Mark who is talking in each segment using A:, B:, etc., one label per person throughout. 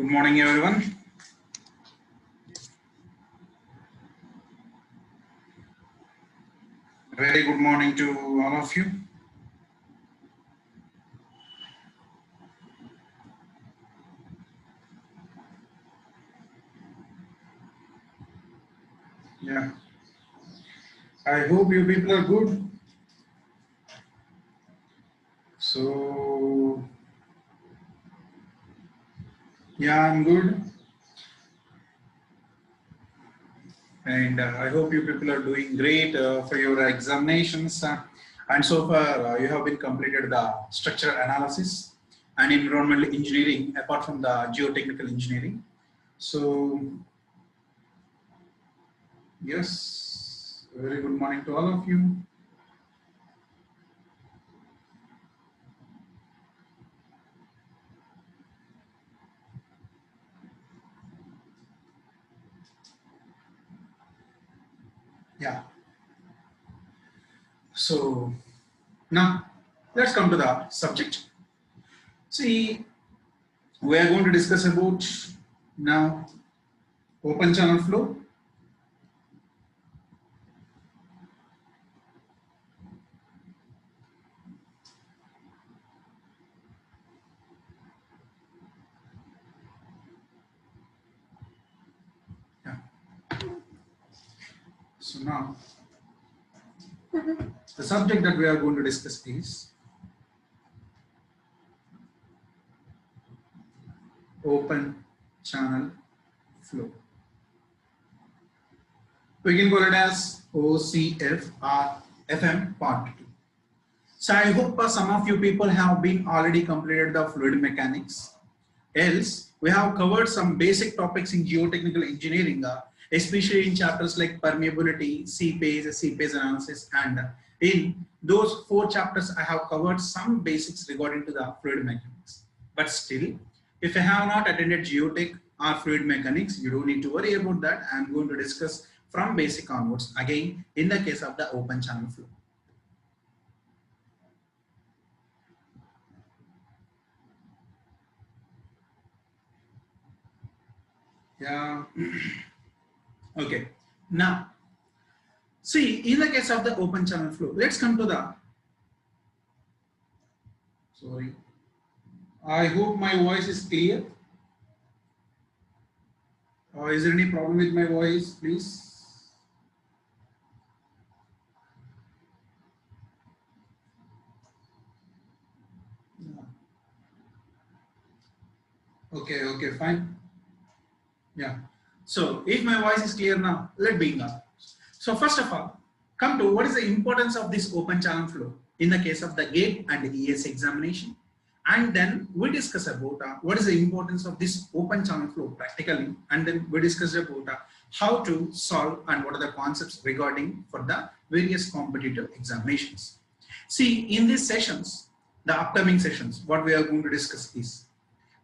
A: Good morning, everyone. Very good morning to all of you. Yeah, I hope you people are good. So, yeah, I'm good. And I hope you people are doing great for your examinations. And so far, you have been completed the structural analysis and environmental engineering apart from the geotechnical engineering. So, yes, very good morning to all of you. Yeah. So, now let's come to the subject. See, we are going to discuss about now open channel flow. Yeah. So now the subject that we are going to discuss is open channel flow. We can call it as OCF or FM part 2. So I hope some of you people have been already completed the fluid mechanics. Else, we have covered some basic topics in geotechnical engineering, especially in chapters like permeability, seepage analysis, and in those 4 chapters, I have covered some basics regarding to the fluid mechanics. But still, if you have not attended geotech or fluid mechanics, you don't need to worry about that. I am going to discuss from basic onwards again in the case of the open channel flow. Yeah. Okay. Now, see, in the case of the open channel flow, let's come to the, sorry, I hope my voice is clear. Or is there any problem with my voice, please? Yeah. Okay, fine. Yeah. So, if my voice is clear now, let's begin. So, first of all, come to what is the importance of this open channel flow in the case of the GATE and the ES examination. And then we discuss about what is the importance of this open channel flow practically, and then we discuss about how to solve and what are the concepts regarding for the various competitive examinations. See, in these sessions, the upcoming sessions, what we are going to discuss is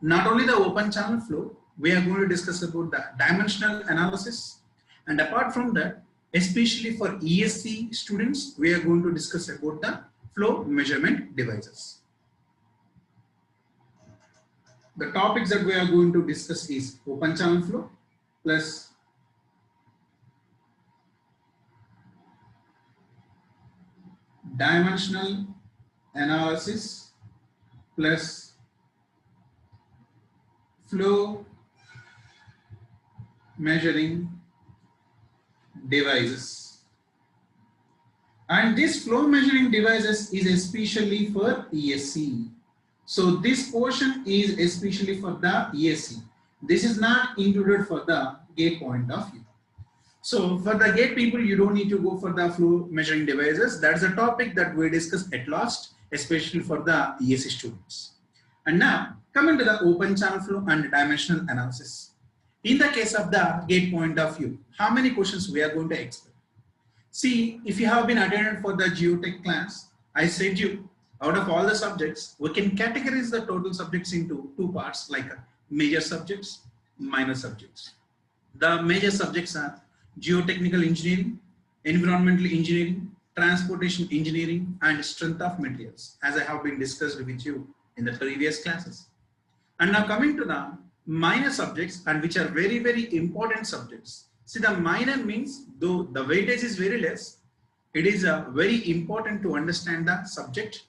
A: not only the open channel flow, we are going to discuss about the dimensional analysis, and apart from that, especially for ESC students, we are going to discuss about the flow measurement devices. The topics that we are going to discuss is open channel flow plus dimensional analysis plus flow measuring devices. And this flow measuring devices is especially for ESC. So this portion is especially for the ESC. This is not included for the GATE point of view. So for the GATE people, you don't need to go for the flow measuring devices. That's a topic that we discussed at last, especially for the ESC students. And now coming to the open channel flow and dimensional analysis. In the case of the GATE point of view, how many questions we are going to expect? See, if you have been attended for the geotech class, I said you, out of all the subjects, we can categorize the total subjects into 2 parts, like major subjects, minor subjects. The major subjects are geotechnical engineering, environmental engineering, transportation engineering, and strength of materials, as I have been discussed with you in the previous classes. And now coming to the minor subjects and which are very, very important subjects. See, the minor means though the weightage is very less, it is very important to understand the subject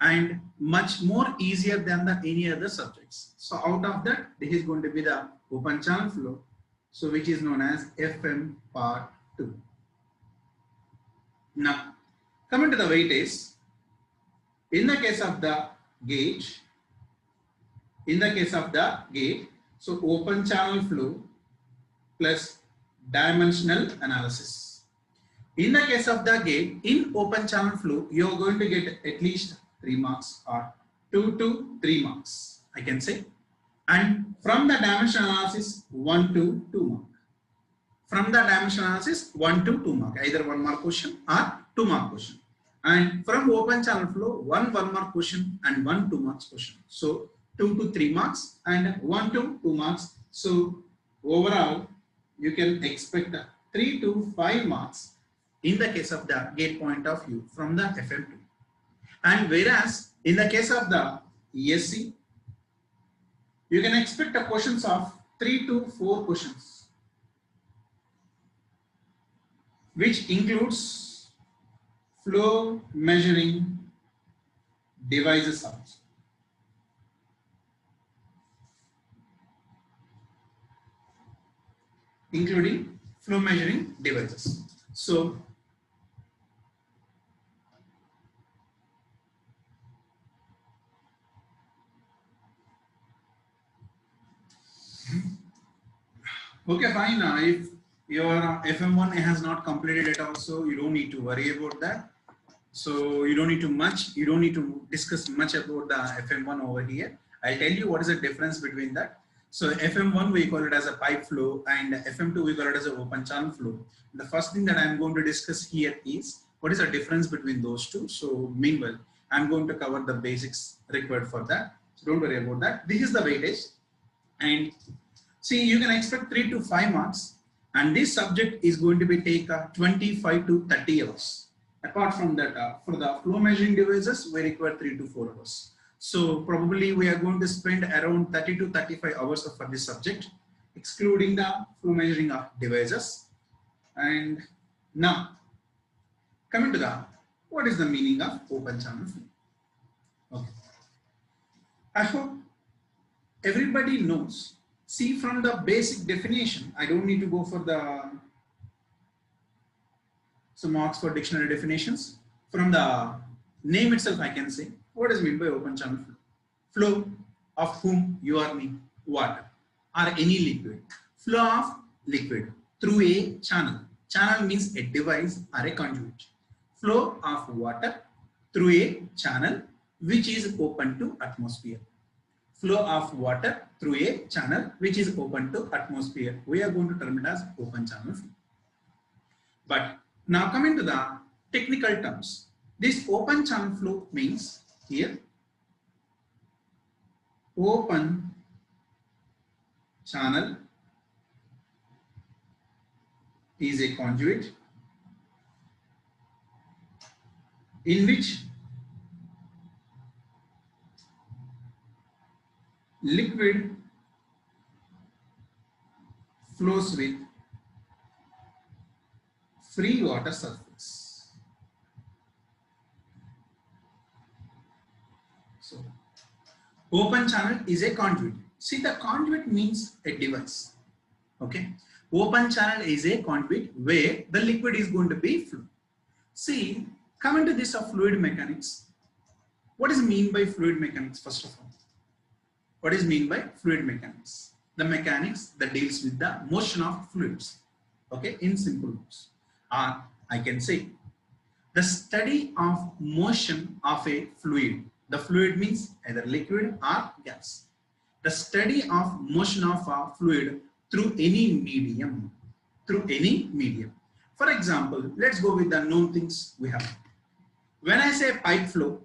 A: and much more easier than the any other subjects. So out of that, this is going to be the open channel flow, so which is known as FM part 2. Now, coming to the weightage, in the case of the gauge, so open channel flow plus dimensional analysis. In the case of the gauge, in open channel flow, you are going to get at least 3 marks or 2 to 3 marks, I can say. And from the dimensional analysis, 1 to 2 mark. From the dimensional analysis, 1 to 2 mark, either 1 mark question or 2 mark question. And from open channel flow, 1 mark question and 1 2 marks question. So 2 to 3 marks and 1 to 2 marks. So overall, you can expect 3 to 5 marks in the case of the gate point of view from the FM2. And whereas in the case of the ESC, you can expect a questions of 3 to 4 questions, which includes flow measuring devices also. Including flow measuring devices. So okay, fine. If your FM1 has not completed it also, you don't need to worry about that. So you don't need to discuss much about the FM1 over here. I'll tell you what is the difference between that. So FM1 we call it as a pipe flow and FM2 we call it as an open channel flow. The first thing that I'm going to discuss here is what is the difference between those two. So meanwhile, I'm going to cover the basics required for that. So don't worry about that. This is the weightage. And see, you can expect 3 to 5 marks, and this subject is going to be take 25 to 30 hours. Apart from that, for the flow measuring devices, we require 3 to 4 hours. So probably we are going to spend around 30 to 35 hours for this subject, excluding the flow measuring devices. And now, coming to the, what is the meaning of open channel flow? Okay. I hope everybody knows. See, from the basic definition, I don't need to go for the some Oxford dictionary definitions. From the name itself, I can say what is meant by open channel flow. Flow of whom, you or me, water or any liquid. Flow of liquid through a channel. Channel means a device or a conduit. Flow of water through a channel which is open to atmosphere. Flow of water through a channel which is open to atmosphere. We are going to term it as open channel flow. But now coming to the technical terms, this open channel flow means here open channel is a conduit in which liquid flows with free water surface. So, open channel is a conduit. See, the conduit means a device. Okay. Open channel is a conduit where the liquid is going to be flow. See, coming to this of fluid mechanics, what is mean by fluid mechanics first of all? What is mean by fluid mechanics? The mechanics that deals with the motion of fluids. Okay, in simple words. Or I can say the study of motion of a fluid. The fluid means either liquid or gas. The study of motion of a fluid through any medium. Through any medium. For example, let's go with the known things we have. When I say pipe flow,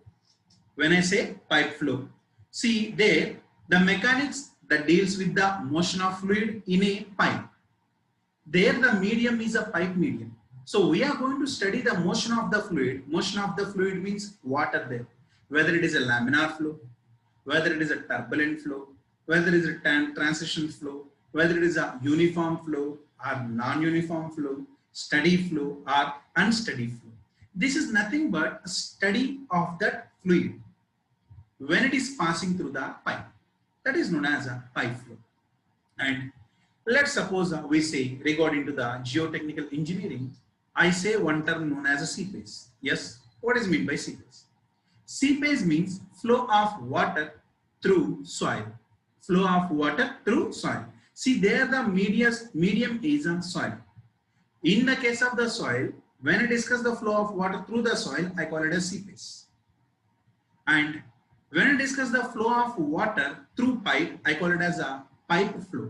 A: see there the mechanics that deals with the motion of fluid in a pipe. There the medium is a pipe medium. So we are going to study the motion of the fluid. Motion of the fluid means water there. Whether it is a laminar flow, whether it is a turbulent flow, whether it is a transition flow, whether it is a uniform flow or non-uniform flow, steady flow or unsteady flow. This is nothing but a study of that fluid when it is passing through the pipe. That is known as a pipe flow. And let's suppose we say regarding to the geotechnical engineering, I say one term known as a seepage. Yes, what is meant by seepage? Seepage means flow of water through soil. Flow of water through soil. See there the medium is on soil. In the case of the soil, when I discuss the flow of water through the soil, I call it as seepage. And when I discuss the flow of water through pipe, I call it as a pipe flow.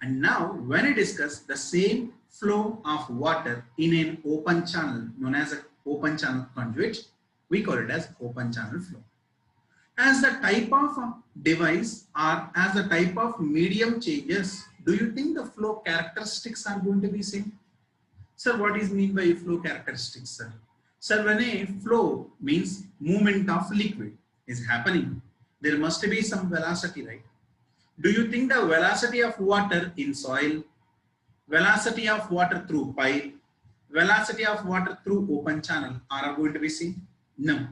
A: And now when I discuss the same flow of water in an open channel known as an open channel conduit, we call it as open channel flow. As the type of device or as the type of medium changes, do you think the flow characteristics are going to be same? Sir, what is mean by flow characteristics, sir? Sir, when a flow means movement of liquid is happening, there must be some velocity, right? Do you think the velocity of water in soil, velocity of water through pipe, velocity of water through open channel are going to be same? No,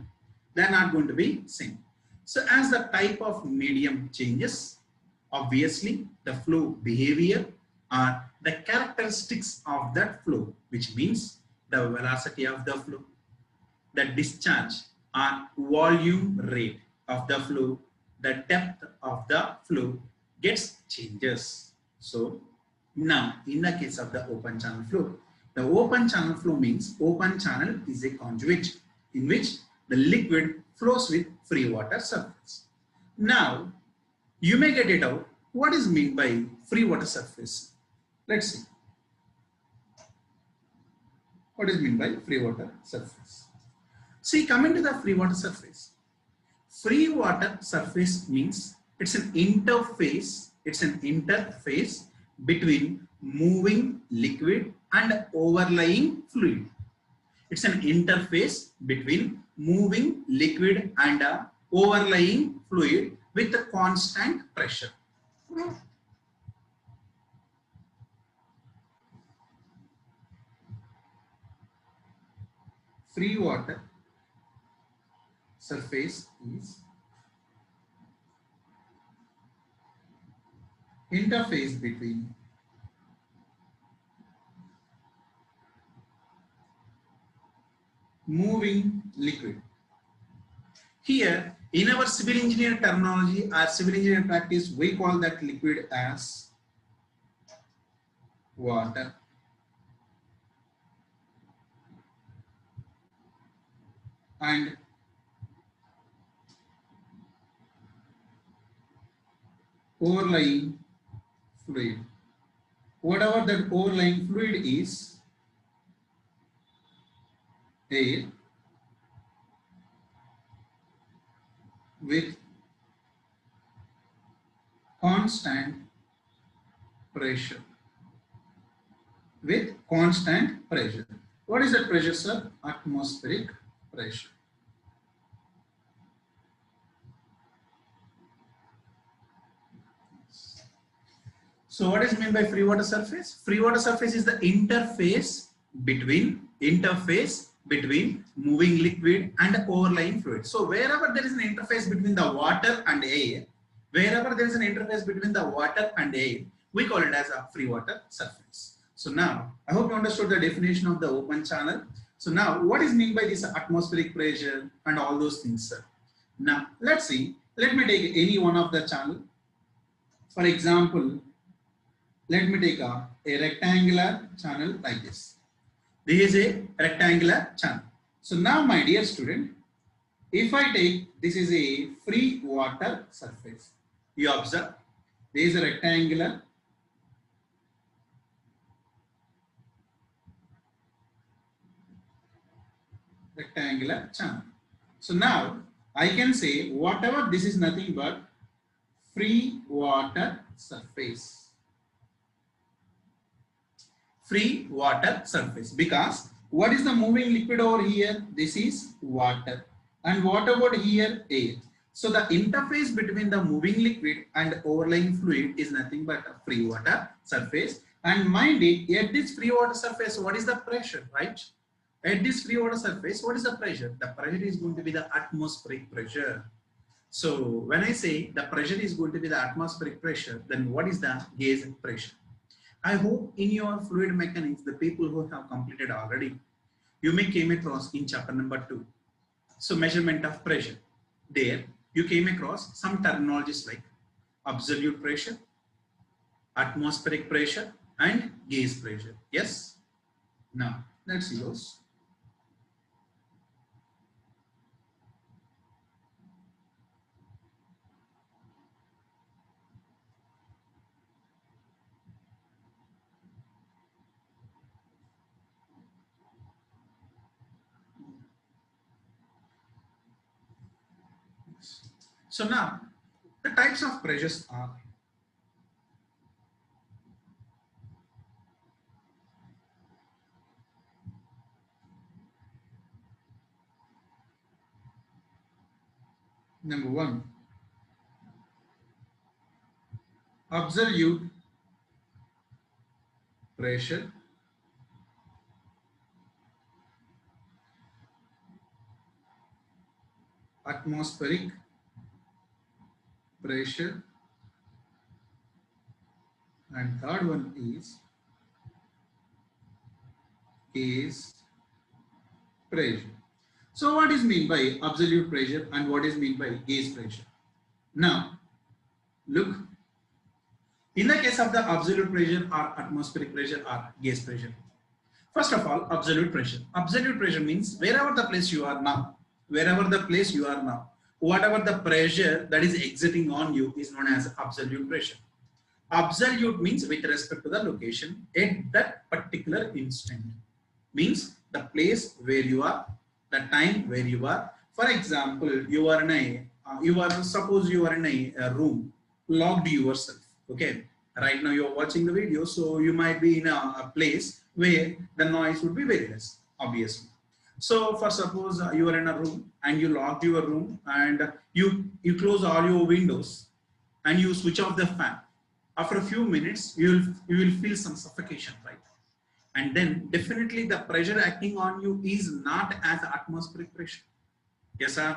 A: they are not going to be same. So as the type of medium changes, obviously the flow behavior or the characteristics of that flow, which means the velocity of the flow, the discharge or volume rate of the flow, the depth of the flow gets changes. So now in the case of the open channel flow, the open channel flow means open channel is a conduit in which the liquid flows with free water surface. Now you may get it out. What is meant by free water surface? Let's see. What is meant by free water surface? See, coming to the free water surface. Free water surface means it's an interface. It's an interface between moving liquid and overlying fluid. It's an interface between moving liquid and overlying fluid with a constant pressure. Free water surface is interface between moving liquid. Here in our civil engineer terminology or civil engineer practice, we call that liquid as water. And overlying fluid. Whatever that overlying fluid is, air with constant pressure. With constant pressure. What is that pressure, sir? Atmospheric pressure. So what is meant by free water surface? Free water surface is the interface between moving liquid and overlying fluid. So wherever there is an interface between the water and air, we call it as a free water surface. So now I hope you understood the definition of the open channel. So now what is meant by this atmospheric pressure and all those things, sir? Now let's see. Let me take any one of the channel. For example, let me take a rectangular channel like this. This is a rectangular channel. So now my dear student, if I take, this is a free water surface. You observe, there is a rectangular channel. So now I can say whatever, this is nothing but free water surface. Free water surface, because what is the moving liquid over here? This is water. And what about here? Air. So the interface between the moving liquid and overlying fluid is nothing but a free water surface. And mind it, at this free water surface, what is the pressure, right? At this free water surface, what is the pressure? The pressure is going to be the atmospheric pressure. So when I say the pressure is going to be the atmospheric pressure, then what is the gauge pressure? I hope in your fluid mechanics, the people who have completed already, you may came across in chapter number 2. So measurement of pressure. There you came across some terminologies like absolute pressure, atmospheric pressure, and gauge pressure. Yes? Now let's see those. So now the types of pressures are number 1, absolute pressure, atmospheric pressure, and third one is gauge pressure. So what is mean by absolute pressure and what is mean by gauge pressure? Now look, in the case of the absolute pressure or atmospheric pressure or gauge pressure, first of all, absolute pressure. Absolute pressure means wherever the place you are now, whatever the pressure that is exerting on you is known as absolute pressure. Absolute means with respect to the location at that particular instant. Means the place where you are, the time where you are. For example, suppose you are in a room, locked yourself. Okay, right now you are watching the video, so you might be in a place where the noise would be very less, obviously. So for suppose you are in a room and you locked your room and you close all your windows and you switch off the fan. After a few minutes, you will feel some suffocation, right? And then definitely the pressure acting on you is not as atmospheric pressure. Yes, sir.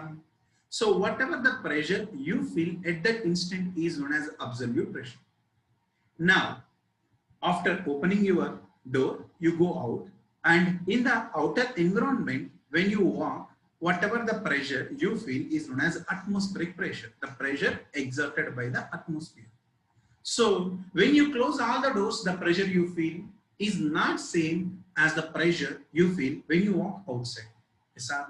A: So whatever the pressure you feel at that instant is known as absolute pressure. Now, after opening your door, you go out, and in the outer environment, when you walk, whatever the pressure you feel is known as atmospheric pressure, the pressure exerted by the atmosphere. So when you close all the doors, the pressure you feel is not same as the pressure you feel when you walk outside. Yes, sir.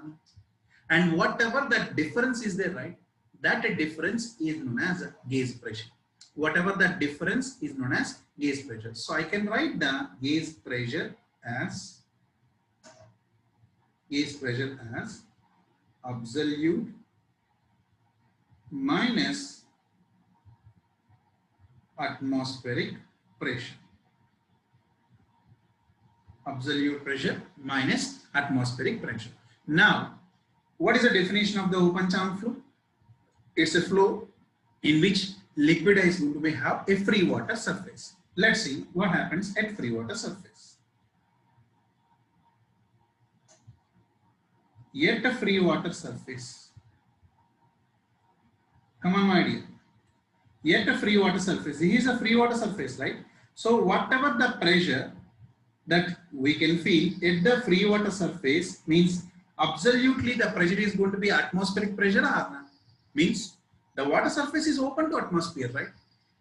A: And whatever that difference is there, right? That difference is known as gauge pressure. Whatever that difference is known as gauge pressure. So I can write the gauge pressure as absolute minus atmospheric pressure. Absolute pressure minus atmospheric pressure. Now, what is the definition of the open channel flow? It's a flow in which liquid is going to have a free water surface. Let's see what happens at free water surface. Yet a free water surface. Come on, my dear. Yet a free water surface. Here is a free water surface, right? So whatever the pressure that we can feel at the free water surface means absolutely the pressure is going to be atmospheric pressure, or means the water surface is open to atmosphere, right?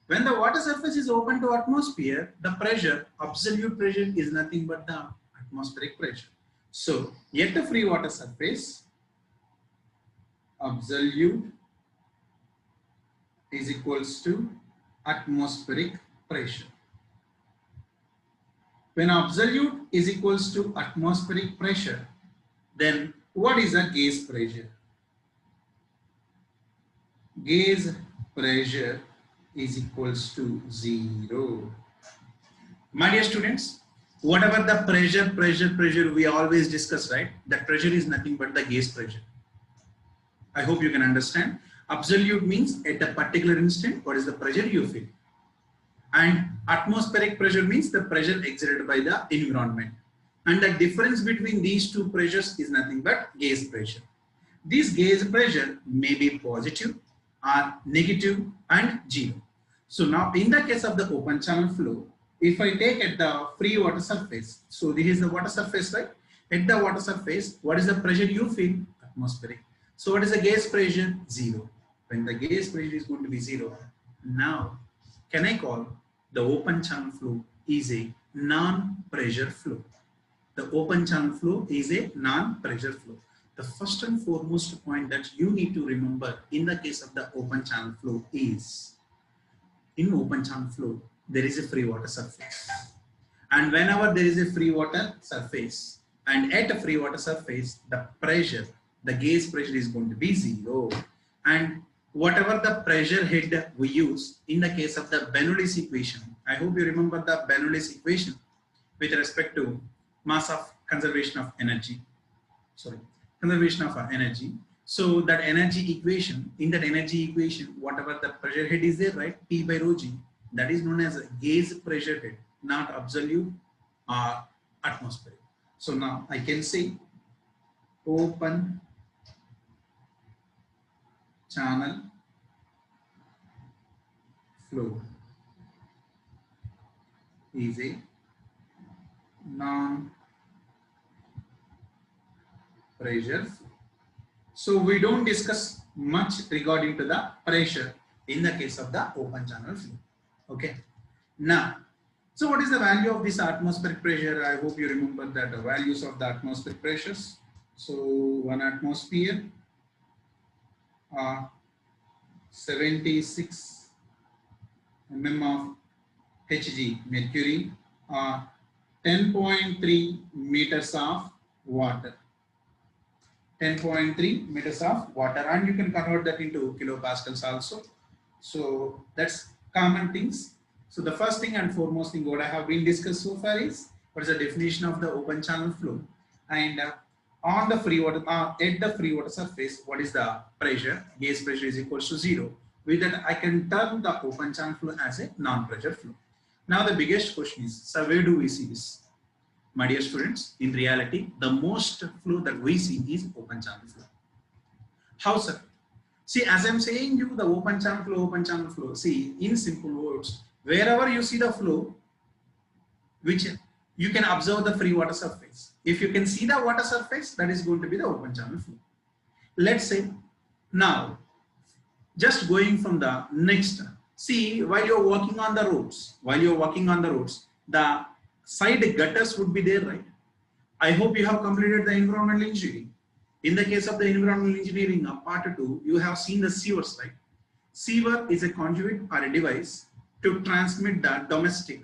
A: When the water surface is open to atmosphere, the pressure, absolute pressure, is nothing but the atmospheric pressure. So at a free water surface, absolute is equals to atmospheric pressure. When absolute is equals to atmospheric pressure, then what is a gauge pressure? Gauge pressure is equals to 0. My dear students, whatever the pressure we always discuss, right? That pressure is nothing but the gauge pressure. I hope you can understand. Absolute means at a particular instant, what is the pressure you feel. And atmospheric pressure means the pressure exerted by the environment. And the difference between these two pressures is nothing but gauge pressure. This gauge pressure may be positive or negative and zero. So now in the case of the open channel flow, if I take at the free water surface, so this is the water surface, right? At the water surface, what is the pressure you feel? Atmospheric. So what is the gauge pressure? Zero. When the gauge pressure is going to be zero, now can I call the open channel flow is a non-pressure flow. The open channel flow is a non-pressure flow. The first and foremost point that you need to remember in the case of the open channel flow is, in open channel flow, there is a free water surface. And whenever there is a free water surface, and at a free water surface, the pressure, the gauge pressure is going to be zero. And whatever the pressure head we use in the case of the Bernoulli's equation, I hope you remember the Bernoulli's equation with respect to mass of conservation of energy. Conservation of energy. So that energy equation, in that energy equation, whatever the pressure head is there, right? P by rho g, that is known as a gauge pressure head, not absolute or atmospheric. So now I can say open channel flow is a non-pressure flow. So we don't discuss much regarding to the pressure in the case of the open channel flow. Okay. Now, so what is the value of this atmospheric pressure? I hope you remember that the values of the atmospheric pressures. So 1 atmosphere, 76 mm of Hg mercury, 10.3 meters of water. 10.3 meters of water, and you can convert that into kilopascals also. So that's common things. So the first thing and foremost thing what I have been discussed so far is what is the definition of the open channel flow, and on the free water at the free water surface, what is the pressure? Gauge pressure is equals to zero. With that, I can term the open channel flow as a non-pressure flow. Now the biggest question is, so where do we see this? My dear students, in reality, the most flow that we see is open channel flow. How, sir? See, as I'm saying you, the open channel flow, see, in simple words, wherever you see the flow, which you can observe the free water surface. If you can see the water surface, that is going to be the open channel flow. Let's say, now, just going from the next, see, while you're walking on the roads, the side gutters would be there, right? I hope you have completed the environmental engineering. In the case of the environmental engineering part 2, you have seen the sewers, right? Sewer is a conduit or a device to transmit the domestic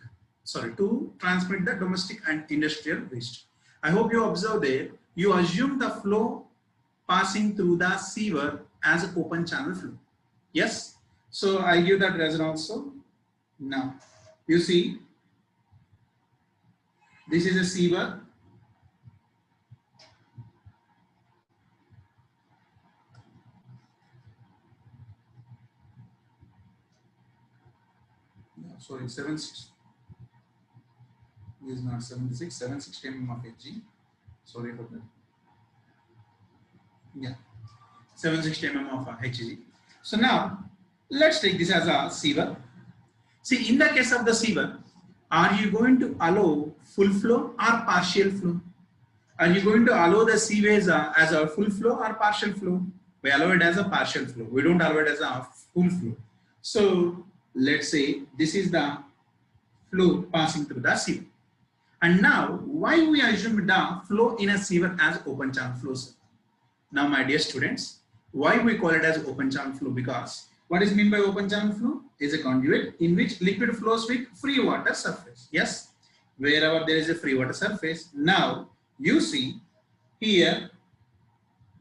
A: and industrial waste. I hope you observe there, you assume the flow passing through the sewer as an open channel flow. Yes? So I give that reason also. Now, you see, this is a sewer. No, sorry, 76. This is not 76, 760 mm of Hg. Sorry for that. Yeah, 760 mm of Hg. So now, let's take this as a sewer. See, in the case of the sewer, are you going to allow full flow or partial flow? Are you going to allow the seways as a full flow or partial flow? We allow it as a partial flow. We don't allow it as a full flow. So let's say this is the flow passing through the sewer. And now, why we assume the flow in a sewer as open channel flows? Now, my dear students, why we call it as open channel flow? Because what is meant by open channel flow? Is a conduit in which liquid flows with free water surface. Yes, wherever there is a free water surface. Now you see here,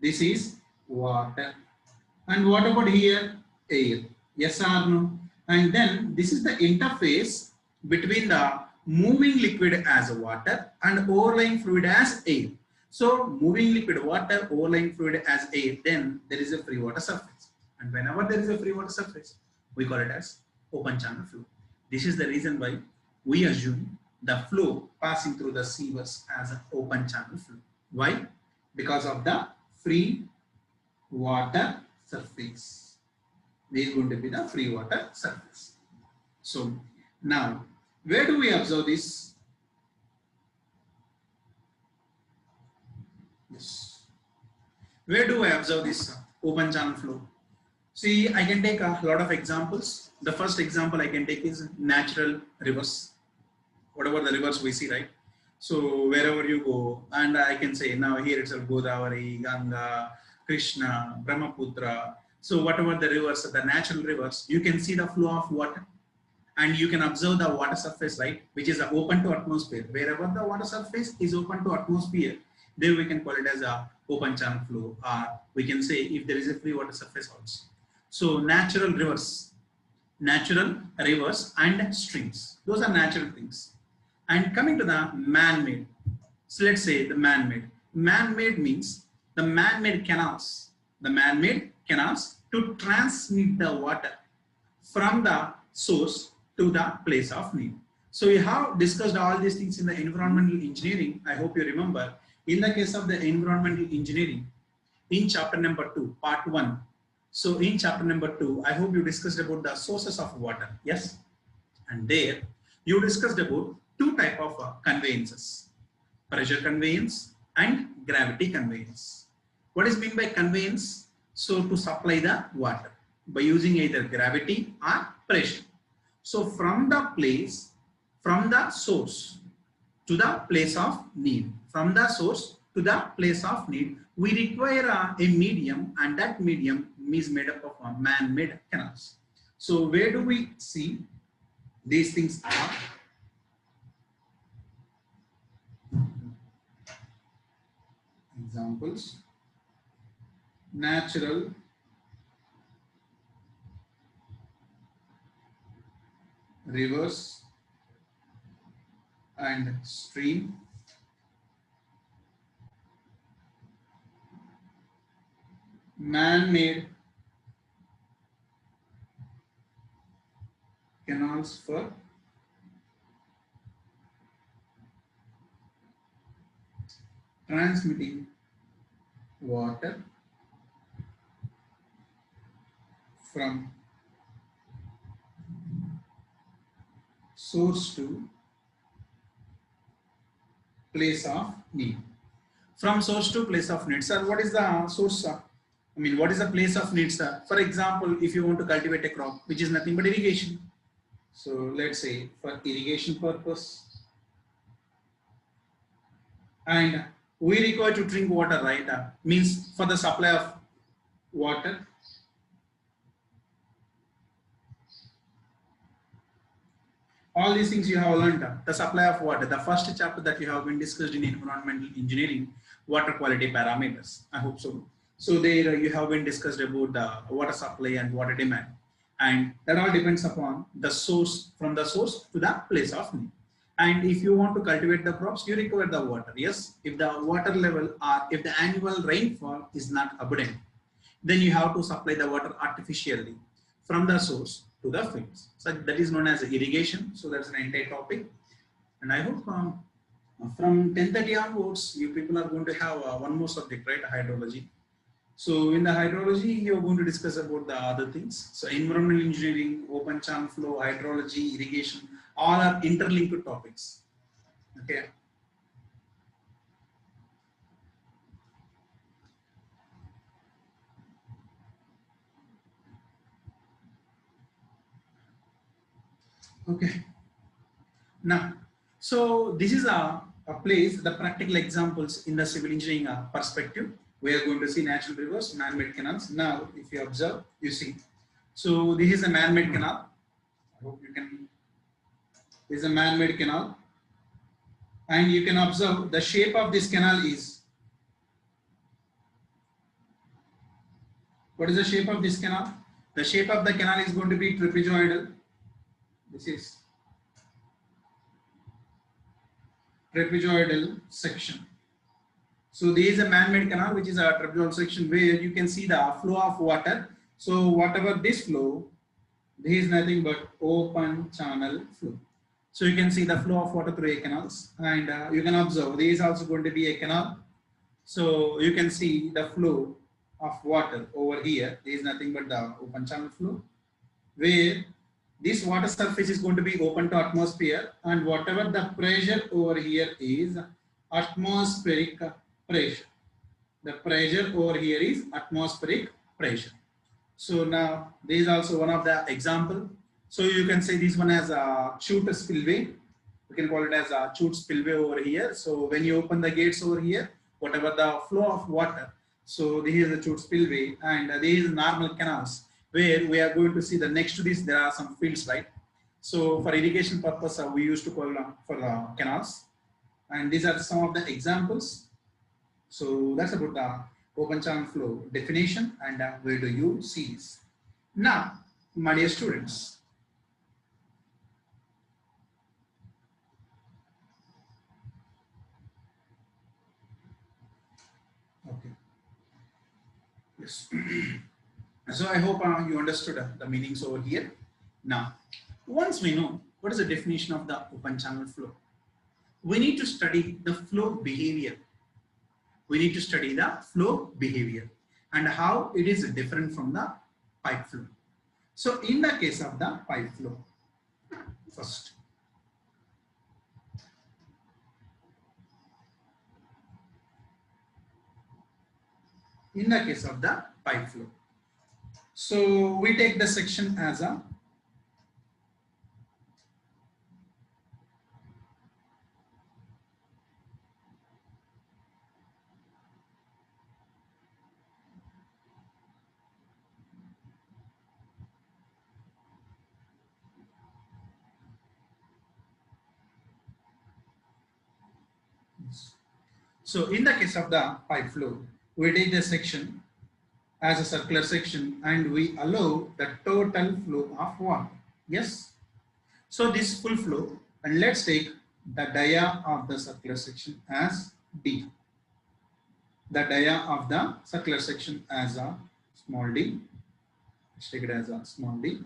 A: this is water, and what about here? Air. Yes or no? And then this is the interface between the moving liquid as water and overlying fluid as air. So moving liquid water, overlying fluid as air, then there is a free water surface. And whenever there is a free water surface, we call it as open channel flow. This is the reason why we assume the flow passing through the sewers as an open channel flow. Why? Because of the free water surface. This is going to be the free water surface. So now, where do we observe this? Yes. Where do I observe this open channel flow? See, I can take a lot of examples. The first example I can take is natural rivers. Whatever the rivers we see, right? So wherever you go, and I can say now here it's Godavari, Ganga, Krishna, Brahmaputra. So whatever the rivers, the natural rivers, you can see the flow of water. And you can observe the water surface, right, which is open to atmosphere. Wherever the water surface is open to atmosphere, there we can call it as a open channel flow, or we can say if there is a free water surface also. So natural rivers and streams, those are natural things. And coming to the man-made, so let's say the man-made. Man-made means the man-made canals, to transmit the water from the source to the place of need. So we have discussed all these things in the environmental engineering. I hope you remember. In the case of the environmental engineering, in chapter number 2, part 1. So in chapter number 2, I hope you discussed about the sources of water. Yes. And there you discussed about two types of conveyances: pressure conveyance and gravity conveyance. What is meant by conveyance? So to supply the water by using either gravity or pressure. So from the source to the place of need, we require a medium, and that medium is made up of man-made canals. So where do we see these things are? Examples: natural rivers and stream, man-made canals for transmitting water from source to place of need. From source to place of need. Sir, what is the source? What is the place of need, sir? For example, if you want to cultivate a crop, which is nothing but irrigation. So let's say for irrigation purpose, and we require to drink water, right? Means for the supply of water. All these things you have learned. The supply of water, the first chapter that you have been discussed in environmental engineering, water quality parameters. I hope so. So there you have been discussed about the water supply and water demand, and that all depends upon the source, from the source to the place of need. And if you want to cultivate the crops, you require the water. Yes, if the water level or if the annual rainfall is not abundant, then you have to supply the water artificially from the source to the fields. So that is known as irrigation. So that's an entire topic. And I hope from 10:30 onwards, you people are going to have one more subject, right? Hydrology. So in the hydrology, you're going to discuss about the other things. So environmental engineering, open channel flow, hydrology, irrigation, all are interlinked topics. Okay. Okay. Now, so this is a place, the practical examples in the civil engineering perspective. We are going to see natural rivers, man-made canals. Now, if you observe, you see. So this is a man-made canal. I hope you can. This is a man-made canal, and you can observe the shape of this canal is. What is the shape of this canal? The shape of the canal is going to be trapezoidal. This is trapezoidal section. So there is a man-made canal which is a trapezoidal section where you can see the flow of water. So whatever this flow, this is nothing but open channel flow. So you can see the flow of water through a canals, and you can observe this is also going to be a canal. So you can see the flow of water over here. There is nothing but the open channel flow, where this water surface is going to be open to atmosphere, and whatever the pressure over here is atmospheric pressure. The pressure over here is atmospheric pressure. So now this is also one of the example. So you can say this one as a chute spillway. You can call it as a chute spillway over here. So when you open the gates over here, whatever the flow of water, so this is the chute spillway, and these is normal canals, where we are going to see the next to this there are some fields, right? So for irrigation purpose, we used to call for the canals, and these are some of the examples. So that's about the open channel flow definition, and where do you see this? Now, my dear students, okay, yes. So I hope you understood the meanings over here. Now, once we know what is the definition of the open channel flow, we need to study the flow behavior. We need to study the flow behavior and how it is different from the pipe flow. So in the case of the pipe flow, first, in the case of the pipe flow, so we take the section as a so in the case of the pipe flow, we take the section as a circular section and we allow the total flow of water. Yes. So this full flow, and let's take the dia of the circular section as D. The dia of the circular section as a small d. Let's take it as a small d.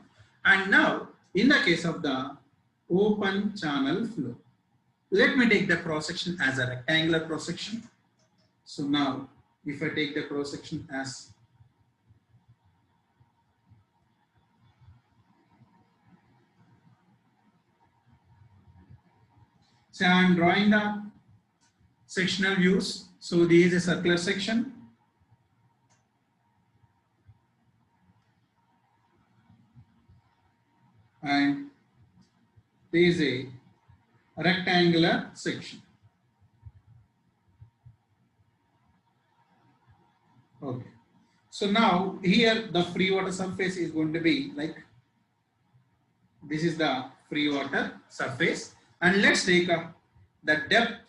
A: And now in the case of the open channel flow, let me take the cross section as a rectangular cross section. So now if I take the cross section as so I am drawing the sectional views. So this is a circular section. And there is a rectangular section. Okay. So now here the free water surface is going to be like this is the free water surface, and let's take the depth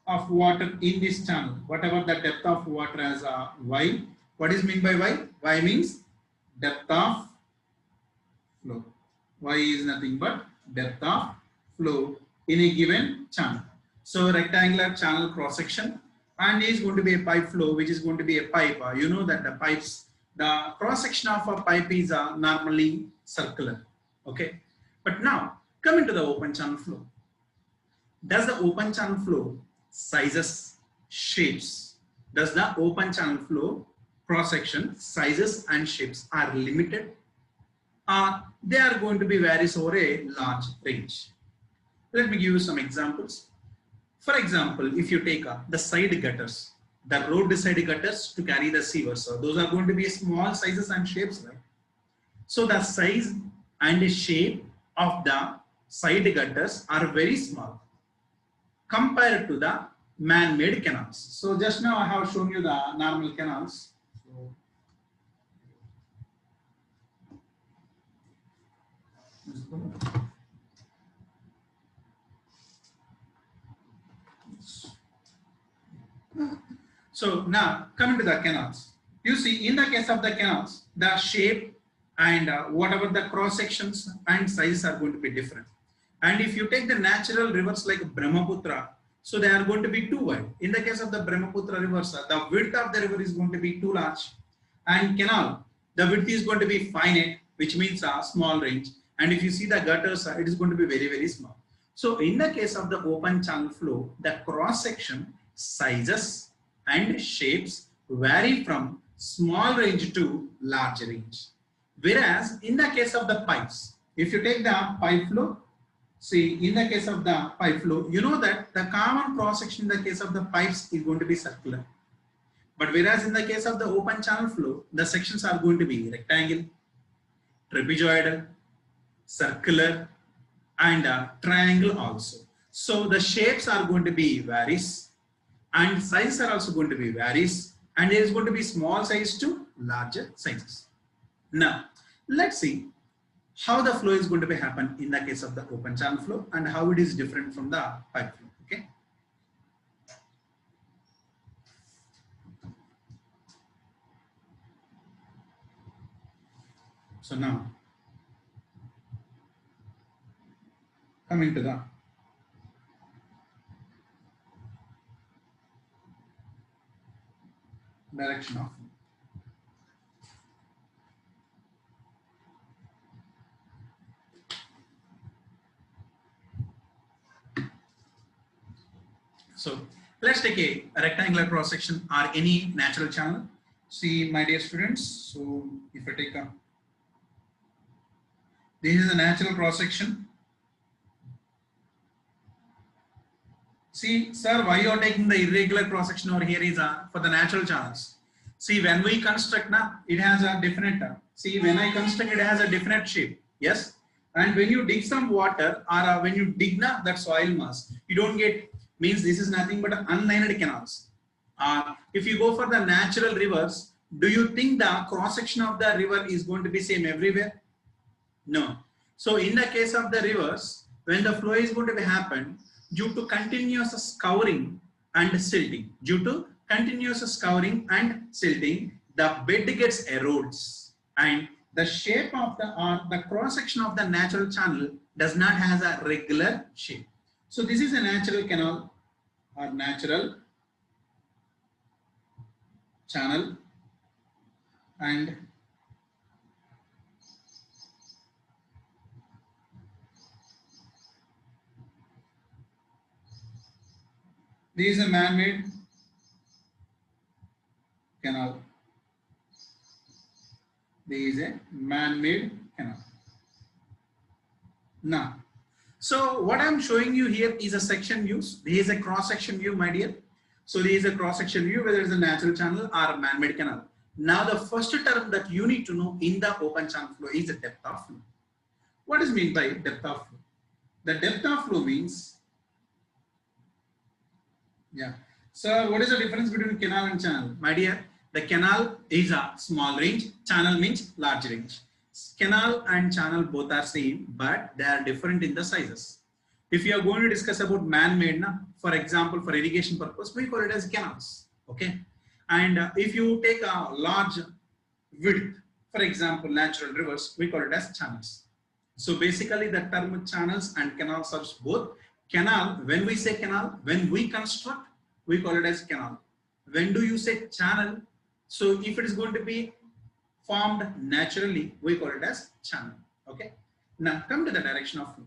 A: of water in this channel, whatever the depth of water as a y. What is meant by y? Y means depth of flow. Y is nothing but depth of flow in a given channel. So rectangular channel cross section, and is going to be a pipe flow, which is going to be a pipe. You know that the pipes, the cross section of a pipe is normally circular. Okay, but now coming to the open channel flow. Does the open channel flow sizes, shapes, does the open channel flow cross section sizes and shapes are limited? They are going to be varies over a large range. Let me give you some examples. For example, if you take the side gutters, the road side gutters to carry the sewers, so those are going to be small sizes and shapes, right? So the size and the shape of the side gutters are very small compared to the man-made canals. So just now I have shown you the normal canals. So now coming to the canals, you see in the case of the canals, the shape and whatever the cross sections and sizes are going to be different. And if you take the natural rivers like Brahmaputra, so they are going to be too wide. In the case of the Brahmaputra rivers, the width of the river is going to be too large. And canal, the width is going to be finite, which means a small range. And if you see the gutters, it is going to be very, very small. So in the case of the open channel flow, the cross section sizes and shapes vary from small range to large range. Whereas in the case of the pipes, if you take the pipe flow, see in the case of the pipe flow, you know that the common cross section in the case of the pipes is going to be circular. But whereas in the case of the open channel flow, the sections are going to be rectangle, trapezoidal, circular, and triangle also. So the shapes are going to be varies, and sizes are also going to be varies, and there is going to be small size to larger sizes. Now let's see how the flow is going to be happen in the case of the open channel flow and how it is different from the pipe flow. Okay. So now coming to the direction of flow. So let's take a rectangular cross section or any natural channel. See, my dear students, so if I take this is a natural cross section. See, sir, why you are taking the irregular cross section over here is for the natural channels. See, when we construct now, it has a different. See, when I construct, it has a different shape. Yes, and when you dig some water or when you dig now that soil mass, you don't get, means this is nothing but unlined canals. If you go for the natural rivers, do you think the cross section of the river is going to be same everywhere? No. So in the case of the rivers, when the flow is going to be happen, due to continuous scouring and silting, the bed gets erodes, and the shape of the cross section of the natural channel does not has a regular shape. So this is a natural canal or natural channel, and this is a man-made canal. This is a man-made canal. Now, so what I'm showing you here is a section view. This is a cross-section view, my dear. So this is a cross-section view, whether it's a natural channel or a man-made canal. Now the first term that you need to know in the open channel flow is the depth of flow. What is meant by depth of flow? The depth of flow means, yeah. So what is the difference between canal and channel? My dear, the canal is a small range, channel means large range. Canal and channel both are same, but they are different in the sizes. If you are going to discuss about man-made, for example, for irrigation purpose, we call it as canals. Okay. And if you take a large width, for example, natural rivers, we call it as channels. So basically the term channels and canals are both. Canal, when we say canal, when we construct, we call it as canal. When do you say channel? So if it is going to be formed naturally, we call it as channel. Okay. Now come to the direction of flow.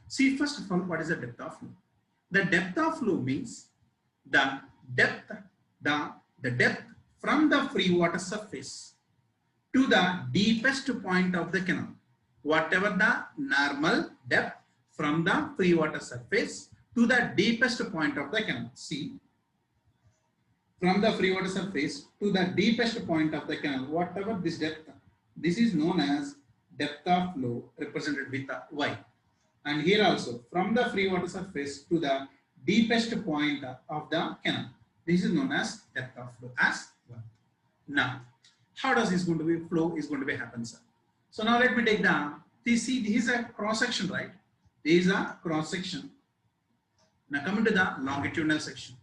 A: See, first of all, what is the depth of flow? The depth of flow means the depth from the free water surface to the deepest point of the canal. Whatever the normal depth from the free water surface to the deepest point of the canal. See, from the free water surface to the deepest point of the canal, whatever this depth, this is known as depth of flow, represented with a Y. And here also, from the free water surface to the deepest point of the canal, this is known as depth of flow as well. Now, how does this going to be flow is going to be happen, sir? So now let me take the, this is a cross section, right? This is a cross section. Now coming to the longitudinal section.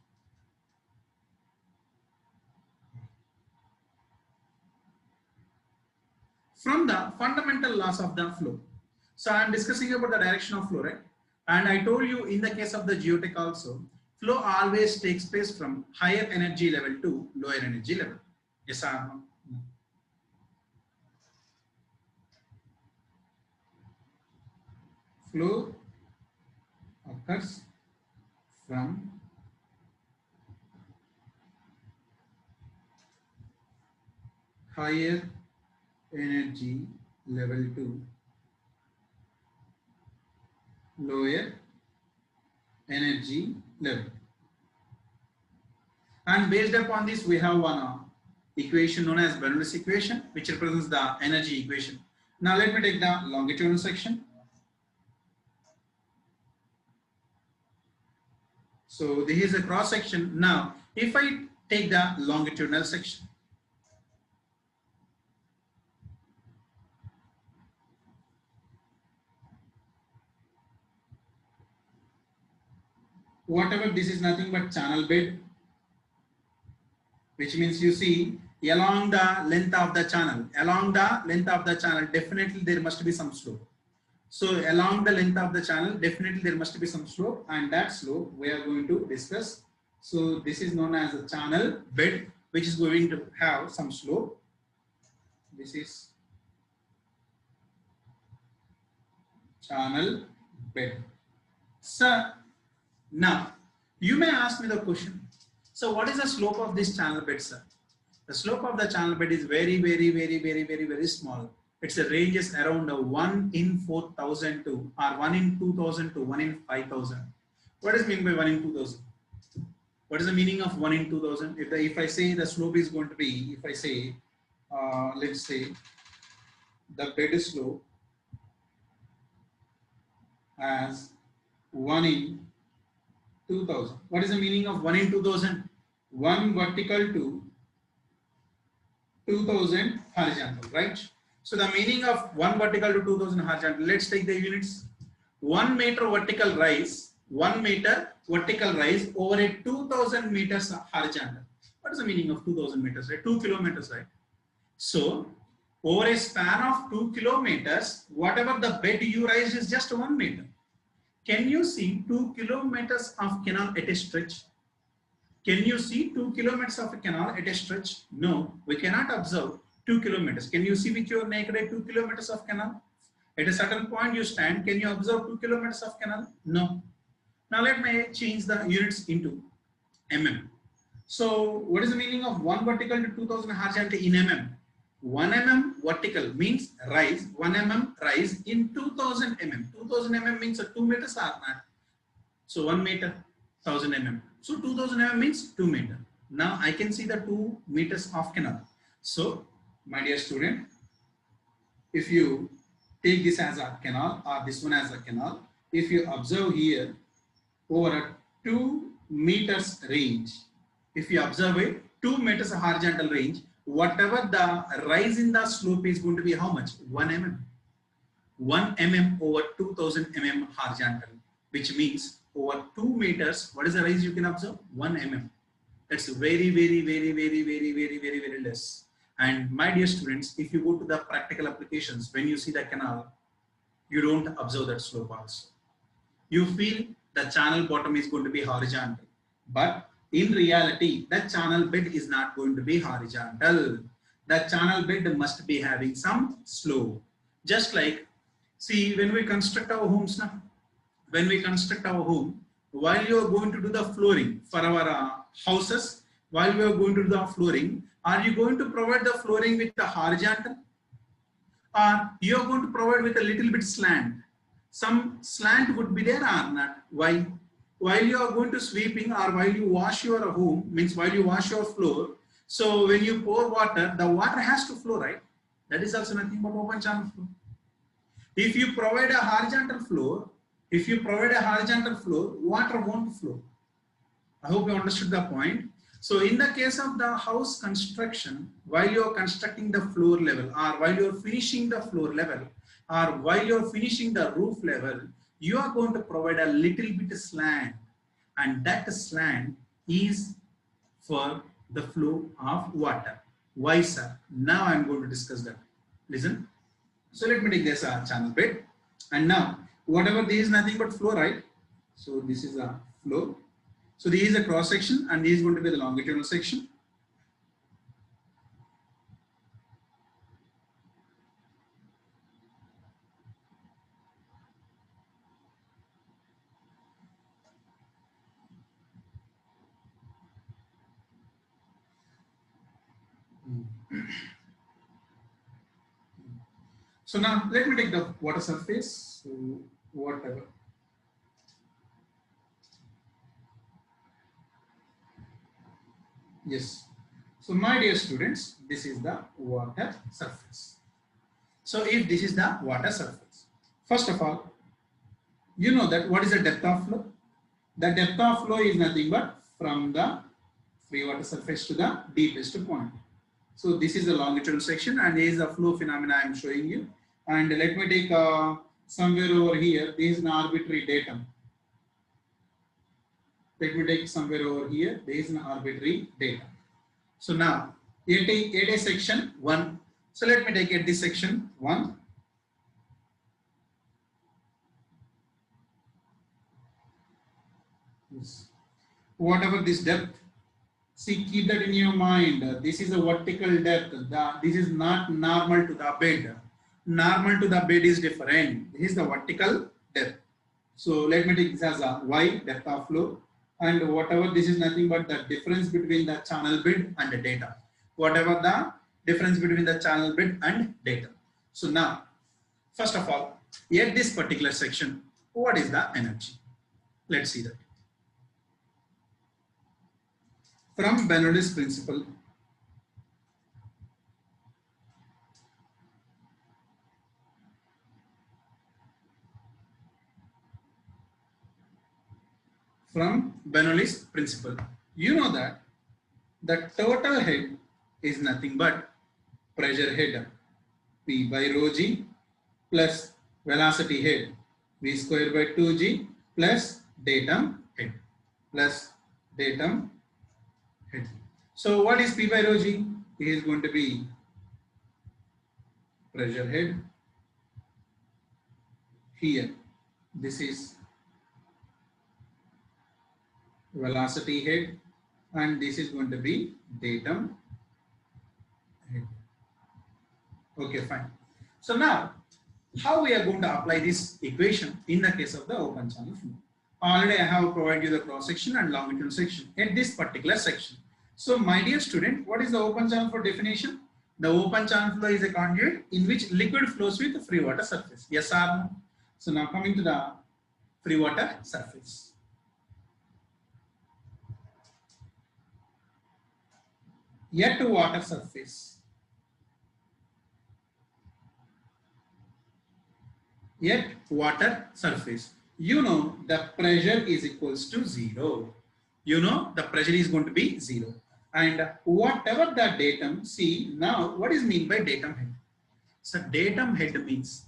A: From the fundamental laws of the flow. So I am discussing about the direction of flow, right? And I told you in the case of the geotech also, flow always takes place from higher energy level to lower energy level. Yes or no? flow occurs from higher energy level to lower energy level. And based upon this, we have one equation known as Bernoulli's equation, which represents the energy equation. Now let me take the longitudinal section. So this is a cross section. Now, if I take the longitudinal section, whatever, this is nothing but channel bed, which means you see along the length of the channel, definitely there must be some slope. So along the length of the channel, definitely there must be some slope, and that slope we are going to discuss. So this is known as a channel bed, which is going to have some slope. This is channel bed. So now you may ask me the question, so what is the slope of this channel bed, sir? The slope of the channel bed is very small. Its range is around 1 in 4,000 to, or 1 in 2,000 to 1 in 5,000. What is mean by 1 in 2,000? What is the meaning of 1 in 2,000? If I say the slope is going to be, if I say, let's say the bed slope as 1 in 2,000. What is the meaning of 1 in 2,000? 1 vertical to 2,000 horizontal, right? So the meaning of 1 vertical to 2,000 horizontal, let's take the units. 1 meter vertical rise, 1 meter vertical rise over a 2,000 meters horizontal. What is the meaning of 2,000 meters, right? 2 kilometers, right? So over a span of 2 kilometers, whatever the bed you raise is just 1 meter. Can you see 2 kilometers of canal at a stretch? Can you see 2 kilometers of a canal at a stretch? No, we cannot observe 2 kilometers. Can you see with your naked eye 2 kilometers of canal? At a certain point you stand, can you observe 2 kilometers of canal? No. Now let me change the units into mm. So what is the meaning of 1 vertical to 2,000 horizontal in mm? 1 mm vertical means rise, 1 mm rise in 2,000 mm. 2,000 mm means 2 meters or not? So 1 meter, 1,000 mm. So 2,000 mm means 2 meter. Now I can see the 2 meters of canal. So my dear student, if you take this as a canal or this one as a canal, if you observe here over a 2 meters range, if you observe a 2 meters horizontal range, whatever the rise in the slope is going to be how much? 1 mm. 1 mm over 2,000 mm horizontal, which means over 2 meters, what is the rise you can observe? 1 mm. That's very less. And my dear students, if you go to the practical applications, when you see the canal, you don't observe that slope also. You feel the channel bottom is going to be horizontal, but in reality, that channel bed is not going to be horizontal. The channel bed must be having some slope. Just like, see, when we construct our homes now, while you are going to do the flooring for our houses, while we are going to do the flooring, are you going to provide the flooring with the horizontal, or you are going to provide with a little bit slant? Some slant would be there or not? Why? While you are going to sweeping or while you wash your home, means while you wash your floor, so when you pour water, the water has to flow, right? That is also nothing but open channel flow. If you provide a horizontal floor, water won't flow. I hope you understood the point. So in the case of the house construction, while you are constructing the floor level, or while you are finishing the floor level, or while you are finishing the roof level, you are going to provide a little bit slant, and that slant is for the flow of water. Why, sir? Now I am going to discuss that. Listen. So let me take this channel bed, and now whatever this is nothing but flow, right? So this is a flow. So this is a cross section, and this is going to be the longitudinal section. So now let me take the water surface. So whatever. Yes. So my dear students, this is the water surface. So if this is the water surface, first of all, you know that what is the depth of flow? The depth of flow is nothing but from the free water surface to the deepest point. So this is the longitudinal section and this is the flow phenomena I am showing you. And let me take somewhere over here, this is an arbitrary datum. Let me take somewhere over here, there is an arbitrary datum. So now, at a section 1. So let me take at this section 1. Yes. Whatever this depth, see, keep that in your mind. This is a vertical depth. This is not normal to the bed. Normal to the bed is different. This is the vertical depth. So let me take this as a y, depth of flow. And whatever, this is nothing but the difference between the channel bed and the datum. Whatever the difference between the channel bed and datum. So now, first of all, at this particular section, what is the energy? Let's see that. From Bernoulli's principle, you know that the total head is nothing but pressure head P by rho g plus velocity head V square by 2g plus datum head So what is P by rho g? It is going to be pressure head here. This is velocity head and this is going to be datum head. Okay, fine. So now, how we are going to apply this equation in the case of the open channel flow? Already I have provided you the cross section and longitudinal section at this particular section. So my dear student, what is the open channel flow definition? The open channel flow is a conduit in which liquid flows with free water surface. Yes or no? So now coming to the free water surface. Yet water surface. Yet water surface. You know the pressure is equals to 0. You know the pressure is going to be 0. And whatever the datum, see now what is mean by datum head? So datum head means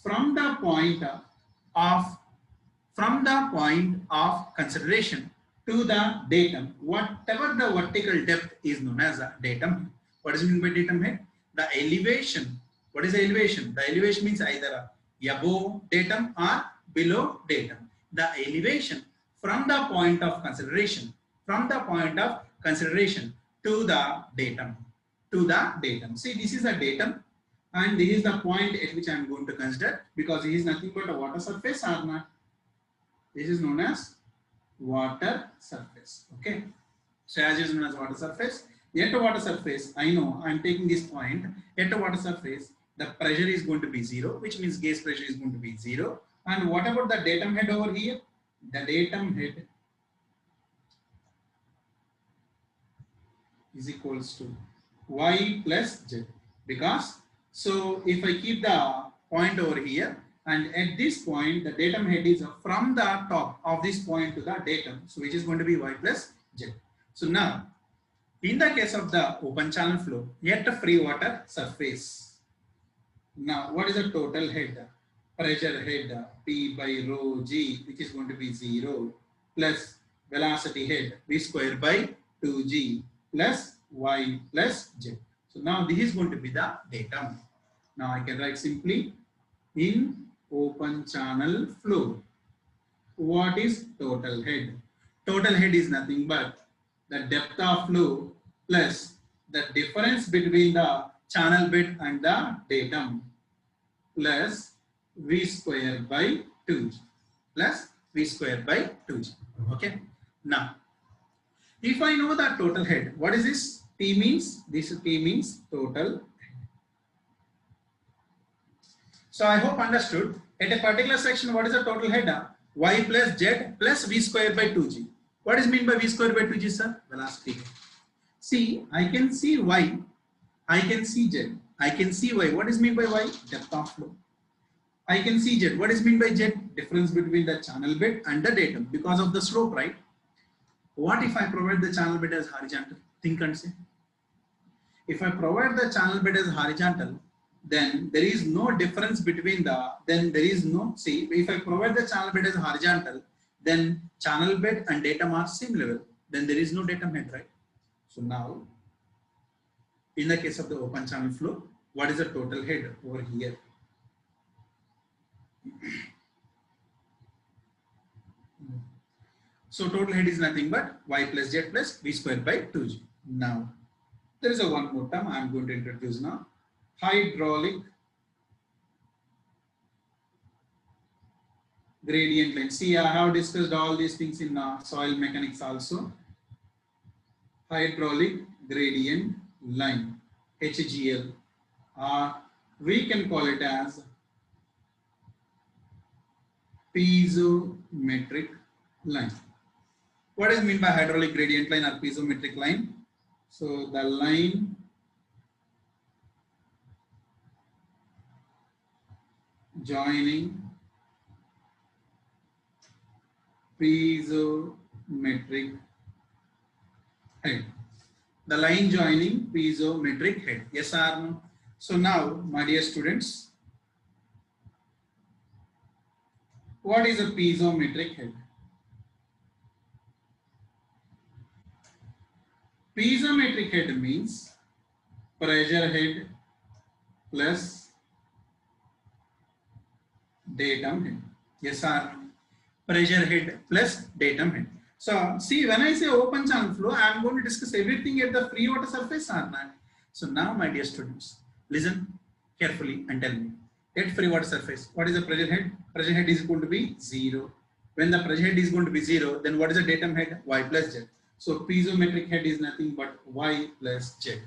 A: from the point of consideration to the datum, whatever the vertical depth is known as a datum head. What is mean by datum head? The elevation. What is the elevation? The elevation means either above datum or below datum. The elevation from the point of consideration, to the datum. See, this is a datum and this is the point at which I am going to consider, because it is nothing but a water surface or not. This is known as water surface. Okay. So as is known as water surface, at a water surface, I know I am taking this point. At a water surface, the pressure is going to be 0, which means gas pressure is going to be 0. And what about the datum head over here? The datum head is equals to y plus z, because so if I keep the point over here and at this point the datum head is from the top of this point to the datum, so which is going to be y plus z. So now in the case of the open channel flow at a free water surface, now what is the total head? Pressure head P by rho g, which is going to be 0, plus velocity head V square by 2g plus y plus z. So now this is going to be the datum. Now I can write simply, in open channel flow, what is total head? Total head is nothing but the depth of flow plus the difference between the channel bed and the datum plus V square by 2g Okay. Now, if I know the total head, what is this? T means total head. So I hope understood. At a particular section, what is the total head? Y plus Z plus V square by 2G. What is mean by V square by 2G, sir? Velocity. See, I can see Y, I can see Z, I can see Y. What is mean by Y? Depth of flow. I can see Z. What is mean by Z? Difference between the channel bed and the datum because of the slope, right? What if I provide the channel bed as horizontal? Think and say. If I provide the channel bed as horizontal, then there is no difference between see, if I provide the channel bed as horizontal, then channel bed and datum are same level, then there is no datum head, right? So now, in the case of the open channel flow, what is the total head over here? So total head is nothing but Y plus Z plus V square by 2G. Now, there is a one more term I am going to introduce now. Hydraulic gradient line. See, I have discussed all these things in soil mechanics also. Hydraulic gradient line, HGL, or we can call it as piezometric line. What is meant by hydraulic gradient line or piezometric line? So the line joining piezometric head. The line joining piezometric head. Yes or no? So now, my dear students, what is a piezometric head? Piezometric head means pressure head plus datum head. Yes or no? Pressure head plus datum head. So see, when I say open channel flow, I am going to discuss everything at the free water surface or not. So now, my dear students, listen carefully and tell me. At free water surface, what is the pressure head? Pressure head is going to be 0. When the pressure head is going to be 0, then what is the datum head? Y plus Z. So piezometric head is nothing but Y plus Z.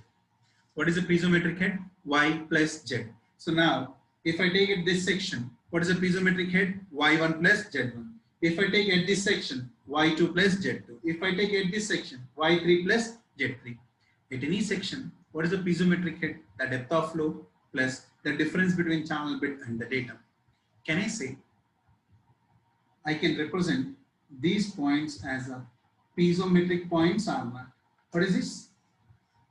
A: What is the piezometric head? Y plus Z. So now, if I take at this section, what is the piezometric head? Y1 plus Z1. If I take at this section, Y2 plus Z2. If I take at this section, Y3 plus Z3. At any section, what is the piezometric head? The depth of flow plus the difference between channel bed and the datum. Can I say, I can represent these points as a piezometric points or not? What is this?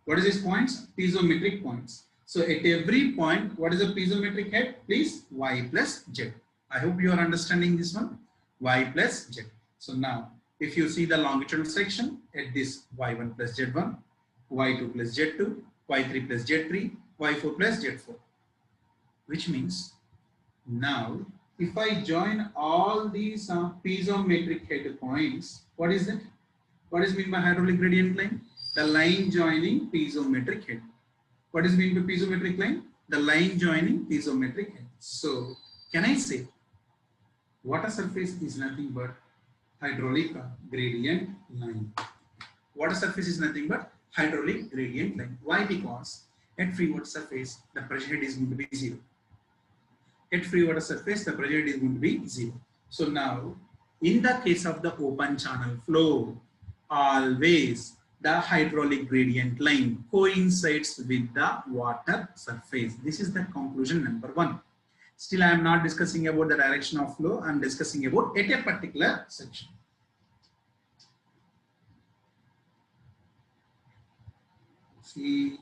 A: What is these points? Piezometric points. So at every point, what is the piezometric head? Please, Y plus Z. I hope you are understanding this one. Y plus Z. So now, if you see the longitudinal section at this Y1 plus Z1, Y2 plus Z2, Y3 plus Z3, Y4 plus Z4. Which means, now, if I join all these piezometric head points, what is it? What is meant by hydraulic gradient line? The line joining piezometric head. What is meant by piezometric line? The line joining piezometric head. So, can I say water surface is nothing but hydraulic gradient line? Water surface is nothing but hydraulic gradient line. Why? Because at free water surface, the pressure head is going to be 0. At free water surface, the pressure head is going to be 0. So now, in the case of the open channel flow, always the hydraulic gradient line coincides with the water surface. This is the conclusion number 1. Still, I am not discussing about the direction of flow. I am discussing about at a particular section. See.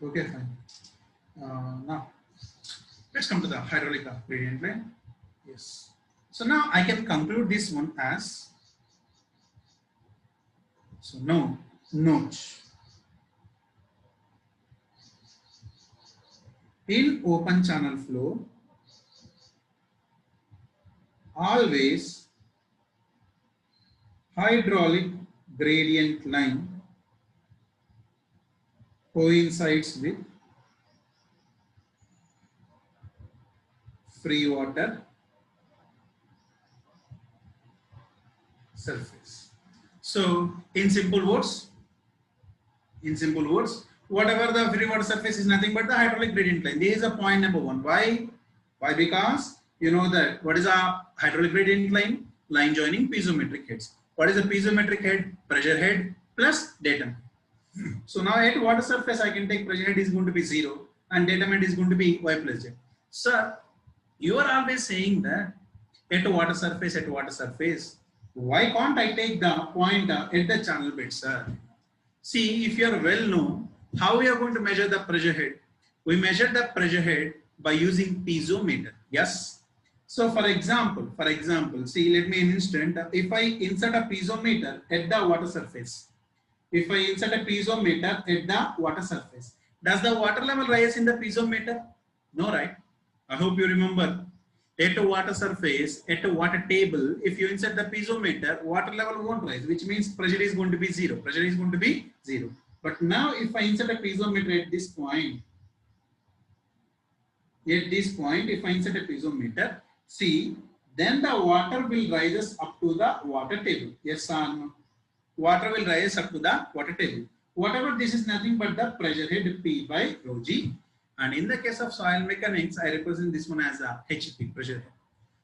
A: Okay, fine. Now, let's come to the hydraulic gradient line. Yes. So now I can conclude this one as, so no, note. In open channel flow, always hydraulic gradient line coincides with free water surface. So in simple words, whatever the free water surface is nothing but the hydraulic gradient line. This is a point number one. Why? Why? Because you know that what is a hydraulic gradient line? Line joining piezometric heads. What is a piezometric head? Pressure head plus datum. So now at water surface I can take pressure head is going to be 0 and datum head is going to be y plus z. Sir, you are always saying that at water surface, why can't I take the point at the channel bed, sir? See, if you are well known, how we are going to measure the pressure head? We measure the pressure head by using piezometer. Yes. So for example, see, let me an instant. If I insert a piezometer at the water surface, does the water level rise in the piezometer? No, right? I hope you remember. At a water surface, at a water table, if you insert the piezometer, water level won't rise, which means pressure is going to be 0. But now if I insert a piezometer at this point, if I insert a piezometer, see, then the water will rise up to the water table. Yes or no? Water will rise up to the water table. Whatever this is nothing but the pressure head P by rho G. And in the case of soil mechanics, I represent this one as a HP, pressure head.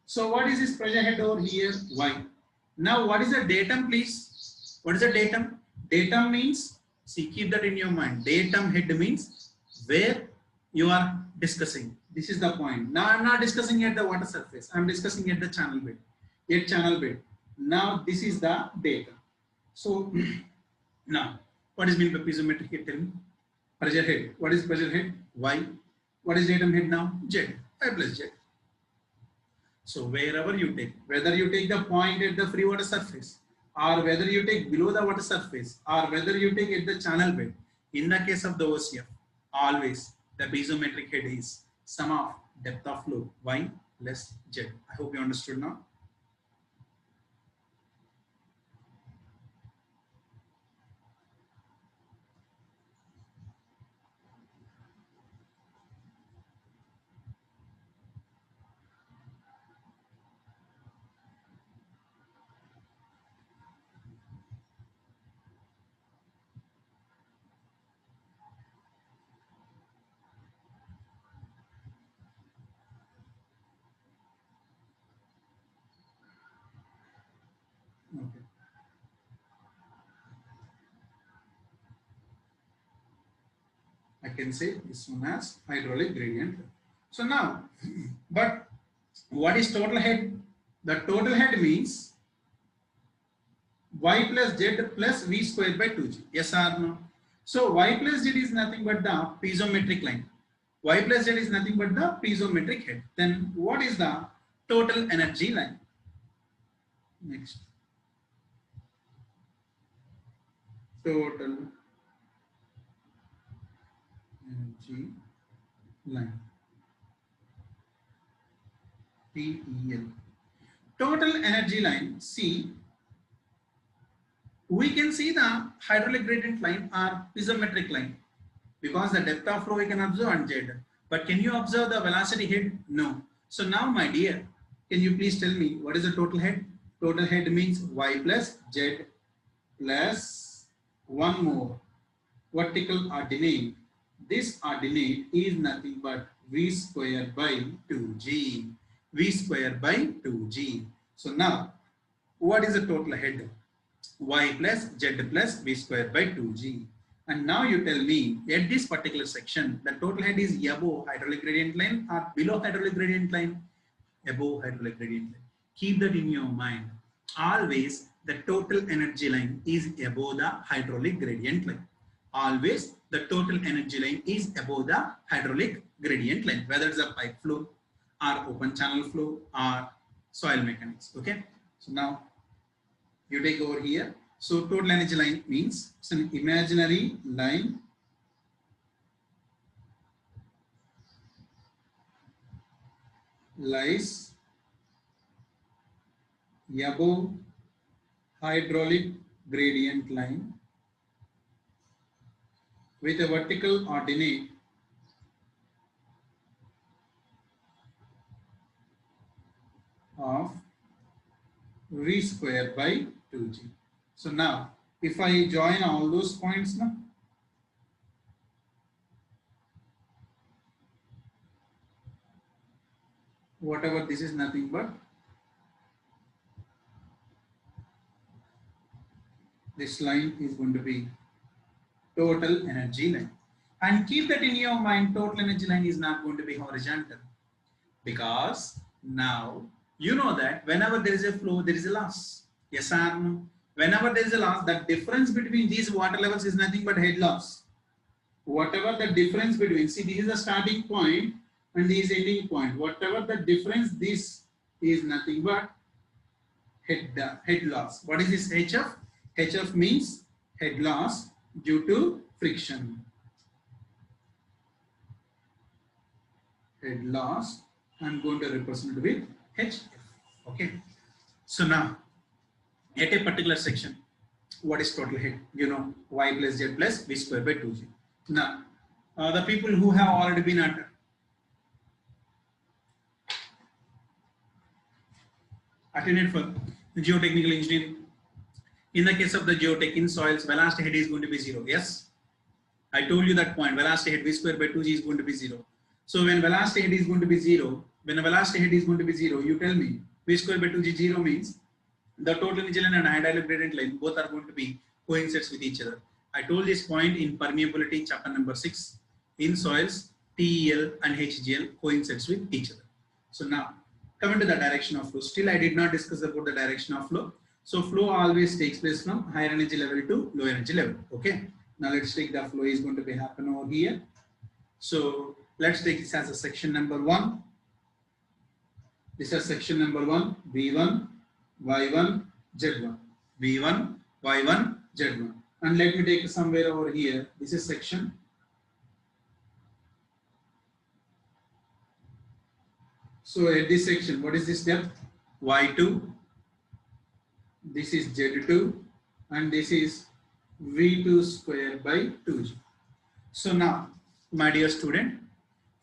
A: So what is this pressure head over here? Y. Now what is the datum, please? What is the datum? Datum means, see, keep that in your mind. Datum head means where you are discussing. This is the point. Now I'm not discussing at the water surface. I'm discussing at the channel bed. Now this is the datum. So now what is meant by piezometric head? Tell me. Pressure head. What is pressure head? Y. What is datum head now? Z. Y plus Z. So wherever you take, whether you take the point at the free water surface, or whether you take below the water surface, or whether you take at the channel bed, in the case of the OCF, always the piezometric head is sum of depth of flow Y plus Z. I hope you understood now. Okay. I can say this one as hydraulic gradient. So now, but what is total head? The total head means y plus z plus v square by 2g. Yes or no? So y plus z is nothing but the piezometric line. Y plus z is nothing but the piezometric head. Then what is the total energy line? Next. Total energy line. TEL. Total energy line. See, we can see the hydraulic gradient line or piezometric line because the depth of flow we can observe on Z. But can you observe the velocity head? No. So now, my dear, can you please tell me what is the total head? Total head means y plus z plus one more vertical ordinate. This ordinate is nothing but v square by 2g. V square by 2g. So now, what is the total head? Y plus z plus v square by 2g. And now you tell me at this particular section, the total head is above hydraulic gradient line or below hydraulic gradient line? Above hydraulic gradient line. Keep that in your mind. Always the total energy line is above the hydraulic gradient line. Always the total energy line is above the hydraulic gradient line, whether it's a pipe flow or open channel flow or soil mechanics. Okay. So now you take over here. So total energy line means it's an imaginary line lies above hydraulic gradient line with a vertical ordinate of v square by 2g. So now, if I join all those points now, whatever this is nothing but this line is going to be total energy line. And keep that in your mind, total energy line is not going to be horizontal, because now you know that whenever there is a flow, there is a loss. Yes or no? Whenever there is a loss, the difference between these water levels is nothing but head loss. Whatever the difference between, see, this is the starting point and this is ending point. Whatever the difference, this is nothing but head loss. What is this HF? HF means head loss due to friction. Head loss, I'm going to represent with HF. Okay. So now, at a particular section, what is total head? You know, y plus z plus v square by 2g. Now, the people who have already been attended for geotechnical engineering, in the case of the geotech in soils, velocity head is going to be 0. Yes, I told you that point. Velocity head v square by 2g is going to be 0. So when velocity head is going to be 0, when a velocity head is going to be 0, you tell me v square by 2g 0 means the total energy line and hydraulic gradient line both are going to be coincides with each other. I told this point in permeability chapter number 6. In soils, TEL and HGL coincides with each other. So now, coming to the direction of flow. Still, I did not discuss about the direction of flow. So flow always takes place from higher energy level to low energy level. Okay. Now let's take the flow is going to be happen over here. So let's take this as a section number 1. This is section number 1, V1, Y1, Z1. V1, Y1, Z1. And let me take somewhere over here. This is section. So at this section, what is this depth? Y2. This is Z2. And this is V2 square by 2G. So now, my dear student,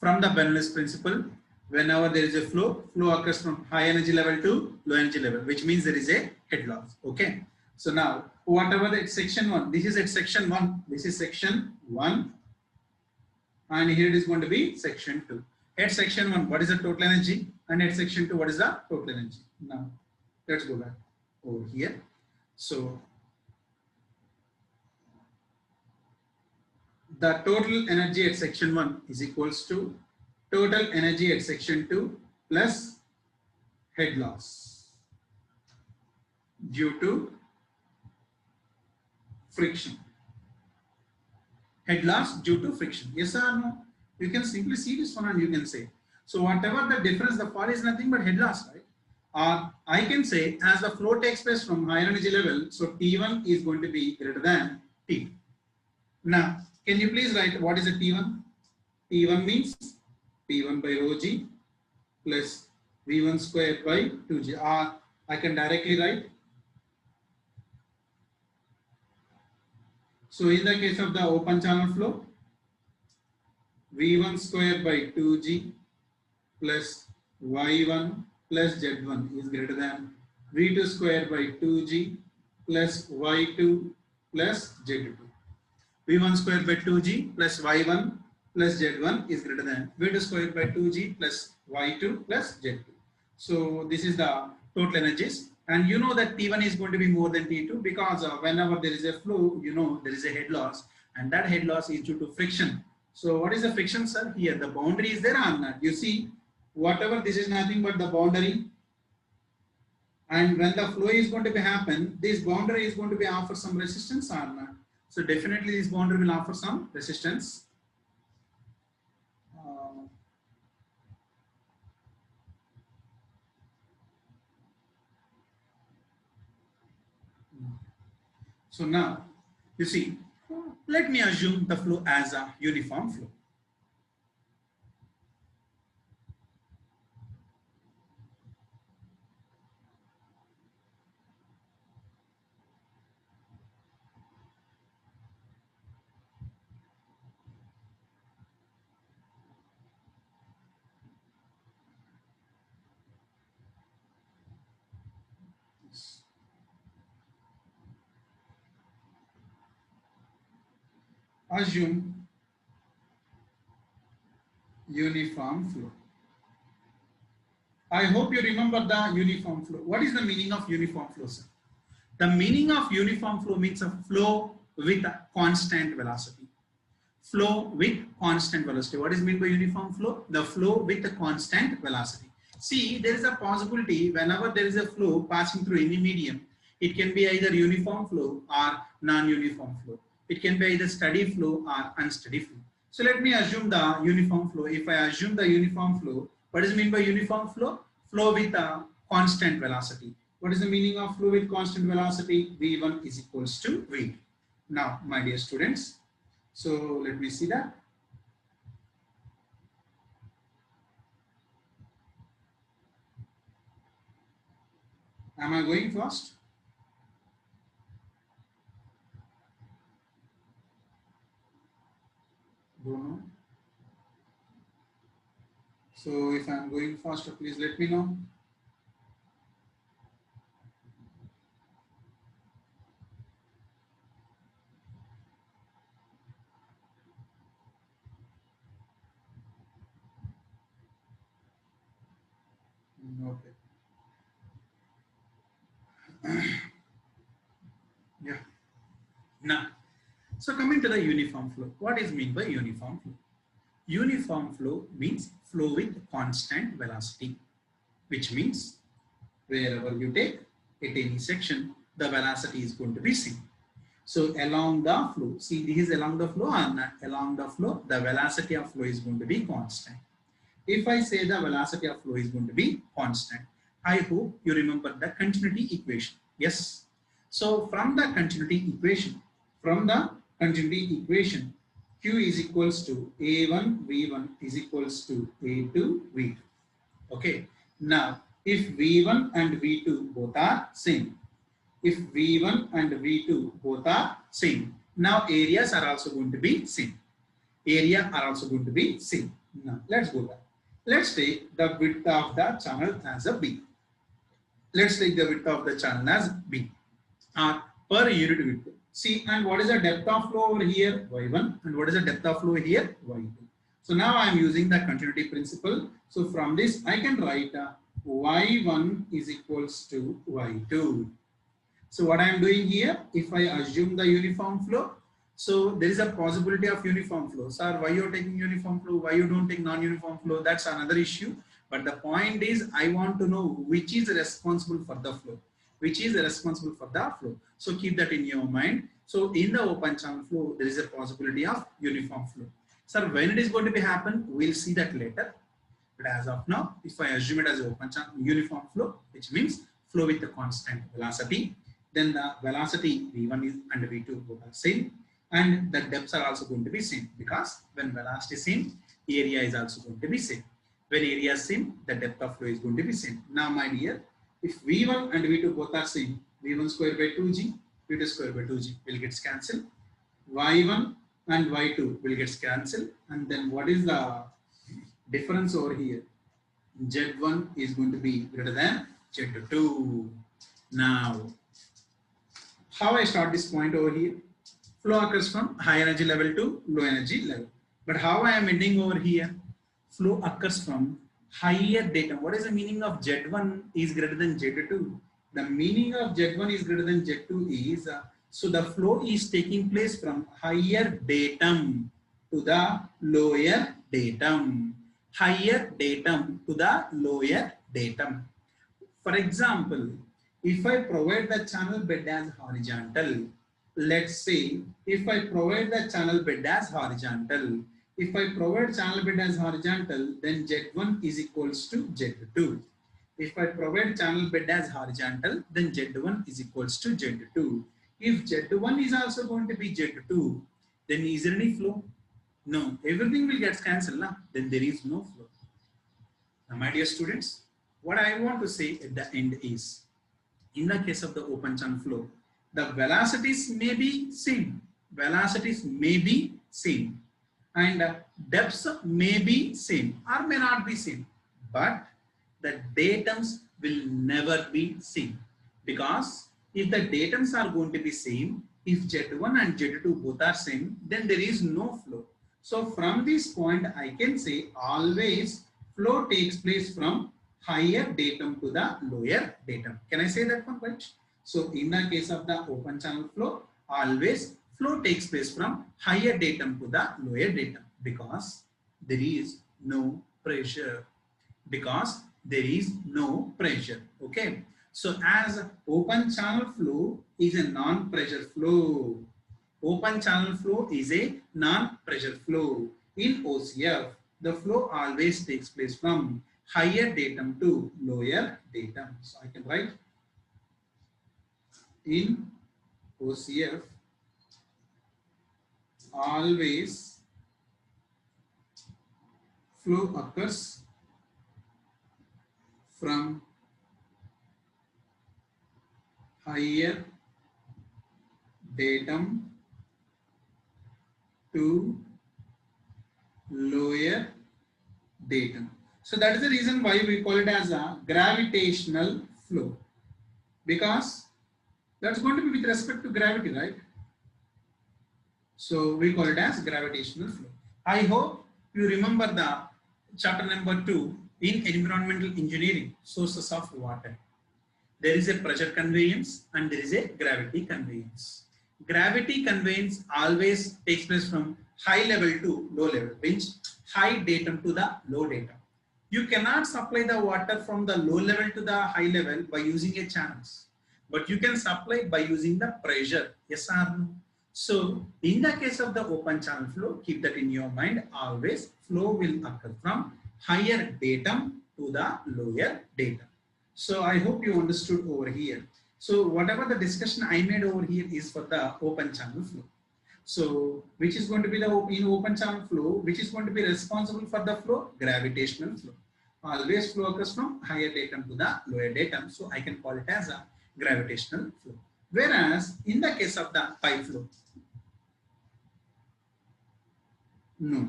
A: from the Bernoulli's principle, whenever there is a flow occurs from high energy level to low energy level, which means there is a head loss. Okay. So now, whatever the section 1, this is at section 1, this is section 1, and here it is going to be section 2. At section 1, what is the total energy? And at section 2, what is the total energy? Now, let's go back over here. So, the total energy at section 1 is equals to total energy at section 2 plus head loss due to friction. Head loss due to friction. Yes or no? You can simply see this one and you can say. So whatever the difference, the fall is nothing but head loss, right? Or I can say as the flow takes place from higher energy level, so T1 is going to be greater than T. Now, can you please write what is a T1? T1 means P1 by rho g plus V1 square by 2g. Or I can directly write. So in the case of the open channel flow, V1 square by 2g plus Y1 plus Z1 is greater than V2 square by 2g plus Y2 plus Z2. V1 square by 2g plus Y1 plus Z1 is greater than V2 square by 2g plus Y2 plus Z2. So this is the total energies. And you know that T1 is going to be more than T2 because whenever there is a flow, you know there is a head loss, and that head loss is due to friction. So what is the friction, sir? Here the boundary is there or not? You see, whatever this is nothing but the boundary, and when the flow is going to be happen, this boundary is going to be offer some resistance or not? So definitely this boundary will offer some resistance. So now, you see, let me assume the flow as a uniform flow. assume uniform flow. I hope you remember the uniform flow. What is the meaning of uniform flow, sir? The meaning of uniform flow means a flow with a constant velocity. Flow with constant velocity. What is meant by uniform flow? The flow with a constant velocity. See, there is a possibility whenever there is a flow passing through any medium, it can be either uniform flow or non-uniform flow. It can be either steady flow or unsteady flow. So let me assume the uniform flow. If I assume the uniform flow, what is meant by uniform flow? Flow with a constant velocity. What is the meaning of flow with constant velocity? V1 is equals to V2. Now, my dear students, so let me see that. Am I going fast? Don't know. So if I am going faster, please let me know. Okay. Yeah. Now, so coming to the uniform flow, what is meant by uniform flow? Uniform flow means flow with constant velocity, which means wherever you take at any section, the velocity is going to be same. So along the flow, see this is along the flow and along the flow, the velocity of flow is going to be constant. If I say the velocity of flow is going to be constant, I hope you remember the continuity equation. Yes. So from the continuity equation, Q is equals to A1 V1 is equals to A2 V2. Okay. Now, if V1 and V2 both are same, now areas are also going to be same. Now, let's go back. Let's take the width of the channel as a B. Per unit width. See, and what is the depth of flow over here? Y1. And what is the depth of flow here? Y2. So now I am using the continuity principle. So from this, I can write Y1 is equals to Y2. So what I am doing here, if I assume the uniform flow, so there is a possibility of uniform flow. Sir, why you are taking uniform flow? Why you don't take non-uniform flow? That's another issue. But the point is, I want to know which is responsible for the flow. So keep that in your mind. So in the open channel flow, there is a possibility of uniform flow. Sir, when it is going to be happen, we'll see that later. But as of now, if I assume it as an open channel uniform flow, which means flow with a constant velocity, then the velocity V1 is and V2 both are same, and the depths are also going to be same, because when velocity is same, area is also going to be same. When area is same, the depth of flow is going to be same. Now, my dear, if V1 and V2 both are same, V1 square by 2g, V2 square by 2g will get cancelled. Y1 and Y2 will get cancelled. And then what is the difference over here? Z1 is going to be greater than Z2. Now, how I start this point over here? Flow occurs from high energy level to low energy level. But how I am ending over here? Flow occurs from higher datum. What is the meaning of Z1 is greater than Z2? The meaning of Z1 is greater than Z2 is, so the flow is taking place from higher datum to the lower datum. Higher datum to the lower datum. For example, if I provide the channel bed as horizontal, let's say if I provide the channel bed as horizontal, then Z1 is equals to Z2. If I provide channel bed as horizontal, then Z1 is equals to Z2. If Z1 is also going to be Z2, then is there any flow? No, everything will get cancelled. Then there is no flow. Now, my dear students, what I want to say at the end is, in the case of the open channel flow, the velocities may be same. And depths may be same or may not be same. But the datums will never be same. Because if the datums are going to be same, If Z1 and Z2 both are same, then there is no flow. So from this point, I can say always flow takes place from higher datum to the lower datum. Can I say that one, right? So in the case of the open channel flow, always flow takes place from higher datum to the lower datum because there is no pressure. Because there is no pressure. Okay. So as open channel flow is a non-pressure flow. Open channel flow is a non-pressure flow. In OCF, the flow always takes place from higher datum to lower datum. So I can write in OCF always flow occurs from higher datum to lower datum. So that is the reason why we call it as a gravitational flow, because that's going to be with respect to gravity, right? So we call it as gravitational flow. I hope you remember the chapter number 2 in environmental engineering, sources of water. There is a pressure conveyance and there is a gravity conveyance. Gravity conveyance always takes place from high level to low level, which high datum to the low datum. You cannot supply the water from the low level to the high level by using a channels, but you can supply by using the pressure. Yes or no? So in the case of the open channel flow, keep that in your mind. Always flow will occur from higher datum to the lower datum. So I hope you understood over here. So whatever the discussion I made over here is for the open channel flow. So which is going to be the in open channel flow, which is going to be responsible for the flow? Gravitational flow. Always flow occurs from higher datum to the lower datum. So I can call it as a gravitational flow. Whereas in the case of the pipe flow, no.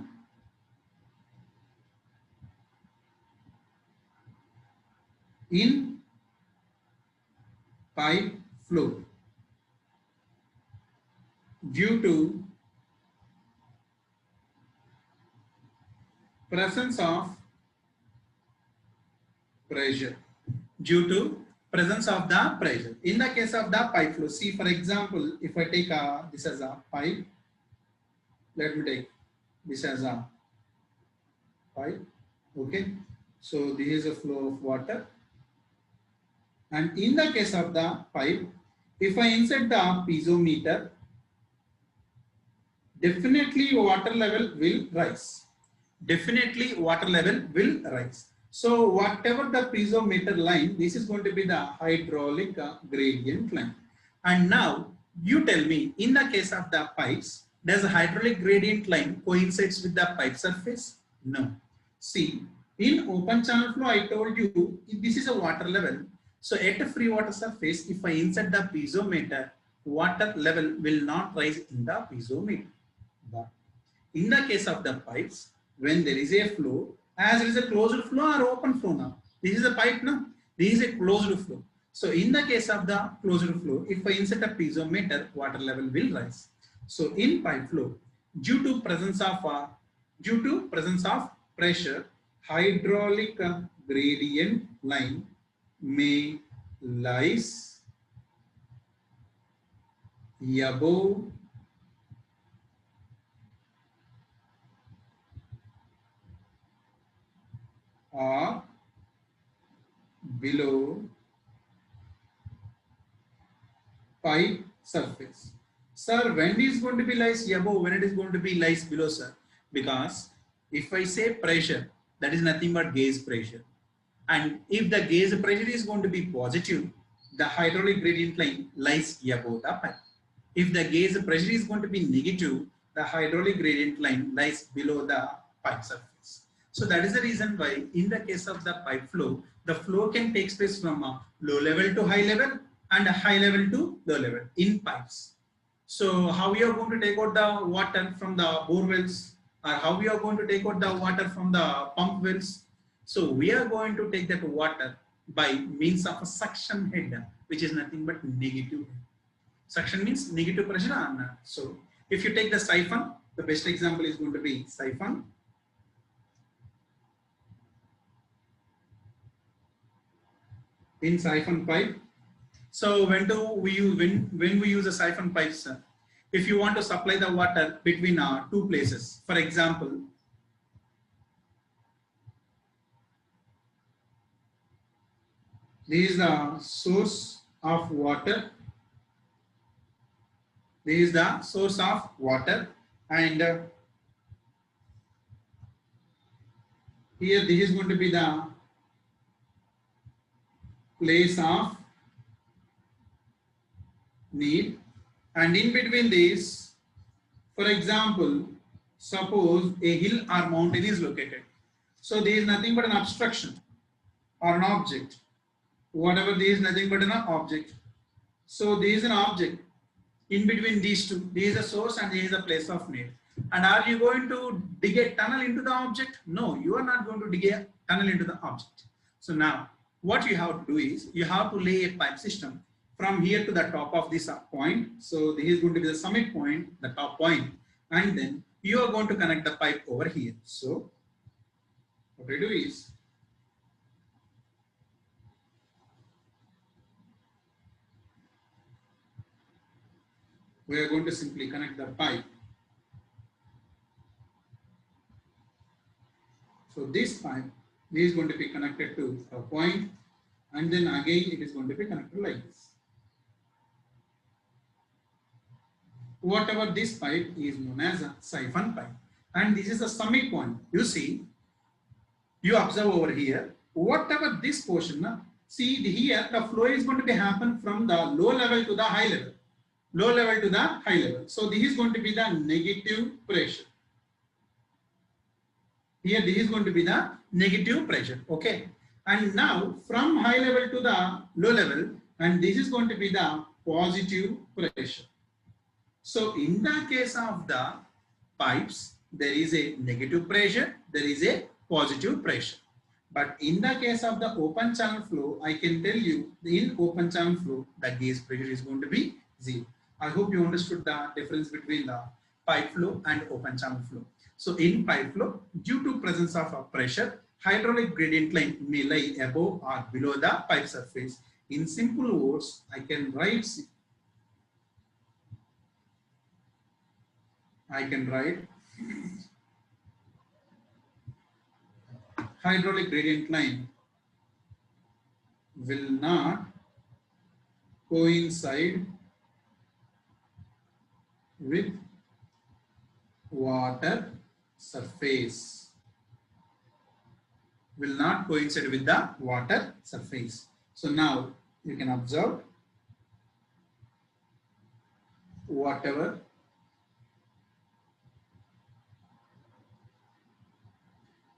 A: In pipe flow, due to presence of pressure, in the case of the pipe flow, see for example, if I take this as a pipe, let me take this as a pipe. Okay, so this is a flow of water, and in the case of the pipe, if I insert the piezometer, definitely water level will rise. So whatever the piezometer line, this is going to be the hydraulic gradient line. And now you tell me, in the case of the pipes, does the hydraulic gradient line coincides with the pipe surface? No. See, in open channel flow, I told you this is a water level. So at a free water surface, if I insert the piezometer, water level will not rise in the piezometer. But in the case of the pipes, when there is a flow, as it is a closed flow or open flow now, this is a pipe now, this is a closed flow. So in the case of the closed flow, if I insert a piezometer, water level will rise. So in pipe flow, due to presence of pressure, hydraulic gradient line may rise above or below pipe surface. Sir, when it is going to be lies above, when it is going to be lies below, sir? Because if I say pressure, that is nothing but gauge pressure. And if the gauge pressure is going to be positive, the hydraulic gradient line lies above the pipe. If the gauge pressure is going to be negative, the hydraulic gradient line lies below the pipe surface. So that is the reason why in the case of the pipe flow, the flow can take place from a low level to high level and a high level to low level in pipes. So how we are going to take out the water from the bore wells, or how we are going to take out the water from the pump wells? So we are going to take that water by means of a suction head, which is nothing but negative. Suction means negative pressure or not. So if you take the siphon, the best example is going to be siphon. In siphon pipe. So when do we use when we use a siphon pipe, sir? If you want to supply the water between two places, for example, this is the source of water. This is the source of water, and here this is going to be the place of need, and in between this, for example, suppose a hill or mountain is located. So there is nothing but an obstruction or an object. Whatever there is nothing but an object. So there is an object in between these two. There is a source and there is a place of need. And are you going to dig a tunnel into the object? No, you are not going to dig a tunnel into the object. So now what you have to do is you have to lay a pipe system from here to the top of this point. So this is going to be the summit point, the top point, and then you are going to connect the pipe over here. So what we do is we are going to simply connect the pipe. So this pipe is going to be connected to a point, and then again it is going to be connected like this. Whatever this pipe is known as a siphon pipe, and this is the summit point. You see, you observe over here, whatever this portion, see here the flow is going to be happen from the low level to the high level. Low level to the high level. So this is going to be the negative pressure. Here this is going to be the negative pressure. Okay. And now from high level to the low level, and this is going to be the positive pressure. So in the case of the pipes, there is a negative pressure, there is a positive pressure. But in the case of the open channel flow, I can tell you in open channel flow, the gauge pressure is going to be 0. I hope you understood the difference between the pipe flow and open channel flow. So in pipe flow, due to presence of a pressure, hydraulic gradient line may lie above or below the pipe surface. In simple words, I can write hydraulic gradient line will not coincide with water surface. Will not coincide with the water surface. So now you can observe whatever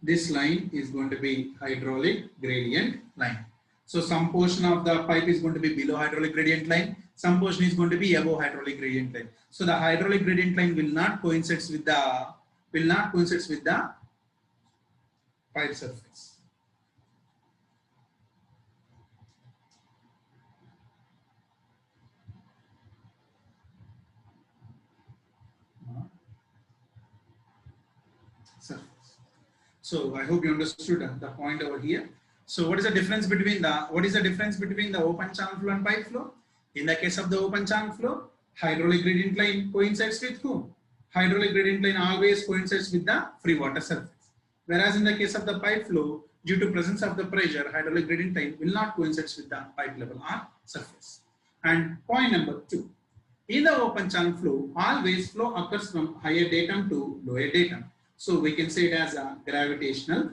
A: this line is going to be hydraulic gradient line. So some portion of the pipe is going to be below hydraulic gradient line, some portion is going to be above hydraulic gradient line. So the hydraulic gradient line will not coincide with the pipe surface. So I hope you understood the point over here. So what is the difference between the open channel flow and pipe flow? In the case of the open channel flow, hydraulic gradient line coincides with whom? Hydraulic gradient line always coincides with the free water surface. Whereas in the case of the pipe flow, due to presence of the pressure, hydraulic gradient line will not coincide with the pipe level or surface. And point number 2. In the open channel flow, always flow occurs from higher datum to lower datum. So we can say it as a gravitational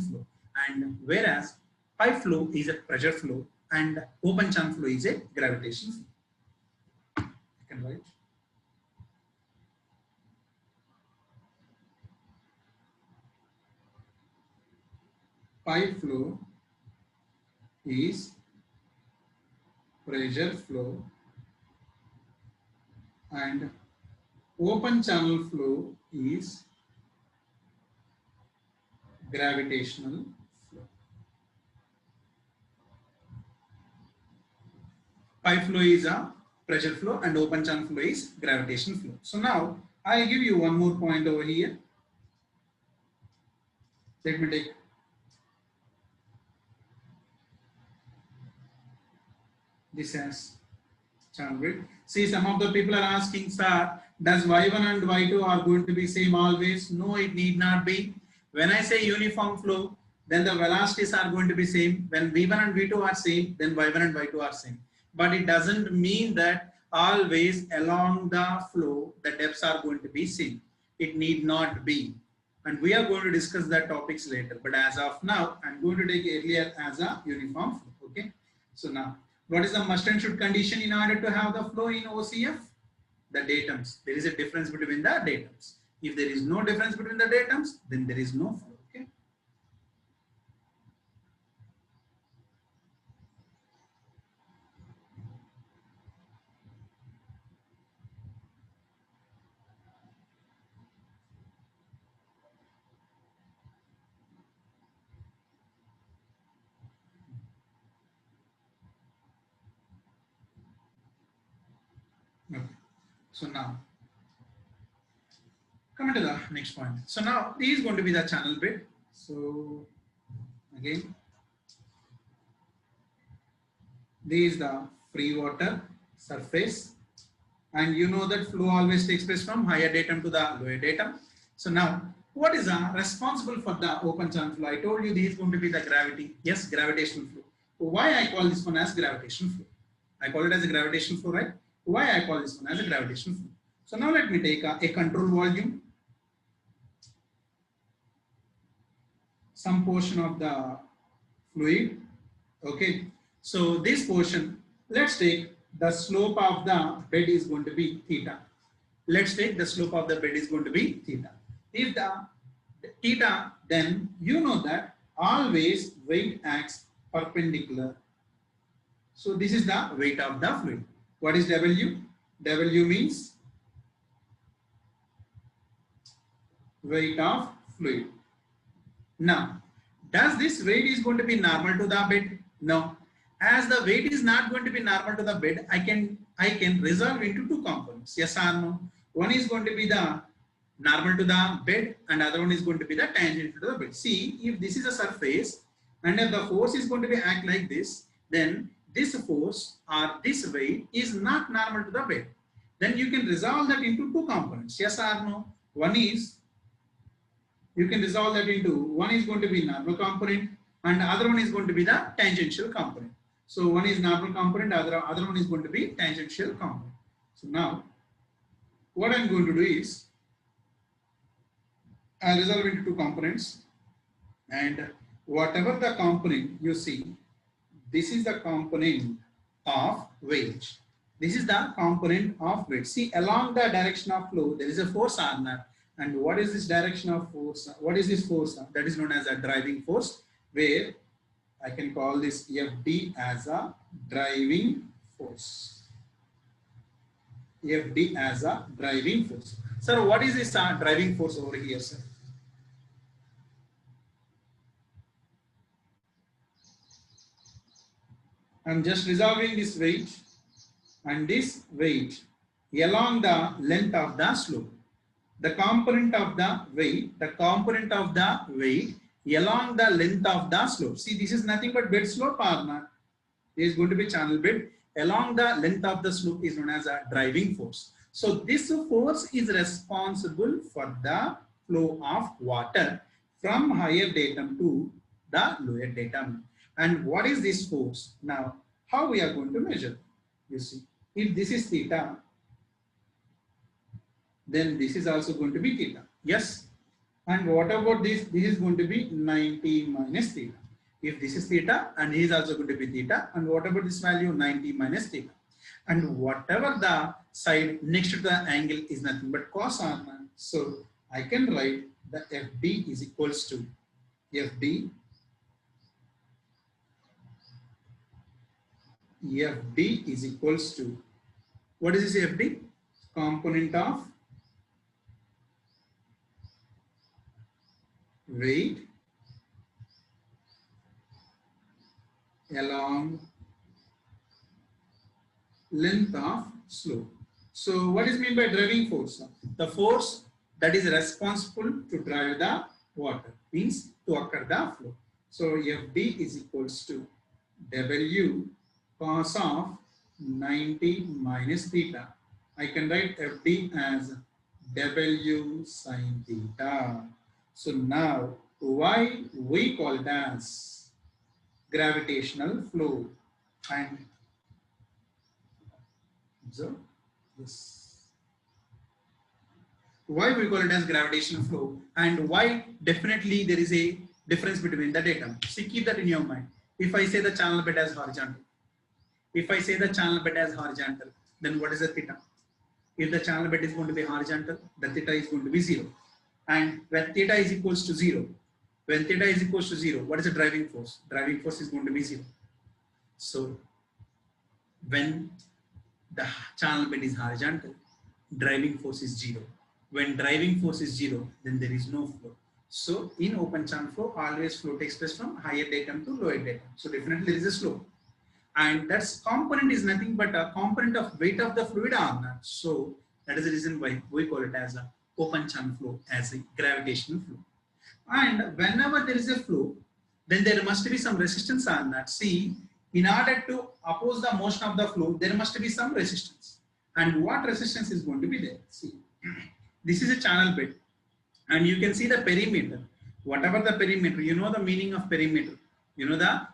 A: flow. And whereas pipe flow is a pressure flow and open channel flow is a gravitational flow. You can write. Pipe flow is pressure flow and open channel flow is gravitational flow. Pipe flow is a pressure flow and open channel flow is gravitational flow. So now I'll give you one more point over here. Let me take this as channel width. See, some of the people are asking, sir, does Y1 and Y2 are going to be same always? No, it need not be. When I say uniform flow, then the velocities are going to be same. When V1 and V2 are same, then Y1 and Y2 are same. But it doesn't mean that always along the flow, the depths are going to be same. It need not be. And we are going to discuss that topics later. But as of now, I'm going to take earlier as a uniform flow. Okay. So now, what is the must and should condition in order to have the flow in OCF? The datums. There is a difference between the datums. If there is no difference between the datums, then there is no flow. Okay. Okay. So now, coming to the next point. So now, this is going to be the channel bit. So again, this is the free water surface, and you know that flow always takes place from higher datum to the lower datum. So now, what is responsible for the open channel flow? I told you this is going to be the gravity. Yes, gravitational flow. Why I call this one as gravitational flow? I call it as a gravitational flow, right? Why I call this one as a gravitational flow? So now let me take a control volume, some portion of the fluid. Okay, so this portion, let's take the slope of the bed is going to be theta. Let's take the slope of the bed is going to be theta. If the theta, then you know that always weight acts perpendicular. So this is the weight of the fluid. What is W? W means weight of fluid. Now, does this weight is going to be normal to the bed? No. As the weight is not going to be normal to the bed, I can resolve into two components. Yes or no? One is going to be the normal to the bed and other one is going to be the tangent to the bed. See, if this is a surface and if the force is going to be act like this, then this force or this weight is not normal to the bed. Then you can resolve that into two components. Yes or no? One is, you can resolve that into, one is going to be normal component and the other one is going to be the tangential component. So one is normal component, other one is going to be tangential component. So now, what I'm going to do is, I'll resolve into two components, and whatever the component you see, this is the component of weight. This is the component of weight. See, along the direction of flow, there is a force R naught. And what is this direction of force? What is this force? That is known as a driving force, where I can call this FD as a driving force. FD as a driving force. Sir, what is this driving force over here, sir? I'm just resolving this weight and this weight along the length of the slope. The component of the weight along the length of the slope. See, this is nothing but bed slope or not. There is going to be channel bed. Along the length of the slope is known as a driving force. So this force is responsible for the flow of water from higher datum to the lower datum. And what is this force? Now, how we are going to measure? You see, if this is theta, then this is also going to be theta. Yes. And what about this? This is going to be 90 minus theta. If this is theta and he is also going to be theta, and what about this value? 90 minus theta. And whatever the side next to the angle is nothing but cos r naught. So I can write the FD is equals to FD is equals to, what is this FD? Component of weight along length of slope. So what is meant by driving force? The force that is responsible to drive the water, means to occur the flow. So FD is equals to W cos of 90 minus theta. I can write FD as W sin theta. So now why we call it as gravitational flow, and so this why we call it as gravitational flow, and why definitely there is a difference between the datum. See, keep that in your mind. If I say the channel bed as horizontal, if I say the channel bed as horizontal, then what is the theta? If the channel bed is going to be horizontal, the theta is going to be 0. And when theta is equals to 0, when theta is equals to 0, what is the driving force? Driving force is going to be 0. So when the channel bed is horizontal, driving force is 0. When driving force is 0, then there is no flow. So in open channel flow, always flow takes place from higher datum to lower datum. So definitely there is a slope. And that component is nothing but a component of weight of the fluid on that. So that is the reason why we call it as a open channel flow, as a gravitational flow. And whenever there is a flow, then there must be some resistance on that. See, in order to oppose the motion of the flow, there must be some resistance. And what resistance is going to be there? See, this is a channel bed, and you can see the perimeter. Whatever the perimeter, you know the meaning of perimeter. You know the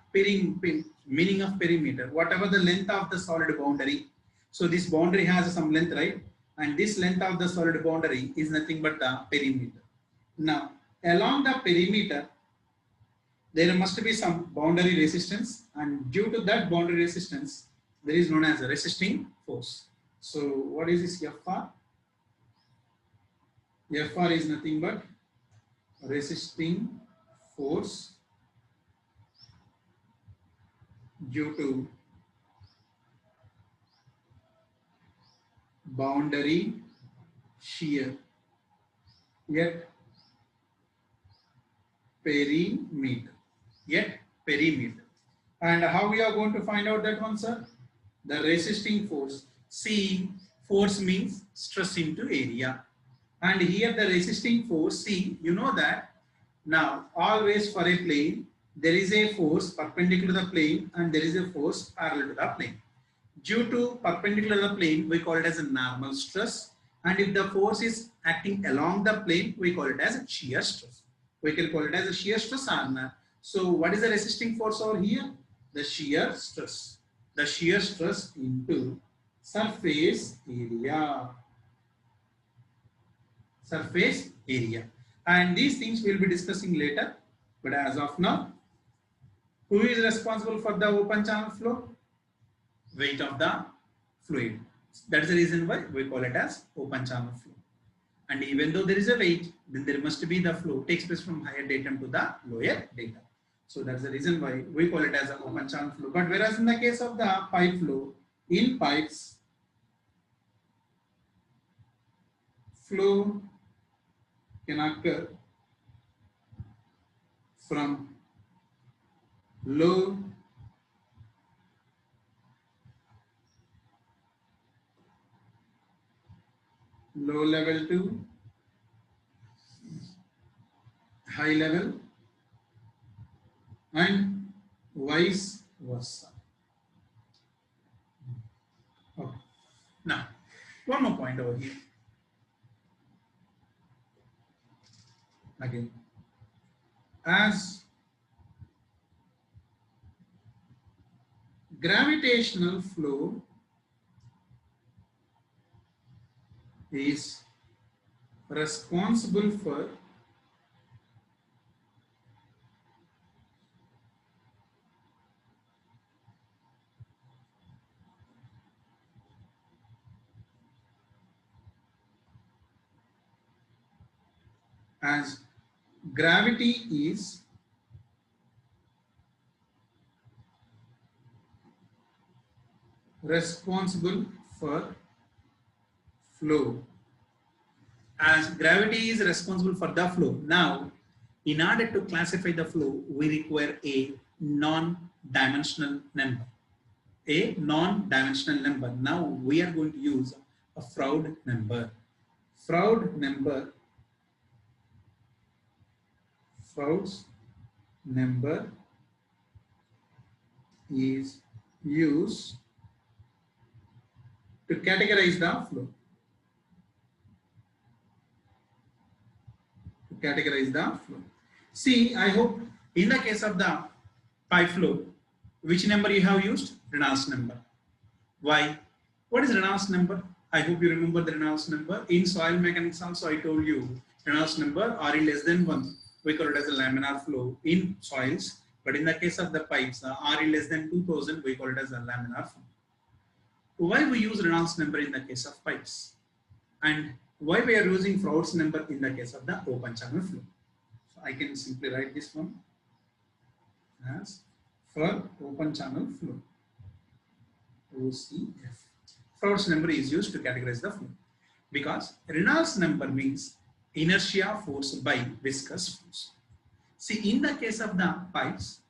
A: meaning of perimeter. Whatever the length of the solid boundary. So this boundary has some length, right? And this length of the solid boundary is nothing but the perimeter. Now, along the perimeter, there must be some boundary resistance, and due to that boundary resistance, there is known as a resisting force. So what is this Fr? Fr is nothing but resisting force due to boundary shear at perimeter. And how we are going to find out that one, sir? The resisting force. See, force means stress into area. And here the resisting force, see, you know that now always for a plane, there is a force perpendicular to the plane and there is a force parallel to the plane. Due to perpendicular to the plane, we call it as a normal stress. And if the force is acting along the plane, we call it as a shear stress. We can call it as a shear stress or not. So what is the resisting force over here? The shear stress. The shear stress into surface area. Surface area. And these things we'll be discussing later. But as of now, who is responsible for the open channel flow? Weight of the fluid. That is the reason why we call it as open channel flow. And even though there is a weight, then there must be the flow takes place from higher datum to the lower datum. So that's the reason why we call it as an open channel flow. But whereas in the case of the pipe flow, in pipes, flow can occur from low level to high level and vice versa. Okay. Now, one more point over here. Again, as gravitational flow is responsible for as gravity is responsible for flow. As gravity is responsible for the flow. Now, in order to classify the flow, we require a non-dimensional number. a non-dimensional number. Now we are going to use a Froude number. Froude's number is used to categorize the flow. See, I hope in the case of the pipe flow, which number you have used? Reynolds number. Why? What is Reynolds number? I hope you remember the Reynolds number. In soil mechanics also I told you Reynolds number Re less than 1. We call it as a laminar flow in soils. But in the case of the pipes, Re less than 2000, we call it as a laminar flow. Why we use Reynolds number in the case of pipes? And why we are using Froude's number in the case of the open channel flow? So I can simply write this one as for open channel flow, OCF. Froude's number is used to categorize the flow because Reynolds number means inertia force by viscous force. See, in the case of the pipes,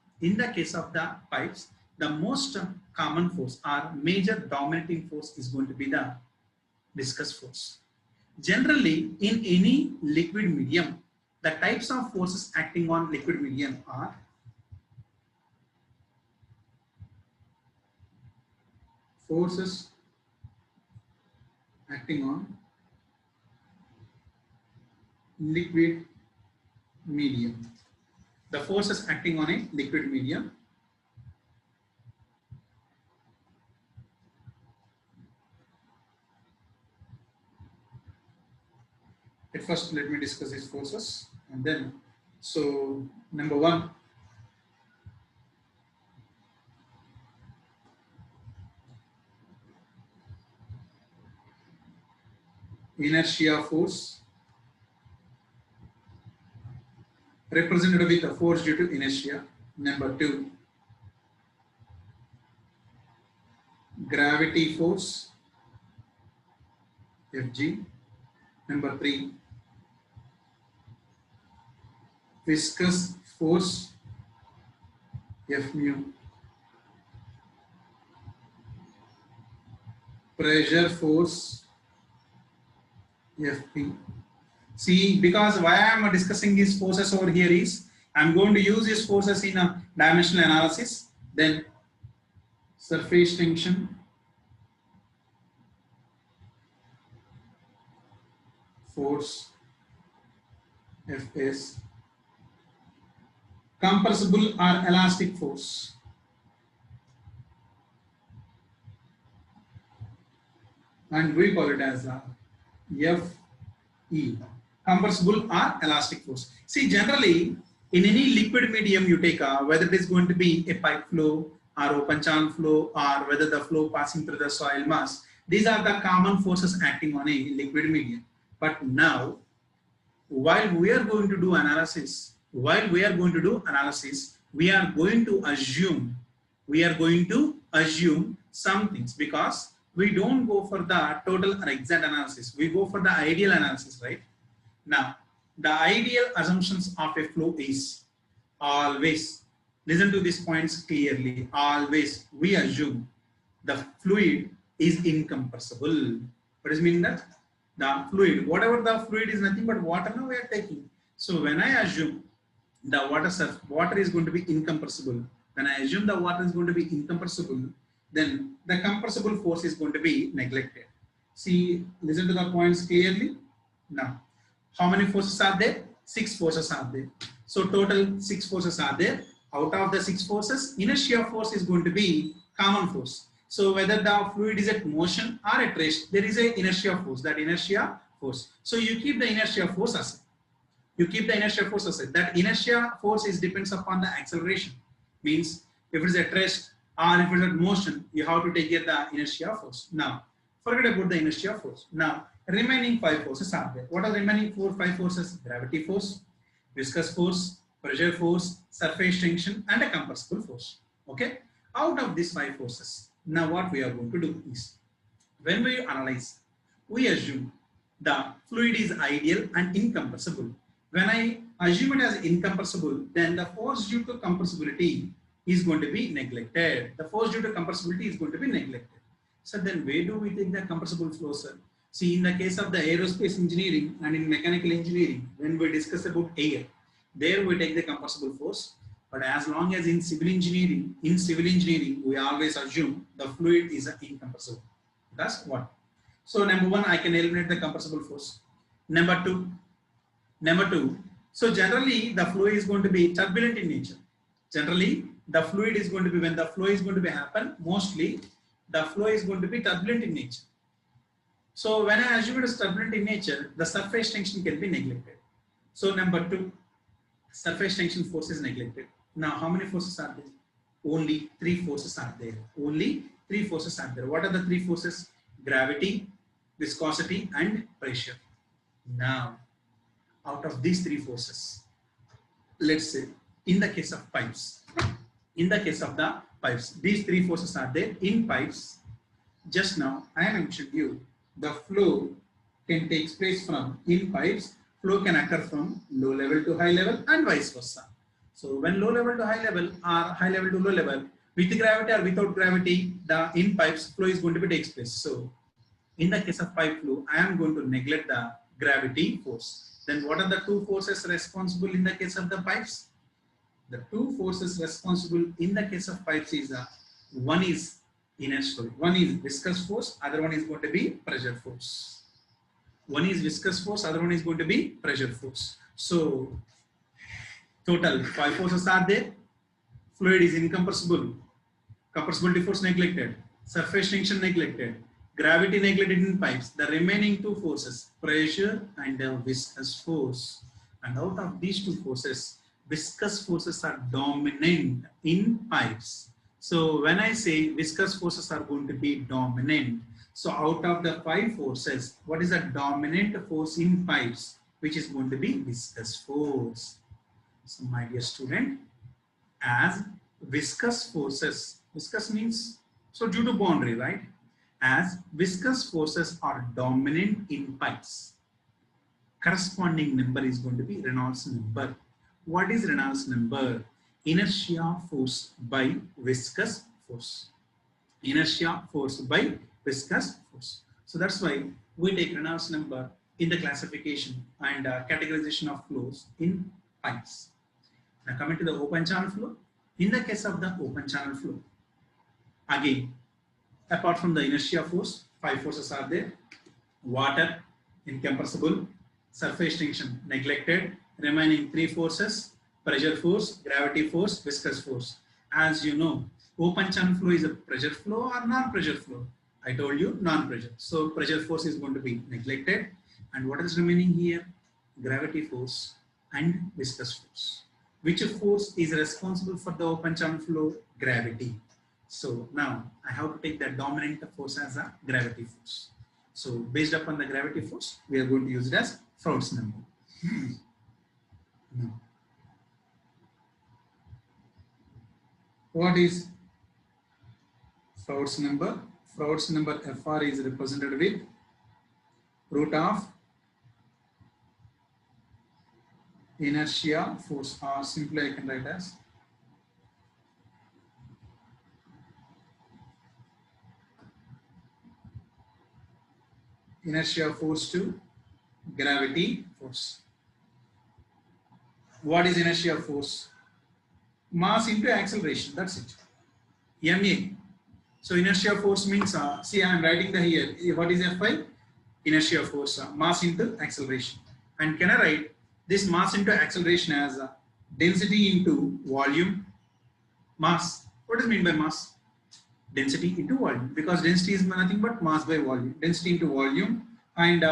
A: the most common force or major dominating force is going to be the viscous force. Generally, in any liquid medium, the types of forces acting on liquid medium are forces acting on liquid medium. The forces acting on a liquid medium at first let me discuss these forces and then, so number one, inertia force represented with a force due to inertia. Number two, gravity force Fg. Number three, viscous force F mu. Pressure force Fp. See, because why I am discussing these forces over here is I am going to use these forces in a dimensional analysis. Then surface tension, force Fs, compressible or elastic force, and we call it as a Fe, compressible or elastic force. See, generally in any liquid medium you take, whether it is going to be a pipe flow or open channel flow or whether the flow passing through the soil mass, these are the common forces acting on a liquid medium. But now, while we are going to do analysis, we are going to assume some things, because we don't go for the total or exact analysis. We go for the ideal analysis, right? Now, the ideal assumptions of a flow is always, listen to these points clearly, always we assume the fluid is incompressible. What does it mean that? The fluid, whatever the fluid is nothing but water now we are taking. So when I assume the water is going to be incompressible, when I assume the water is going to be incompressible, then the compressible force is going to be neglected. See, listen to the points clearly. Now, how many forces are there? 6 forces are there. So total 6 forces are there. Out of the 6 forces, inertia force is going to be common force. So whether the fluid is at motion or at rest, there is a inertia force, that inertia force. So you keep the inertia force aside. That inertia force depends upon the acceleration. Means if it is at rest or if it is at motion, you have to take care the inertia force. Now, forget about the inertia force. Now, remaining 5 forces are there. What are the remaining 5 forces? Gravity force, viscous force, pressure force, surface tension, and a compressible force. Okay? Out of these 5 forces, now what we are going to do is, when we analyze, we assume the fluid is ideal and incompressible. When I assume it as incompressible, then the force due to compressibility is going to be neglected. The force due to compressibility is going to be neglected. So then where do we take the compressible flow, sir? See, in the case of the aerospace engineering and in mechanical engineering, when we discuss about air, there we take the compressible force. But as long as in civil engineering, we always assume the fluid is incompressible. That's what. So number one, I can eliminate the compressible force. Number two, so generally the flow is going to be turbulent in nature. Generally, the fluid is going to be, when the flow is going to be happen, mostly the flow is going to be turbulent in nature. So when I assume it is turbulent in nature, the surface tension can be neglected. So number two, surface tension force is neglected. Now, how many forces are there? Only three forces are there. Only three forces are there. What are the three forces? Gravity, viscosity, and pressure. Now, out of these three forces, let's say in the case of pipes, these three forces are there in pipes. Just now, I mentioned you the flow can take place from in pipes. Flow can occur from low level to high level and vice versa. So when low level to high level or high level to low level, with gravity or without gravity, the in pipes flow is going to be takes place. So in the case of pipe flow, I am going to neglect the gravity force. Then what are the two forces responsible in the case of the pipes? The two forces responsible in the case of pipes is one is one is viscous force, other one is going to be pressure force. One is viscous force, other one is going to be pressure force. So total 5 forces are there. Fluid is incompressible. Compressibility force neglected. Surface tension neglected. Gravity neglected in pipes. The remaining two forces, pressure and viscous force. And out of these two forces, viscous forces are dominant in pipes. So when I say viscous forces are going to be dominant, so out of the 5 forces, what is the dominant force in pipes, which is going to be viscous force? So my dear student, as viscous forces, viscous means, so due to boundary, right? As viscous forces are dominant in pipes, corresponding number is going to be Reynolds number. What is Reynolds number? Inertia force by viscous force. Inertia force by viscous force. So that's why we take Reynolds number in the classification and categorization of flows in pipes. Now coming to the open channel flow. In the case of the open channel flow, again, apart from the inertia force, 5 forces are there. Water, incompressible. Surface tension, neglected. Remaining 3 forces, pressure force, gravity force, viscous force. As you know, open channel flow is a pressure flow or non-pressure flow. I told you non-pressure. So pressure force is going to be neglected. And what is remaining here? Gravity force and viscous force. Which force is responsible for the open channel flow? Gravity. So now I have to take the dominant force as a gravity force. So based upon the gravity force, we are going to use it as Froude's number. Now, what is Froude's number? Froude's number Fr is represented with root of inertia force, or simply I can write as inertia force to gravity force. What is inertia force? Mass into acceleration, that's it. MA. So inertia force means, see I am writing the here, what is Fi? Inertia force, mass into acceleration. And can I write this mass into acceleration as density into volume, mass. What does it mean by mass? Density into volume, because density is nothing but mass by volume. Density into volume, and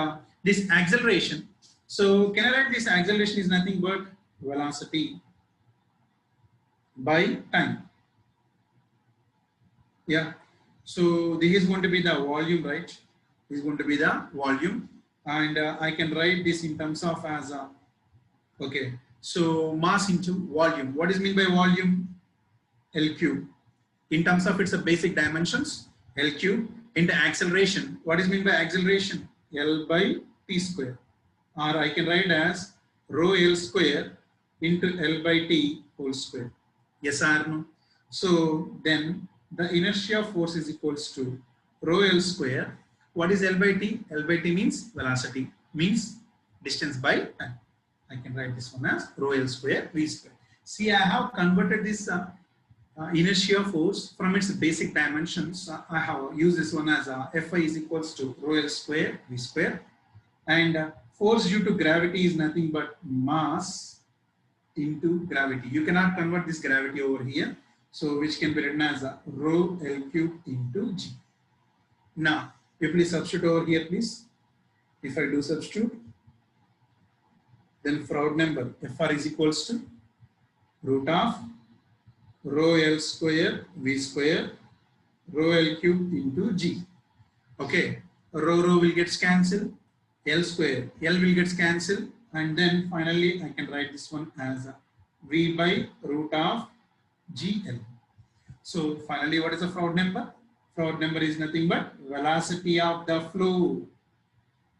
A: this acceleration. So can I write this acceleration is nothing but velocity by time. Yeah. So this is going to be the volume, right? This is going to be the volume, and I can write this in terms of as okay. So mass into volume. What is mean by volume? L cube. In terms of its basic dimensions, L cube. Into acceleration. What is mean by acceleration? L by t square. Or I can write as rho L square into L by t whole square. Yes or no? So then the inertia force is equals to rho L square. What is L by T? L by T means velocity, means distance by time. I can write this one as rho L square V square. See, I have converted this inertia force from its basic dimensions. I have used this one as Fi is equals to rho L square V square, and force due to gravity is nothing but mass into gravity. You cannot convert this gravity over here, so which can be written as rho L cube into G. Now, you please substitute over here, please. If I do substitute, then Froude number Fr is equals to root of rho L square V square rho L cube into G. Okay, rho will get cancelled, L square, L will get cancelled, and then finally I can write this one as V by root of GL. So finally, what is the Froude number? Froude number is nothing but velocity of the flow.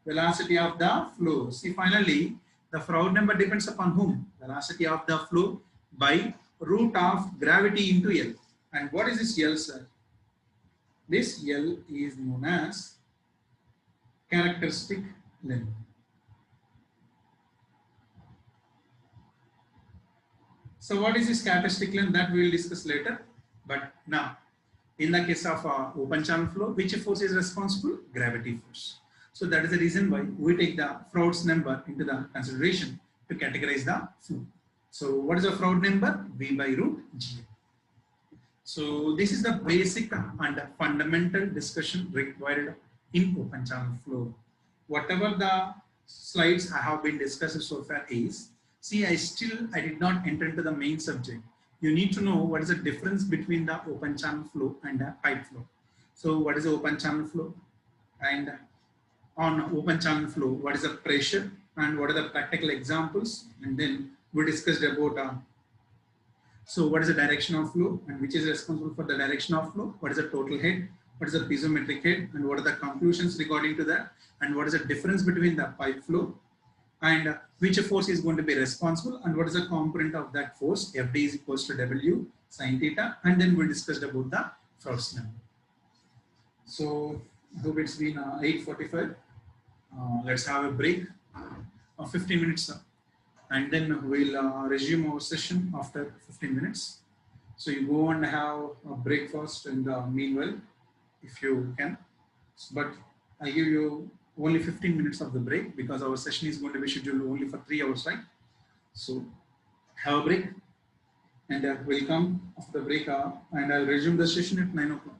A: Velocity of the flow. See, finally, the Froude number depends upon whom? Velocity of the flow by root of gravity into L. And what is this L, sir? This L is known as characteristic length. So what is this characteristic length? That we will discuss later. But now, in the case of open channel flow, which force is responsible? Gravity force. So that is the reason why we take the Froude's number into the consideration to categorize the flow. So what is the Froude number? V by root G. So this is the basic and fundamental discussion required in open channel flow. Whatever the slides I have been discussed so far is, see, I did not enter into the main subject. You need to know what is the difference between the open channel flow and the pipe flow. So what is the open channel flow? And on open channel flow, what is the pressure and what are the practical examples? And then we discussed about so what is the direction of flow and which is responsible for the direction of flow? What is the total head? What is the piezometric head? And what are the conclusions regarding to that? And what is the difference between the pipe flow? And which force is going to be responsible? And what is the component of that force? Fd is equals to W sine theta. And then we discussed about the Froude's number. So I hope it's been 8:45. Let's have a break of 15 minutes. And then we'll resume our session after 15 minutes. So you go and have a breakfast in the meanwhile, if you can. But I give you only 15 minutes of the break because our session is going to be scheduled only for 3 hours, right? So have a break and we'll come after the break and I'll resume the session at 9 o'clock.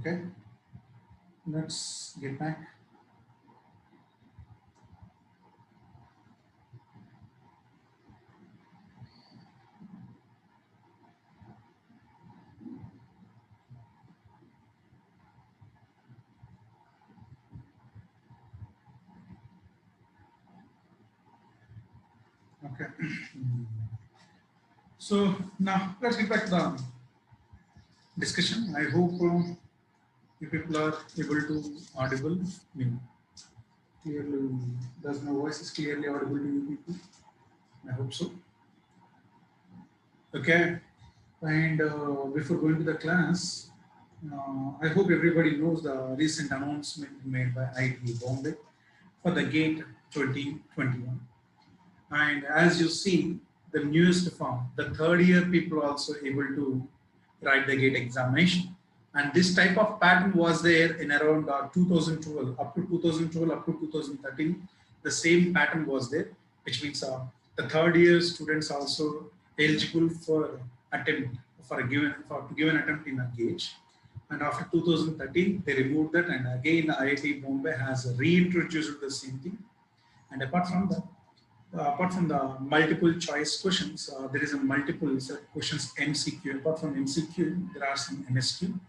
A: Okay, let's get back. Okay. So now let's get back to the discussion. I hope you people are able to audible. I mean, clearly, does my voice is clearly audible to you people? I hope so. Okay. And before going to the class, I hope everybody knows the recent announcement made by IIT Bombay for the GATE 2021. And as you see, the newest form, the third year people also able to write the GATE examination. And this type of pattern was there in around 2012, up to 2012, up to 2013. The same pattern was there, which means the third year students also eligible for attempt for a given for to give an attempt in a GATE. And after 2013, they removed that, and again IIT Bombay has reintroduced the same thing. And apart from the multiple choice questions, there is a multiple questions MCQ. Apart from MCQ, there are some MSQ.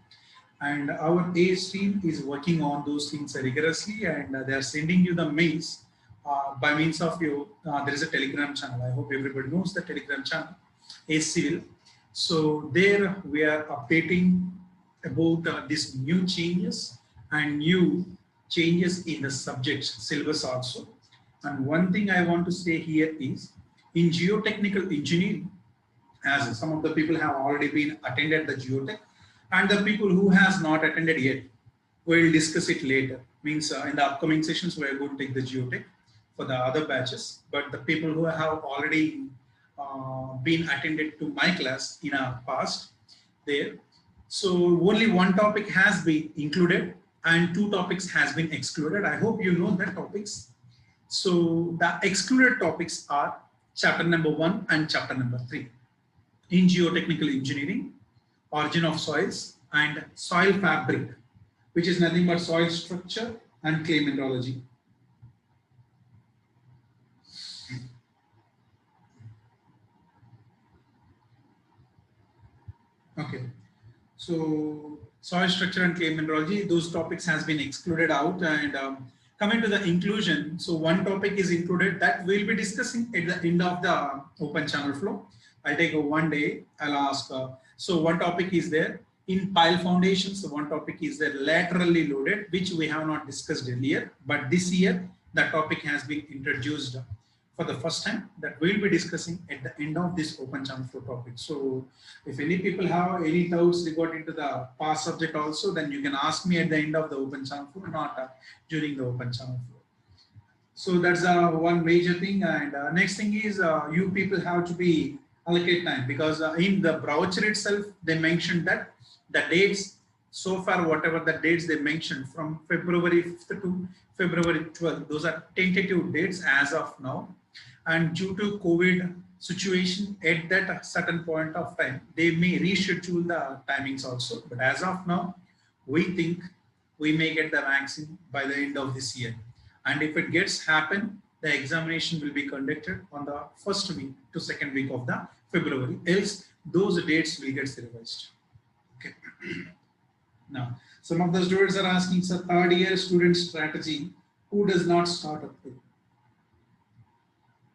A: And our AS team is working on those things rigorously, and they are sending you the mails by means of your, there is a Telegram channel. I hope everybody knows the Telegram channel, AS Civil. So there we are updating about these new changes and new changes in the subject syllabus also. And one thing I want to say here is, in geotechnical engineering, as some of the people have already been attended the geotech, and the people who has not attended yet, we'll discuss it later. Means in the upcoming sessions, we are going to take the geotech for the other batches. But the people who have already been attended to my class in a past, there, so only one topic has been included and two topics has been excluded. I hope you know the topics. So the excluded topics are chapter number 1 and chapter number 3 in geotechnical engineering, origin of soils and soil fabric, which is nothing but soil structure and clay mineralogy. Okay, so soil structure and clay mineralogy, those topics has been excluded out. And coming to the inclusion, so one topic is included that we'll be discussing at the end of the open channel flow. I'll take one day, I'll ask, so one topic is there in pile foundations, so one topic is there laterally loaded, which we have not discussed earlier, but this year the topic has been introduced for the first time, that we'll be discussing at the end of this open channel flow topic. So if any people have any doubts regarding to the past subject also, then you can ask me at the end of the open channel flow, not during the open channel flow. So that's one major thing. And next thing is you people have to be allocate time, because in the brochure itself, they mentioned that the dates, so far whatever the dates they mentioned from February 5th to February 12th, those are tentative dates as of now. And due to COVID situation at that certain point of time, they may reschedule the timings also. But as of now, we think we may get the vaccine by the end of this year. And if it gets happen, the examination will be conducted on the first week to second week of the February. Else, those dates will get revised. Okay. Now, some of the students are asking, so third year student strategy, who does not start up with?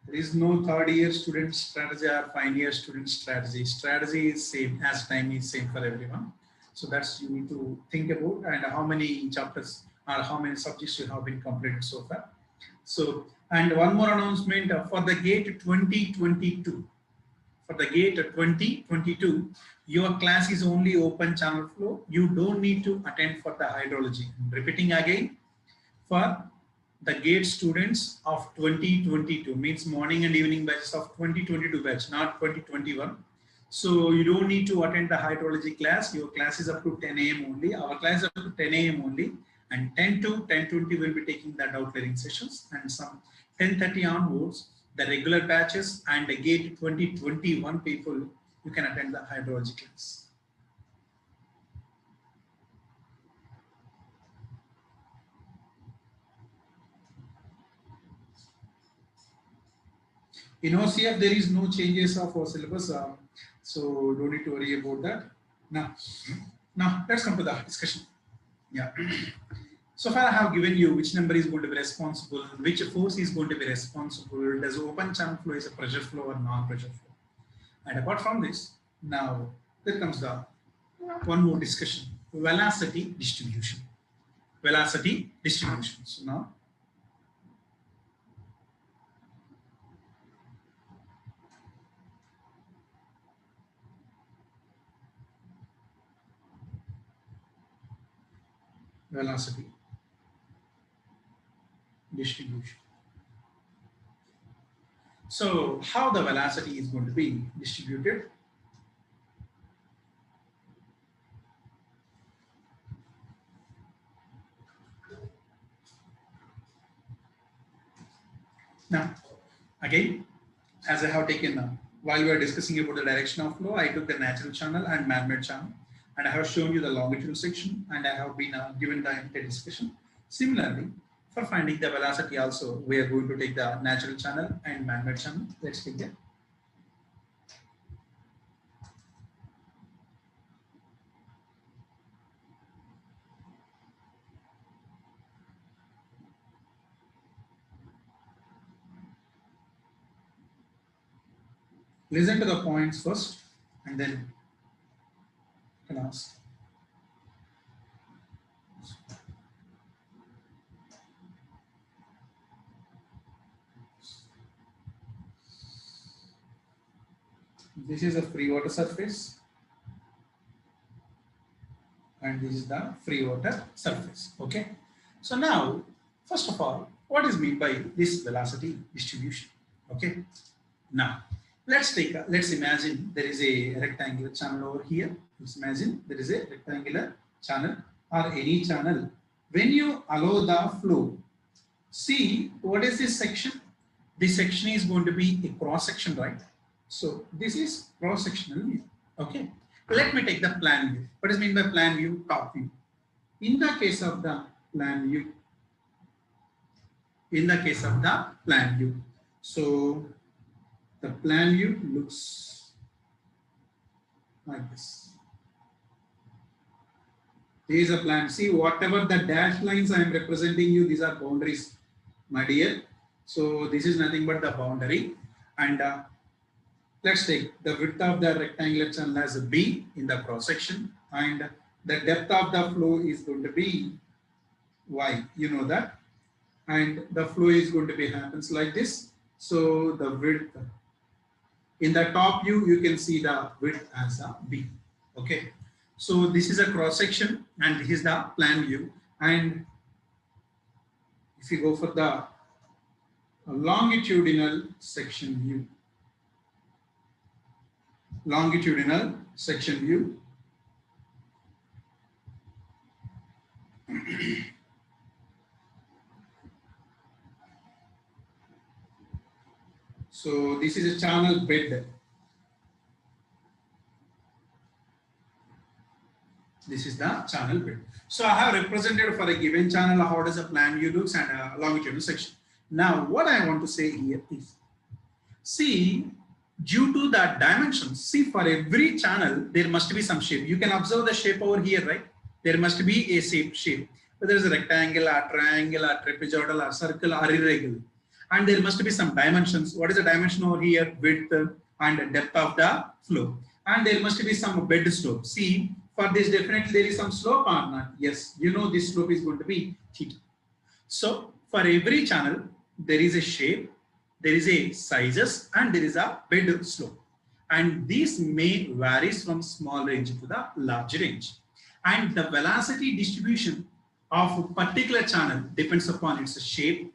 A: There is no third year student strategy or final year student strategy. Strategy is same as time is same for everyone. So that's you need to think about, and how many chapters or how many subjects you have been completed so far. So, and one more announcement for the GATE 2022. For the GATE 2022, your class is only open channel flow. You don't need to attend for the hydrology. I'm repeating again, for the GATE students of 2022, means morning and evening batches of 2022 batch, not 2021. So you don't need to attend the hydrology class. Your class is up to 10 a.m. only. Our class is up to 10 a.m. only. And 10 to 10:20 will be taking the doubt clearing sessions. And some 10:30 onwards, the regular batches and the GATE 2021 people, you can attend the hydrology class. In OCF, there is no changes of our syllabus, so don't need to worry about that. Now let's come to the discussion. Yeah. So far I have given you which number is going to be responsible, which force is going to be responsible, does open channel flow is a pressure flow or non-pressure flow. And apart from this, now there comes the one more discussion, velocity distribution. Velocity distribution. So now velocity distribution. So how the velocity is going to be distributed? Now, again, as I have taken while we are discussing about the direction of flow, I took the natural channel and man-made channel, and I have shown you the longitudinal section, and I have been given the entire discussion. Similarly, for finding the velocity also, we are going to take the natural channel and man-made channel. Let's take that. Listen to the points first, and then you can ask. This is a free water surface, and this is the free water surface. Okay. So now, first of all, what is meant by this velocity distribution? Okay. Now, let's imagine there is a rectangular channel over here. Let's imagine there is a rectangular channel or any channel. When you allow the flow, see what is this section? This section is going to be a cross section, right? So this is cross sectional view. Okay. Let me take the plan view. What is meant by plan view? Top view. In the case of the plan view, so the plan view looks like this. There is a plan. See, whatever the dashed lines I am representing you, these are boundaries, my dear. So this is nothing but the boundary. And let's take the width of the rectangular channel as a B in the cross section, and the depth of the flow is going to be Y. You know that. And the flow is going to be happens like this. So the width in the top view, you can see the width as a B. Okay. So this is a cross section, and this is the plan view. And if you go for the longitudinal section view, so this is a channel bed. This is the channel bed. So I have represented for a given channel how does a plan view looks and a longitudinal section. Now what I want to say here is, see, due to the dimensions, see, for every channel there must be some shape. You can observe the shape over here, right? There must be a shape, whether it's a rectangle or triangle or trapezoidal or circle or irregular. And there must be some dimensions. What is the dimension over here? Width and depth of the flow. And there must be some bed slope. See, for this definitely there is some slope or not? Yes, you know this slope is going to be theta. So for every channel, there is a shape, there is a sizes, and there is a bed slope. And these may varies from small range to the large range. And the velocity distribution of a particular channel depends upon its shape.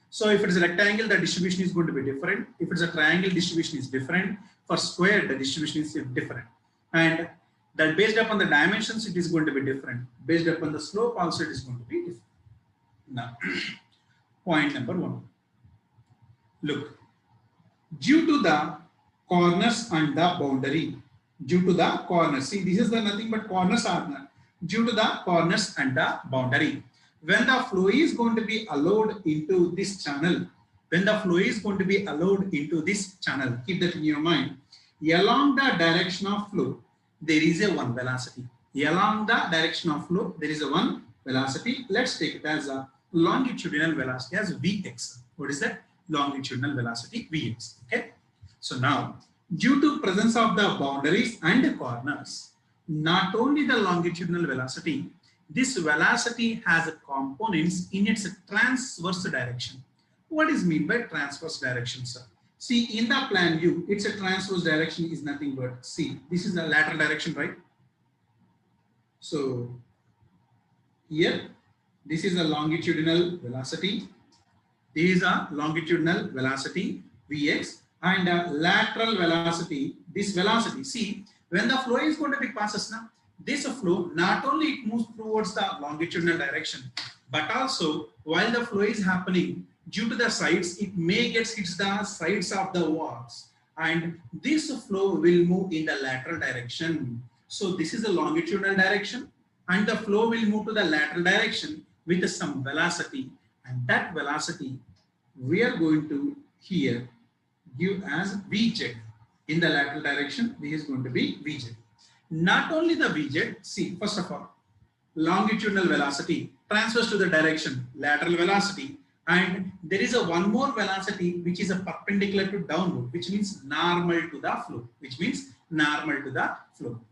A: So if it is a rectangle, the distribution is going to be different. If it's a triangle, distribution is different. For square, the distribution is different. And that based upon the dimensions, it is going to be different. Based upon the slope also, it is going to be different. Now, point number 1. Look, due to the corners and the boundary, due to the corners, see, this is the nothing but corners are not. Due to the corners and the boundary, when the flow is going to be allowed into this channel, when the flow is going to be allowed into this channel, keep that in your mind, along the direction of flow, there is a one velocity. Along the direction of flow, there is a one velocity. Let's take it as a longitudinal velocity as Vx. What is that? Longitudinal velocity Vx. Okay. So now, due to presence of the boundaries and corners, not only the longitudinal velocity, this velocity has components in its transverse direction. What is meant by transverse direction, sir? See, in the plan view, its a transverse direction is nothing but, see, this is the lateral direction, right? So here, this is a longitudinal velocity. This is a longitudinal velocity Vx, and a lateral velocity, this velocity. See, when the flow is going to be passes now, this flow not only it moves towards the longitudinal direction, but also while the flow is happening, due to the sides, it may get hits the sides of the walls, and this flow will move in the lateral direction. So this is the longitudinal direction, and the flow will move to the lateral direction with some velocity, and that velocity we are going to here give as Vz. In the lateral direction, this is going to be Vz. Not only the Vz, see, first of all, longitudinal velocity transfers to the direction, lateral velocity, and there is a one more velocity which is a perpendicular to downward, which means normal to the flow,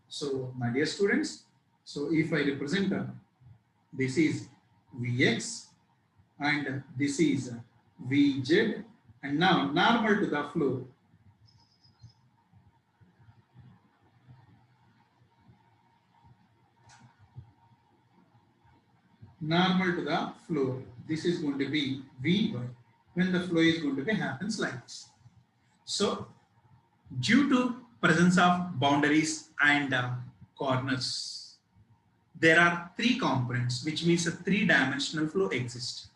A: So my dear students, so if I represent this is Vx and this is Vz, and now normal to the flow, this is going to be Vy when the flow is going to be happens like this. So due to presence of boundaries and corners, there are three components, which means a three-dimensional flow exists.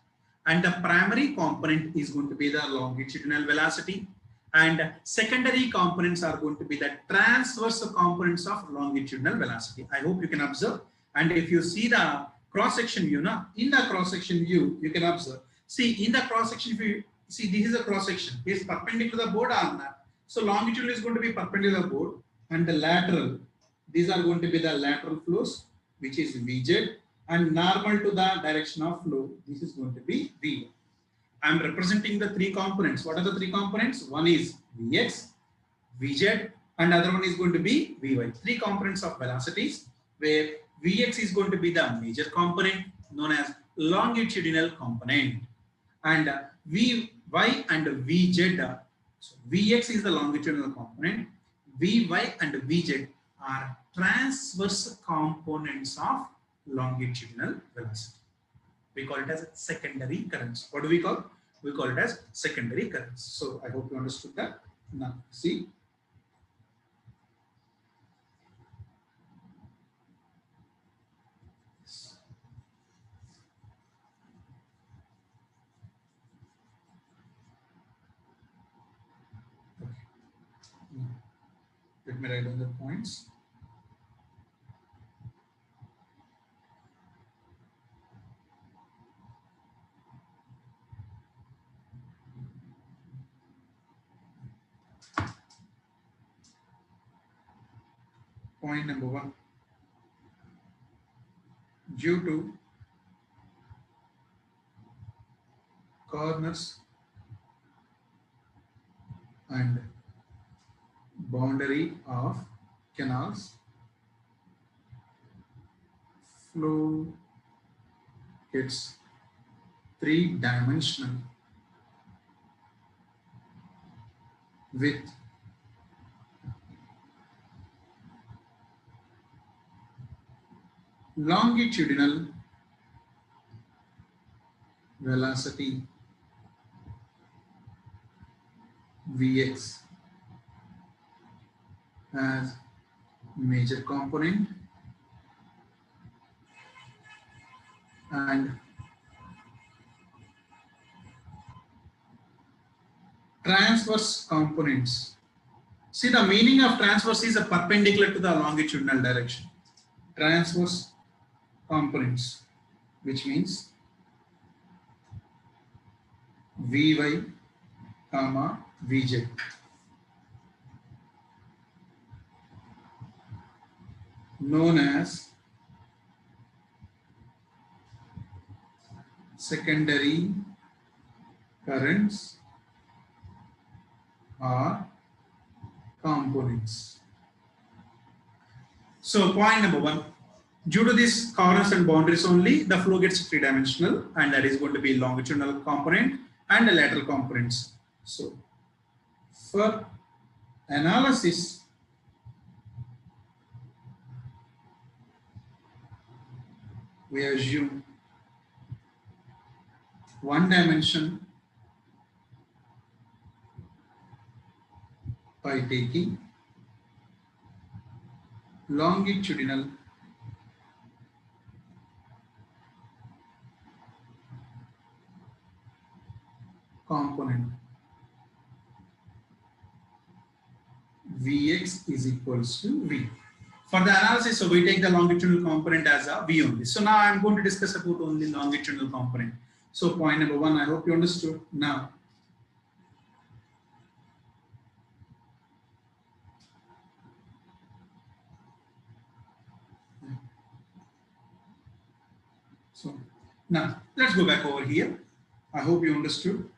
A: And the primary component is going to be the longitudinal velocity, and secondary components are going to be the transverse components of longitudinal velocity. I hope you can observe. And if you see the cross-section view, now in the cross-section view, you can observe. See, in the cross-section view, see, this is a cross-section. It is perpendicular to the board on that. So longitudinal is going to be perpendicular to the board, and the lateral, these are going to be the lateral flows, which is Vz, and normal to the direction of flow, this is going to be Vy. I am representing the three components. What are the three components? One is Vx, Vz, and other one is going to be Vy. Three components of velocities, where Vx is going to be the major component known as longitudinal component, and Vy and Vz, so Vx is the longitudinal component, Vy and Vz are transverse components of longitudinal velocity. We call it as secondary currents. What do we call? We call it as secondary currents. So I hope you understood that. Now see. Okay. Let me write down the points. Point number one, due to corners and boundary of canals, flow gets three-dimensional with longitudinal velocity Vx as major component and transverse components. See, the meaning of transverse is a perpendicular to the longitudinal direction. Transverse components, which means Vy comma Vz, known as secondary currents or components. So point number one, due to these corners and boundaries only, the flow gets three-dimensional, and that is going to be longitudinal component and the lateral components. So for analysis, we assume one dimension by taking longitudinal component Vx is equals to V. For the analysis, so we take the longitudinal component as a V only. So now I'm going to discuss about only longitudinal component. So point number one, I hope you understood. Now, so now let's go back over here. I hope you understood.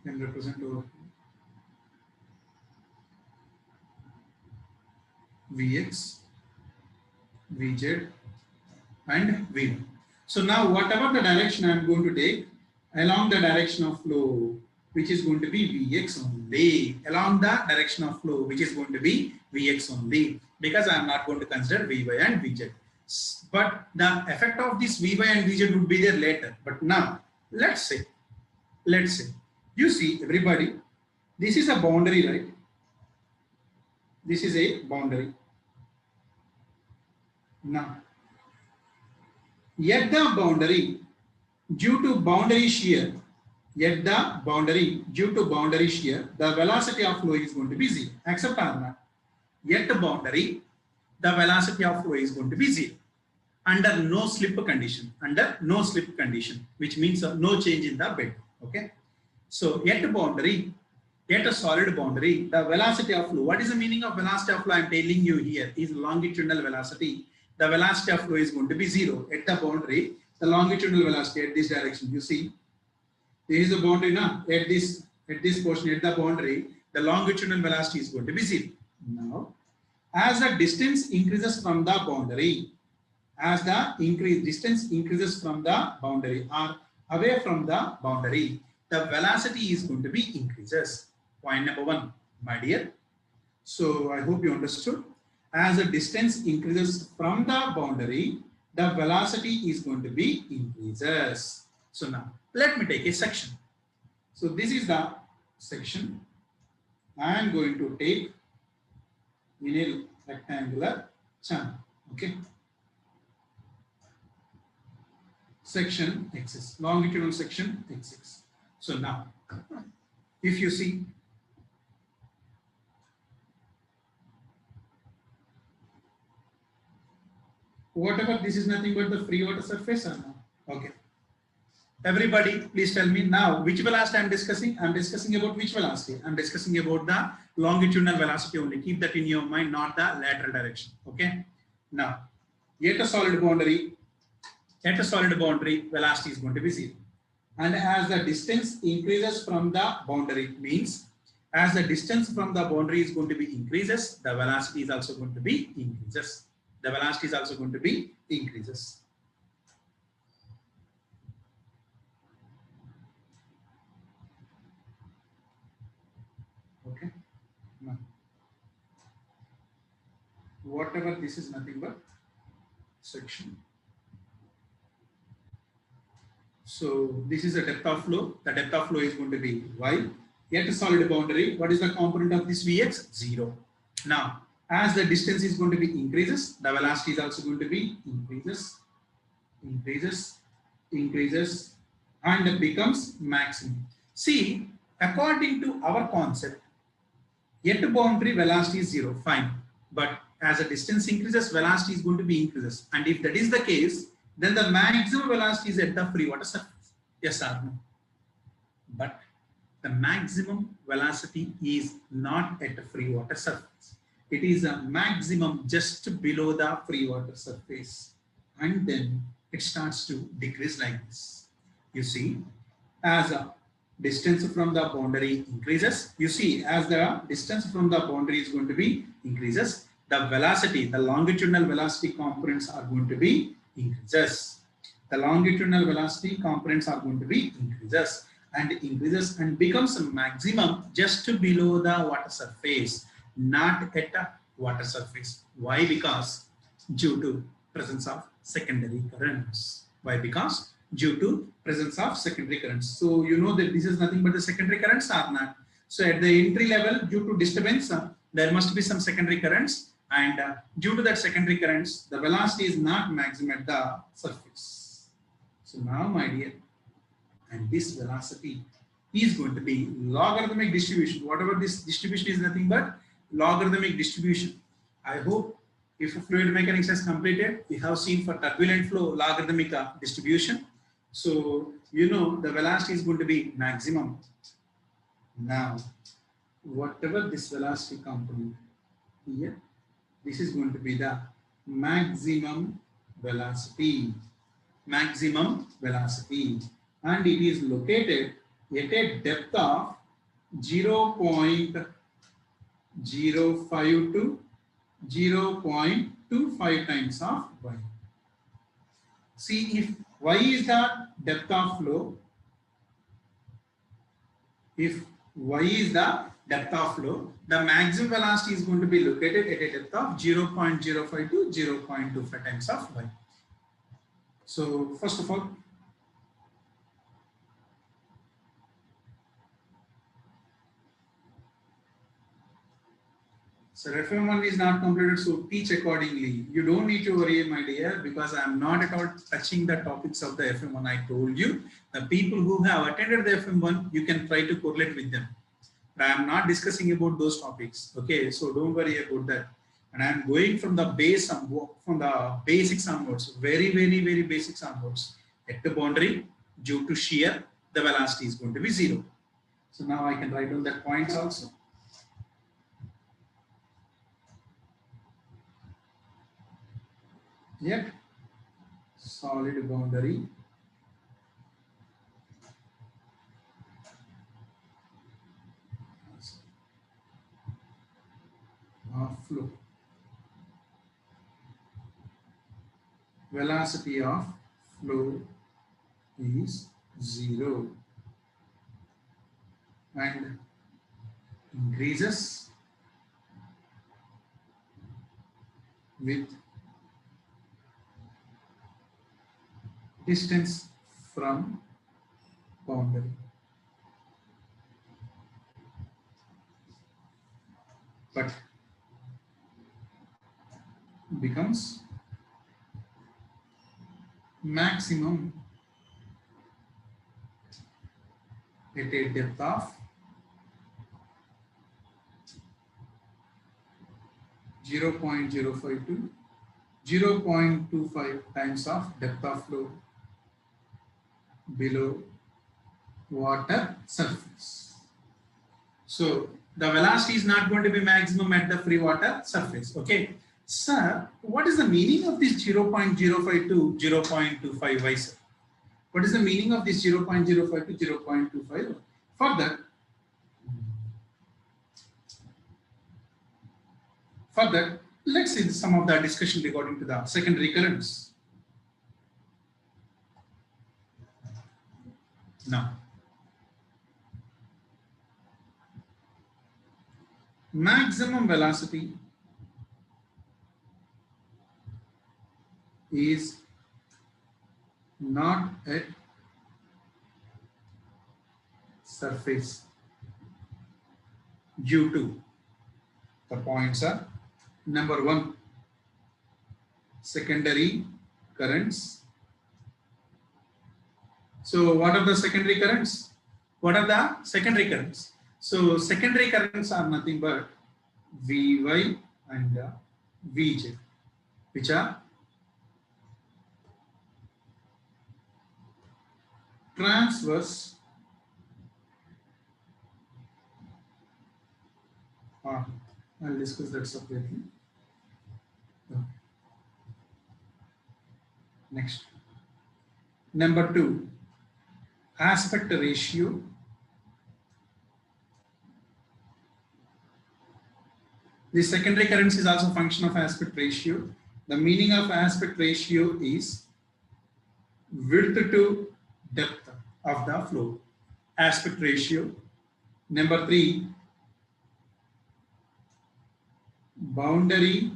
A: You can represent over Vx, Vz, and V1. So now whatever the direction I am going to take along the direction of flow, which is going to be Vx only, along the direction of flow, which is going to be Vx only, because I am not going to consider Vy and Vz. But the effect of this Vy and Vz would be there later. But now, let's say, you see everybody, this is a boundary, right? This is a boundary. Now, at the boundary, due to boundary shear, the velocity of flow is going to be zero. Accept or not? At the boundary, the velocity of flow is going to be zero. Under no slip condition. Which means no change in the bed. Okay. So at a boundary, at a solid boundary, the velocity of flow. What is the meaning of velocity of flow? I am telling you here is longitudinal velocity. The velocity of flow is going to be zero at the boundary. The longitudinal velocity at this direction. You see, there is a boundary now. At this portion at the boundary, the longitudinal velocity is going to be zero. Now, as the distance increases from the boundary, distance increases from the boundary or away from the boundary, the velocity is going to be increases. Point number one, my dear. So I hope you understood. As the distance increases from the boundary, the velocity is going to be increases. So now let me take a section. So this is the section I am going to take in a rectangular channel. Okay. Section axis, longitudinal section axis. So now, if you see, whatever, this is nothing but the free water surface or no? Okay. Everybody, please tell me now which velocity I am discussing. I am discussing about which velocity? I am discussing about the longitudinal velocity only. Keep that in your mind, not the lateral direction. Okay. Now, at a solid boundary, velocity is going to be zero. And as the distance increases from the boundary, means as the distance from the boundary is going to be increases, the velocity is also going to be increases. The velocity is also going to be increases. Okay. Now, whatever, this is nothing but section. So this is the depth of flow. The depth of flow is going to be y. At a solid boundary, what is the component of this Vx? 0. Now, as the distance is going to be increases, the velocity is also going to be increases, and becomes maximum. See, according to our concept, at boundary velocity is 0, fine. But as a distance increases, velocity is going to be increases. And if that is the case, then the maximum velocity is at the free water surface. Yes or no? But the maximum velocity is not at the free water surface. It is a maximum just below the free water surface. And then it starts to decrease like this. You see, as a distance from the boundary increases, you see, as the distance from the boundary is going to be increases, the velocity, the longitudinal velocity components are going to be increases. The longitudinal velocity components are going to be increases and becomes a maximum just below the water surface, not at the water surface. Why? Because due to presence of secondary currents. Why? Because due to presence of secondary currents. So you know that this is nothing but the secondary currents are not. So at the entry level, due to disturbance, there must be some secondary currents, and due to that secondary currents, the velocity is not maximum at the surface. So now, my dear, and this velocity is going to be logarithmic distribution. Whatever this distribution is nothing but logarithmic distribution. I hope if fluid mechanics has completed, we have seen for turbulent flow logarithmic distribution. So you know the velocity is going to be maximum. Now, whatever this velocity component here, this is going to be the maximum velocity. Maximum velocity. And it is located at a depth of 0.05 to 0.25 times of y. See, if y is the depth of flow, if y is the depth of flow, the maximum velocity is going to be located at a depth of 0.05 to 0.25 times of y. So first of all, so FM1 is not completed, so teach accordingly. You don't need to worry, my dear, because I am not at all touching the topics of the FM1. I told you, the people who have attended the FM1, you can try to correlate with them. But I am not discussing about those topics. Okay, so don't worry about that. And I am going from the base, from the basics onwards, very basics onwards. At the boundary, due to shear, the velocity is going to be 0. So now I can write down that points also. Yet solid boundary of flow, velocity of flow is 0 and increases with distance from boundary. But becomes maximum at a depth of 0.05 to 0.25 times of depth of flow below water surface. So the velocity is not going to be maximum at the free water surface. Okay, sir, what is the meaning of this 0.05 to 0.25 y, sir? What is the meaning of this 0.05 to 0.25? Further, let's see some of the discussion regarding to the secondary currents. Now, maximum velocity is not at surface due to the points are: number 1, secondary currents. So what are the secondary currents? What are the secondary currents? So secondary currents are nothing but Vy and Vz, which are transverse arm. I'll discuss that separately. Next. Number 2, aspect ratio. The secondary currents is also a function of aspect ratio. The meaning of aspect ratio is width to depth of the flow. Aspect ratio. Number 3, boundary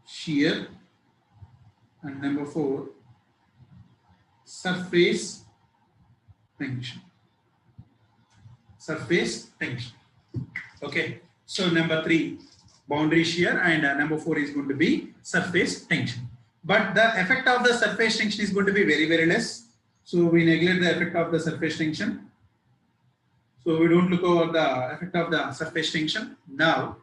A: shear. And number 4, surface tension. Surface tension. Okay. So number 3, boundary shear, and number 4 is going to be surface tension. But the effect of the surface tension is going to be very, very less. So we neglect the effect of the surface tension. So we don't look over the effect of the surface tension. Now,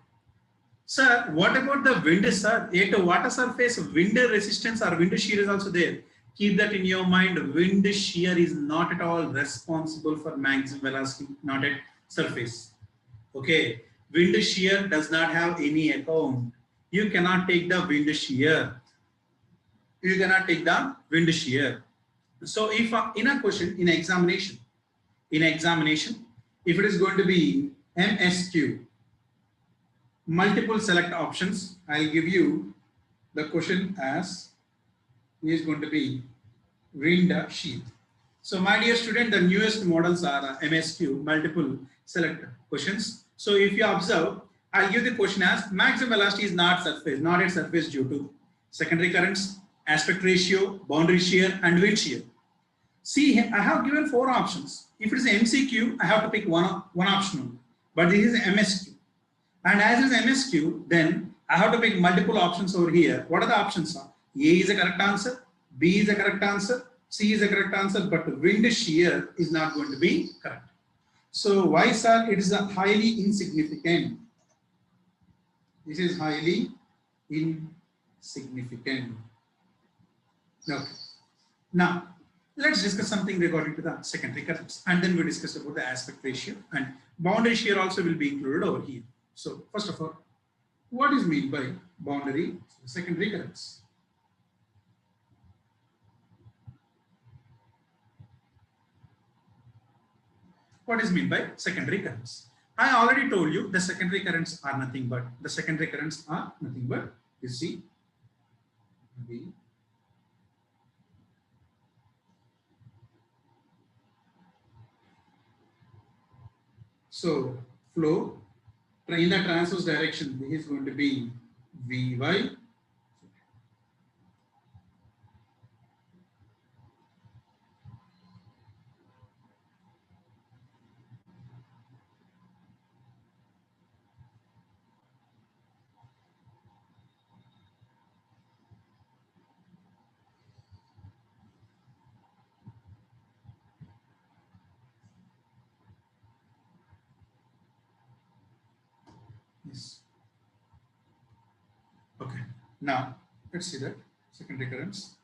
A: sir, what about the wind, sir? At water surface, wind resistance or wind shear is also there. Keep that in your mind. Wind shear is not at all responsible for maximum velocity, not at surface. Okay. Wind shear does not have any account. You cannot take the wind shear. You cannot take the wind shear. So if in a question, in examination, if it is going to be MSQ, multiple select options, I'll give you the question as is going to be wind shear. So my dear student, the newest models are MSQ, multiple select questions. So if you observe, I'll give the question as maximum velocity is not surface, not at surface due to secondary currents, aspect ratio, boundary shear, and wind shear. See, I have given 4 options. If it is MCQ, I have to pick one option only. But this is MSQ. And as it is MSQ, then I have to pick multiple options over here. What are the options? A is a correct answer, B is a correct answer, C is a correct answer, but wind shear is not going to be correct. So why, sir? It is a highly insignificant. This is highly insignificant. Okay. Now, let's discuss something regarding to the secondary currents, and then we discuss about the aspect ratio, and boundary shear also will be included over here. So first of all, what is meant by boundary secondary currents? What is meant by secondary currents? I already told you the secondary currents are nothing but you see B, so flow in the transverse direction, this is going to be Vy. Yes. Okay. Now let's see that secondary currents.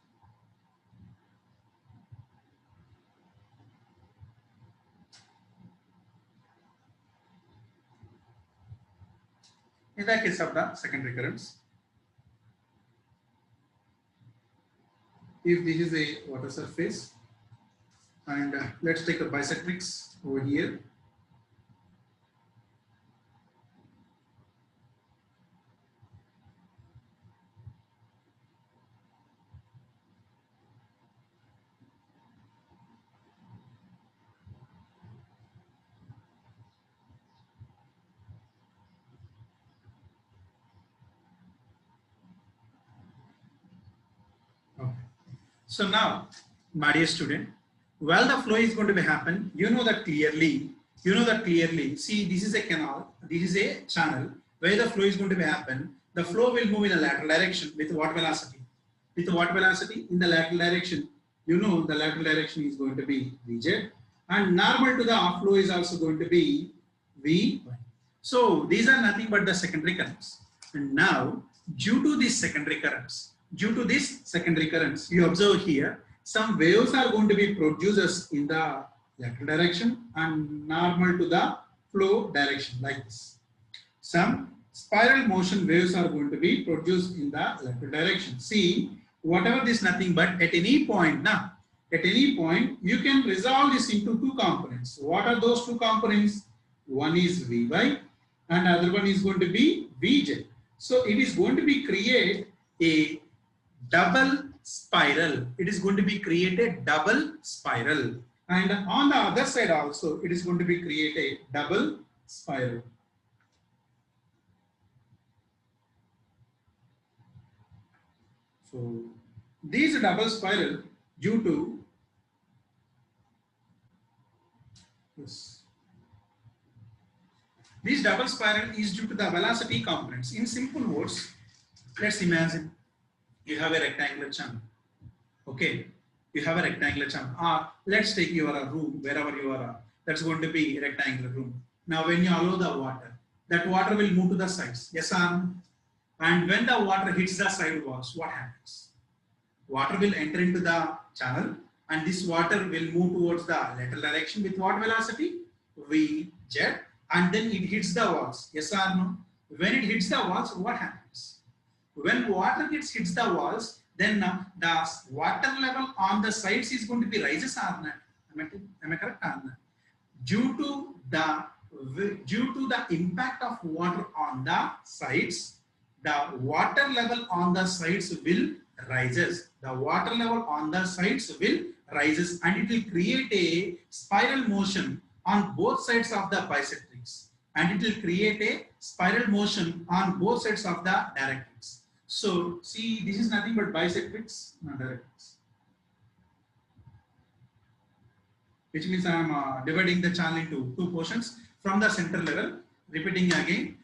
A: In the case of the secondary currents, if this is a water surface, and let's take a bisectrix over here. Okay. So now, my dear student, while the flow is going to be happen, you know that clearly. See, this is a canal, this is a channel where the flow is going to be happen. The flow will move in a lateral direction with what velocity? With what velocity? In the lateral direction. You know the lateral direction is going to be Vz, and normal to the flow is also going to be Vy. So these are nothing but the secondary currents. And now due to this secondary currents, you observe here, some waves are going to be produced in the lateral direction and normal to the flow direction like this. Some spiral motion waves are going to be produced in the lateral direction. See, whatever this nothing but at any point now, at any point you can resolve this into two components. What are those two components? One is Vy and other one is going to be Vz. So it is going to be create a double spiral. It is going to be created double spiral. And on the other side also, it is going to be created double spiral. So these double spiral due to this. This double spiral is due to the velocity components. In simple words, let's imagine you have a rectangular channel. Okay, you have a rectangular channel. Let's take your room, wherever you are. That's going to be a rectangular room. Now, when you allow the water, that water will move to the sides. Yes, and when the water hits the side walls, what happens? Water will enter into the channel, and this water will move towards the lateral direction with what velocity? Vz, and then it hits the walls. Yes or no? When it hits the walls, what happens? When water hits the walls, then the water level on the sides is going to be rises or not? Am I correct or not? Due to the impact of water on the sides, the water level on the sides will rises. The water level on the sides will rises, and it will create a spiral motion on both sides of the bisectrix, and it will create a spiral motion on both sides of the directrix. So see, this is nothing but bisectrix, not directrix, which means I am dividing the channel into two portions. From the center level, repeating again,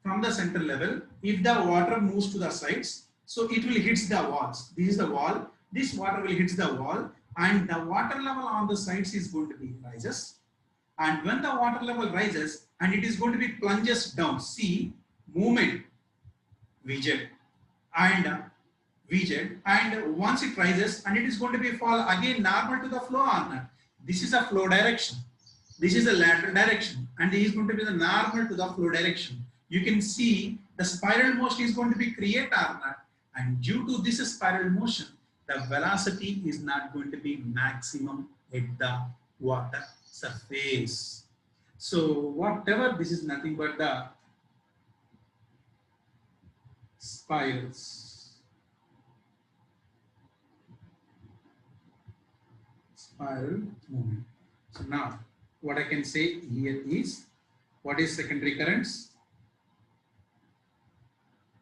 A: from the center level, if the water moves to the sides, so it will hit the walls. This is the wall. This water will hit the wall, and the water level on the sides is going to be rises. And when the water level rises, and it is going to be plunges down. See, movement Vz and Vz, and once it rises, and it is going to be fall again normal to the flow or not. This is a flow direction. This is a lateral direction, and this is going to be the normal to the flow direction. You can see the spiral motion is going to be created or not, and due to this spiral motion, the velocity is not going to be maximum at the water surface. So whatever, this is nothing but the spirals. Spiral movement. So now what I can say here is, what is secondary currents?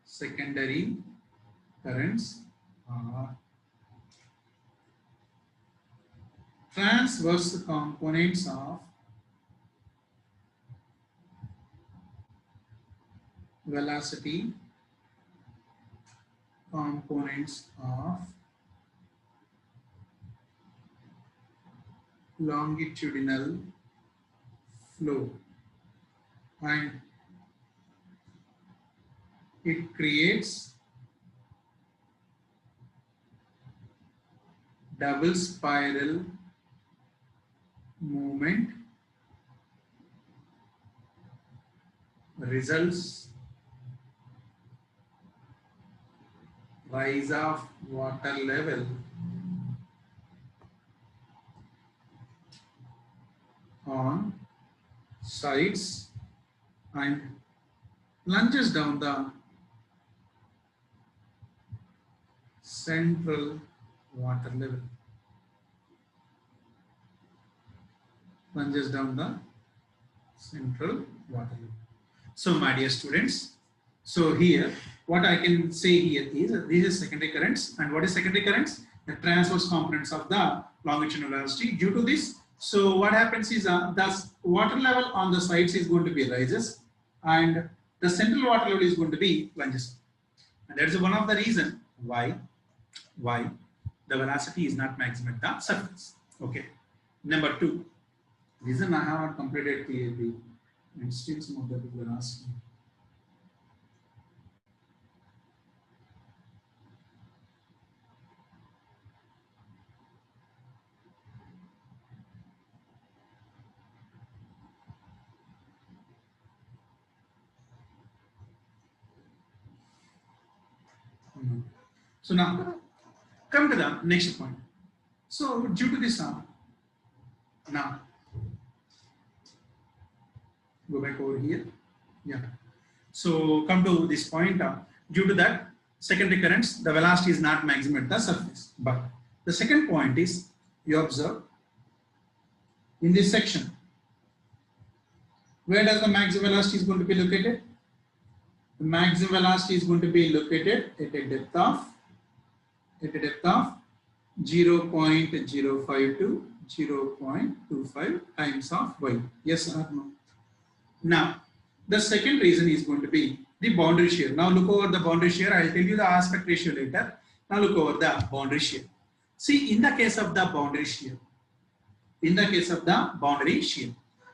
A: Secondary currents are transverse components of velocity components of longitudinal flow, and it creates double spiral movement, results rise of water level on sides and plunges down the central water level. Plunges down the central water level. So my dear students, so here what I can say here is, this is secondary currents. And what is secondary currents? The transverse components of the longitudinal velocity. Due to this, so what happens is the water level on the sides is going to be rises, and the central water level is going to be plunges. And that is one of the reason why the velocity is not maximum at the surface. Okay. Number two, reason I have not completed clearly, and still some of the people are asking. No. So now come to the next point. So due to this, now go back over here. Yeah. So come to this point. Due to that secondary currents, the velocity is not maximum at the surface. But the second point is, you observe in this section, where does the maximum velocity is going to be located? The maximum velocity is going to be located at a depth of 0.05 to 0.25 times of y. Yes or no? Now, the second reason is going to be the boundary shear. Now look over the boundary shear. I will tell you the aspect ratio later. Now look over the boundary shear. See, in the case of the boundary shear,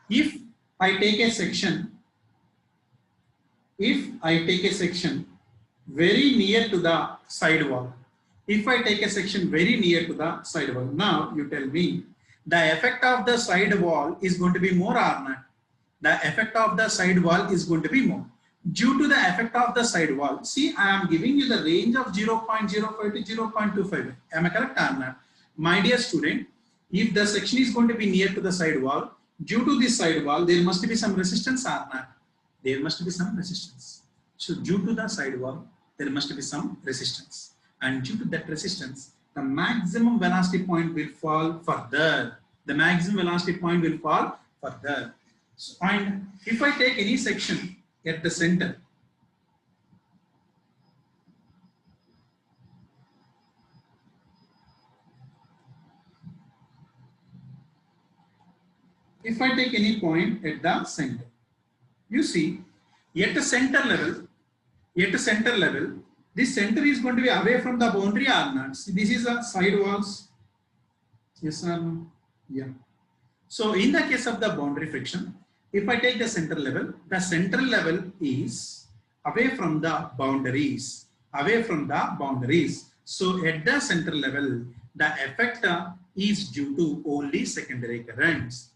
A: if I take a section very near to the side wall, now you tell me the effect of the side wall is going to be more or not? The effect of the side wall is going to be more. Due to the effect of the side wall, see, I am giving you the range of 0.05 to 0.25. Am I correct or not? My dear student, if the section is going to be near to the side wall, due to this side wall, there must be some resistance or not? There must be some resistance. So due to the side wall, there must be some resistance. And due to that resistance, the maximum velocity point will fall further. So, and if I take any section at the center, if I take any point at the center, you see, at the center level, this center is going to be away from the boundary or not? See, this is a side walls. Yes or no? Yeah. So in the case of the boundary friction, if I take the center level is away from the boundaries. So at the center level, the effect is due to only secondary currents.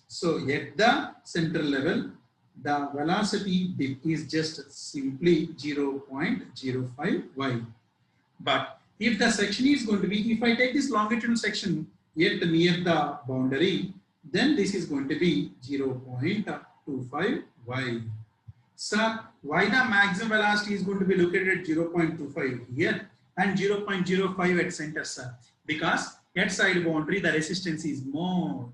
A: So at the center level, the velocity dip is just simply 0.05 y. But if the section is going to be, if I take this longitudinal section yet near the boundary, then this is going to be 0.25 y. Sir, why the maximum velocity is going to be located at 0.25 here and 0.05 at center, sir? Because at side boundary the resistance is more,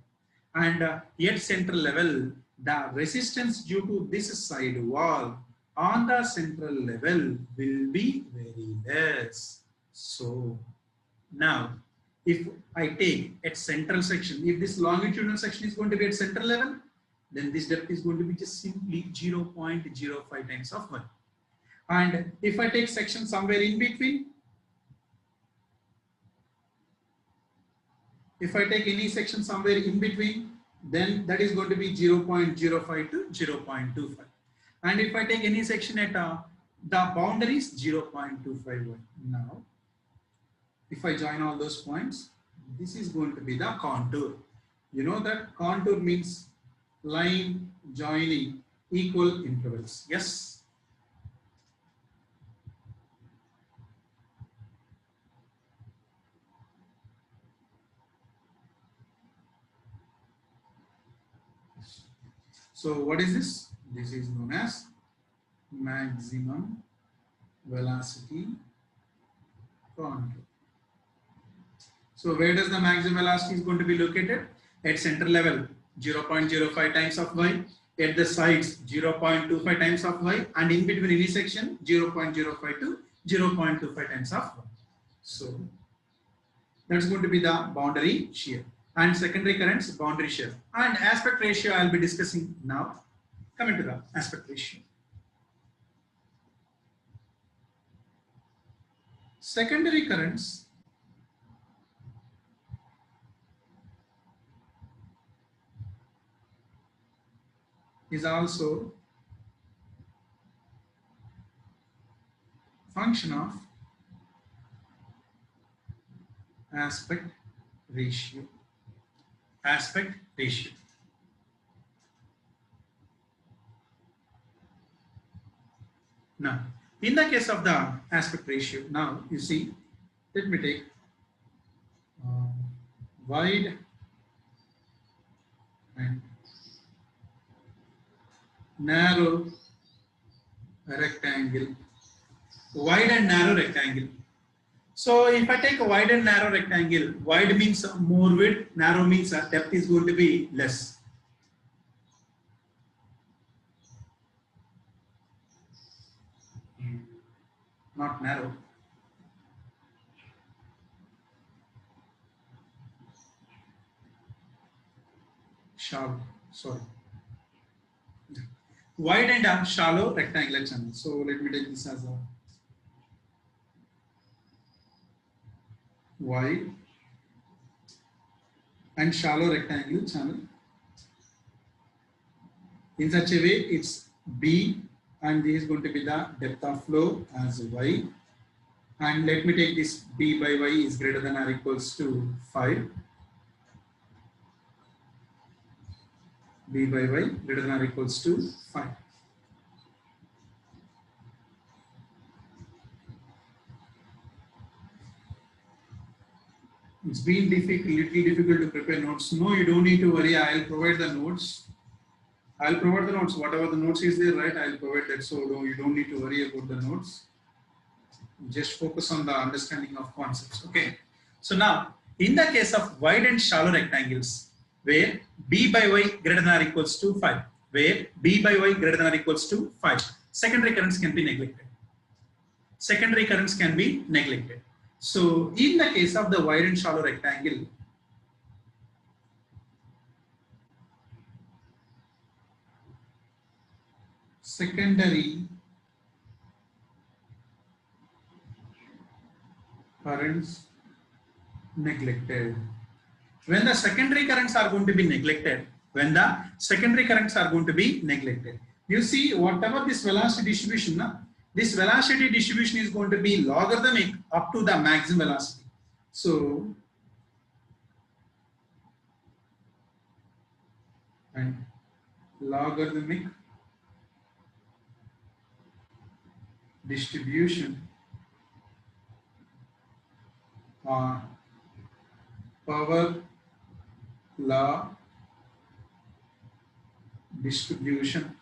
A: and at center level the resistance due to this side wall on the central level will be very less. So now if I take at central section, if this longitudinal section is going to be at center level, then this depth is going to be just simply 0.05 times of 1. And if I take section somewhere in between, if I take any section somewhere in between, then that is going to be 0.05 to 0.25. And if I take any section at the boundaries, 0.251. Now, if I join all those points, this is going to be the contour. You know that contour means line joining equal intervals. Yes. So what is this? This is known as maximum velocity contour. So where does the maximum velocity is going to be located? At center level, 0.05 times of y. At the sides, 0.25 times of y. And in between any section, 0.05 to 0.25 times of y. So that's going to be the boundary shear. And secondary currents, boundary shear. And aspect ratio I'll be discussing now. Coming to the aspect ratio. Secondary currents is also function of aspect ratio. Now, in the case of the aspect ratio, now you see, let me take uh, wide and narrow rectangle, wide and narrow rectangle. So if I take a wide and narrow rectangle, wide means more width, narrow means depth is going to be less. Not narrow. Shallow, sorry. Wide and shallow rectangular channel. So let me take this as a wide and shallow rectangular channel. In such a way, it's B and this is going to be the depth of flow as Y. And let me take this B by Y is greater than or equals to 5. B by Y greater than or equals to 5. It's been little difficult to prepare notes. No, you don't need to worry. I'll provide the notes. I'll provide the notes. Whatever the notes is there, right? I'll provide that. So you don't need to worry about the notes. Just focus on the understanding of concepts. Okay. So now, in the case of wide and shallow rectangles, where B by Y greater than or equals to 5, where B by Y greater than or equals to 5, secondary currents can be neglected. Secondary currents can be neglected. So in the case of the wide and shallow rectangle, secondary currents neglected. When the secondary currents are going to be neglected, you see whatever this velocity distribution, this velocity distribution is going to be logarithmic up to the maximum velocity. So, and logarithmic distribution or power law distribution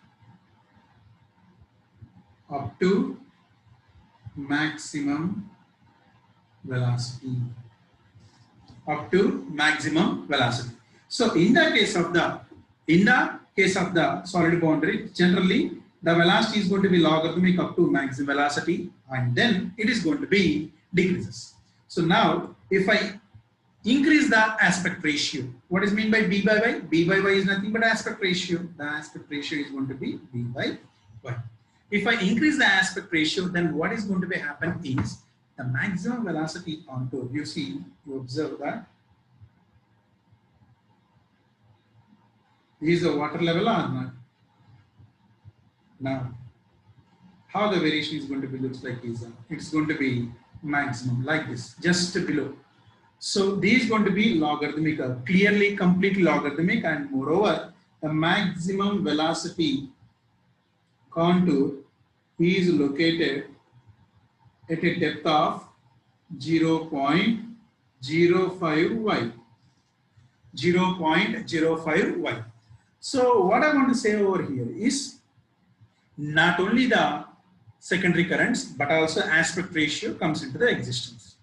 A: up to maximum velocity. So in the case of the solid boundary, generally the velocity is going to be logarithmic up to maximum velocity, and then it is going to be decreases. So now if I increase the aspect ratio, what is meant by B by Y? B by Y is nothing but aspect ratio. The aspect ratio is going to be B by Y. If I increase the aspect ratio, then what is going to be happen is the maximum velocity onto, you observe that is the water level or not. Now, how the variation is going to be looks like is it's going to be maximum like this, just below. So this is going to be logarithmic, clearly completely logarithmic, and moreover, the maximum velocity contour is located at a depth of 0.05y. 0.05y. So what I want to say over here is not only the secondary currents but also aspect ratio comes into the existence.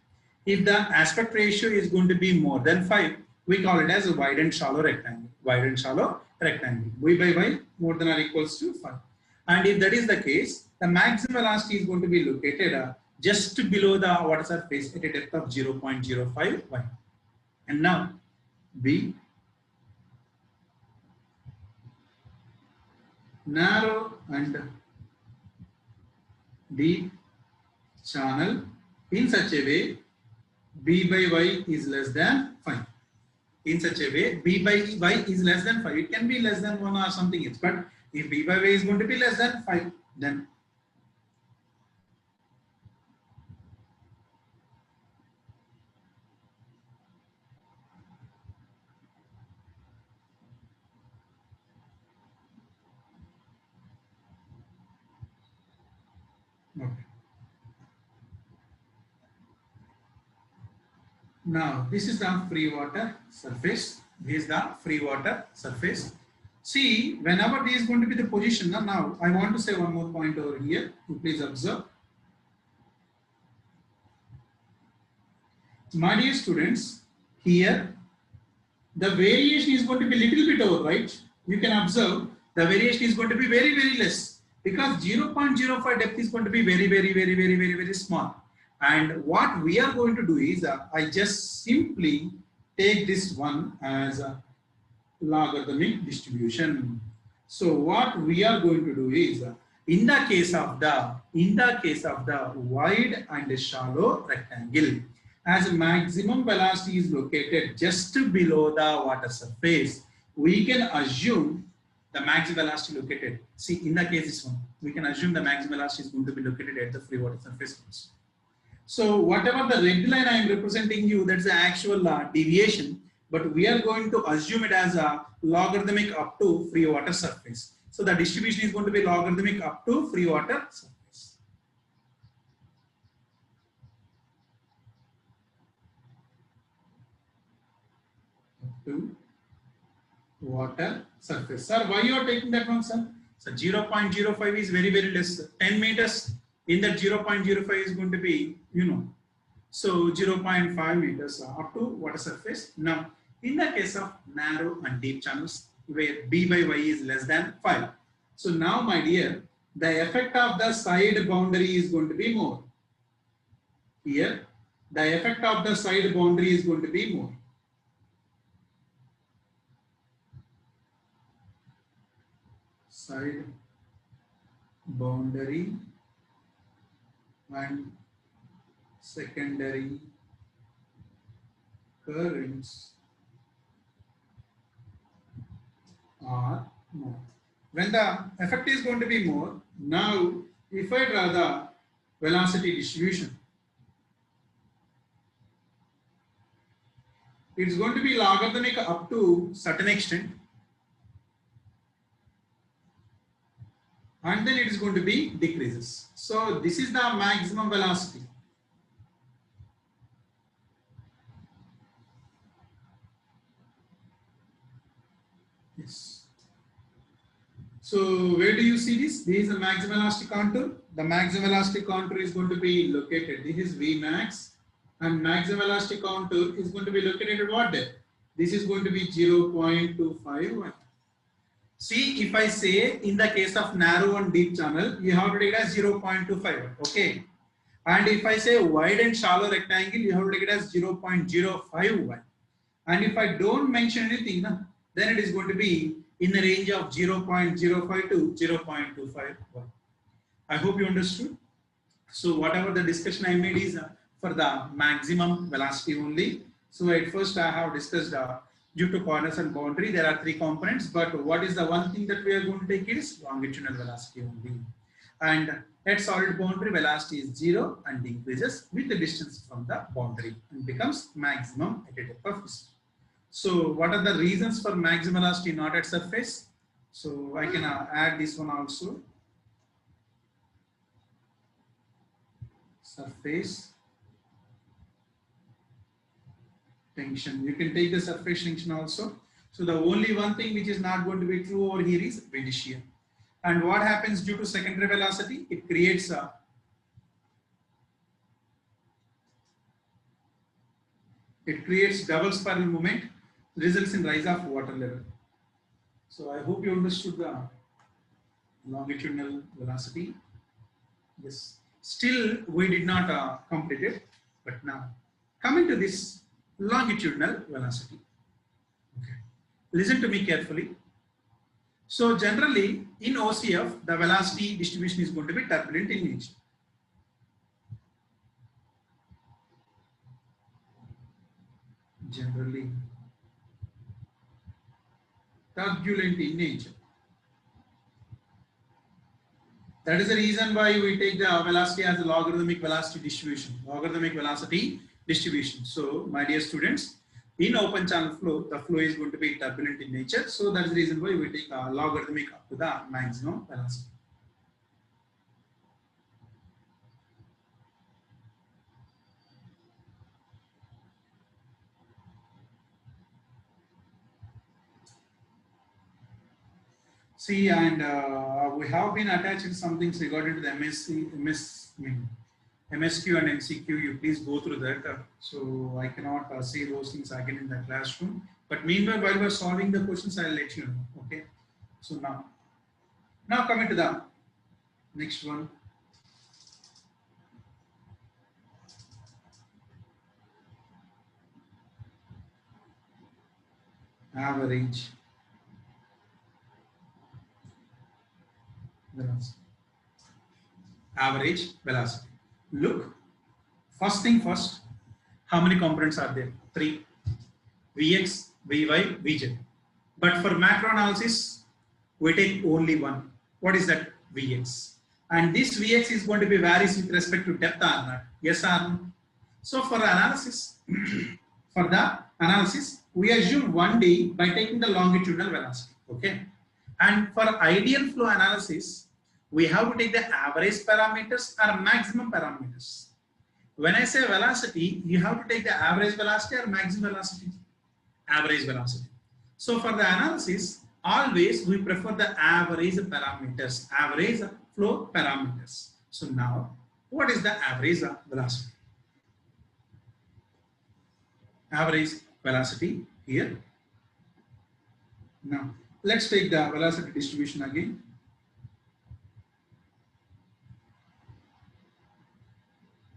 A: If the aspect ratio is going to be more than 5, we call it as a wide and shallow rectangle. Wide and shallow rectangle. Y by Y more than or equals to 5. And if that is the case, the maximum velocity is going to be located just below the water surface at a depth of 0.05 y. And now B, narrow and deep channel in such a way B by Y is less than 5. In such a way, B by Y is less than 5. It can be less than 1 or something else. But if B by Y is going to be less than 5, then Okay. Now, this is the free water surface. This is the free water surface. See, whenever this is going to be the position, now I want to say one more point over here. Please observe. My dear students, here the variation is going to be little bit over, right? You can observe the variation is going to be very, very less because 0.05 depth is going to be very small. And what we are going to do is I just simply take this one as a logarithmic distribution. So what we are going to do is in the case of the wide and shallow rectangle, as maximum velocity is located just below the water surface, we can assume the maximum velocity located. See, in the case this one, we can assume the maximum velocity is going to be located at the free water surface. So whatever the red line I am representing you, that's the actual deviation, but we are going to assume it as a logarithmic up to free water surface. So the distribution is going to be logarithmic up to free water surface. Up to water surface. Sir, why you are taking that one, sir? So 0.05 is very, very less. 10 meters in that 0.05 is going to be, so 0.5 meters up to water surface. Now, in the case of narrow and deep channels, where B by Y is less than 5. So now, my dear, the effect of the side boundary is going to be more. Here, the effect of the side boundary is going to be more. Side boundary and secondary currents are more. When the effect is going to be more, now if I draw the velocity distribution, it's going to be logarithmic up to certain extent, and then it is going to be decreases. So this is the maximum velocity. Yes. So where do you see this? This is the maximum velocity contour. The maximum velocity contour is going to be located. This is Vmax, and maximum velocity contour is going to be located at what depth? This is going to be 0.25. See, if I say in the case of narrow and deep channel, you have to take it as 0.25. Okay. And if I say wide and shallow rectangle, you have to take it as 0.05. And if I don't mention anything, then it is going to be in the range of 0.05 to 0.25. I hope you understood. So whatever the discussion I made is for the maximum velocity only. So at first I have discussed due to corners and boundary, there are three components, but what is the one thing that we are going to take is longitudinal velocity only. And at solid boundary, velocity is 0 and increases with the distance from the boundary and becomes maximum at a depth of history. So what are the reasons for maximum velocity not at surface? So I can add this one also. Surface tension. You can take the surface tension also. So the only one thing which is not going to be true over here is wind shear. And what happens due to secondary velocity? It creates double spiral moment, results in rise of water level. So I hope you understood the longitudinal velocity. Yes. Still, we did not complete it, but now coming to this longitudinal velocity. Okay. Listen to me carefully. So generally in OCF, the velocity distribution is going to be turbulent in nature. Generally turbulent in nature. That is the reason why we take the velocity as a logarithmic velocity distribution. Logarithmic velocity distribution. So, my dear students, in open channel flow, the flow is going to be turbulent in nature. So, that is the reason why we take a logarithmic up to the maximum velocity. See, and we have been attaching some things regarding to the MSQ and MCQ. You please go through that. So I cannot say those things again in the classroom. But meanwhile, while we're solving the questions, I'll let you know. Okay. So now coming to the next one. Average velocity. Average velocity. Look, first thing first, how many components are there? 3. Vx, Vy, Vz. But for macro analysis, we take only one. What is that? Vx. And this Vx is going to be varies with respect to depth or not. Yes or no? So for analysis, we assume 1D by taking the longitudinal velocity. Okay. And for ideal flow analysis, we have to take the average parameters or maximum parameters. When I say velocity, you have to take the average velocity or maximum velocity. Average velocity. So for the analysis, always we prefer the average parameters, average flow parameters. So now, what is the average velocity? Average velocity here. Now, let's take the velocity distribution again.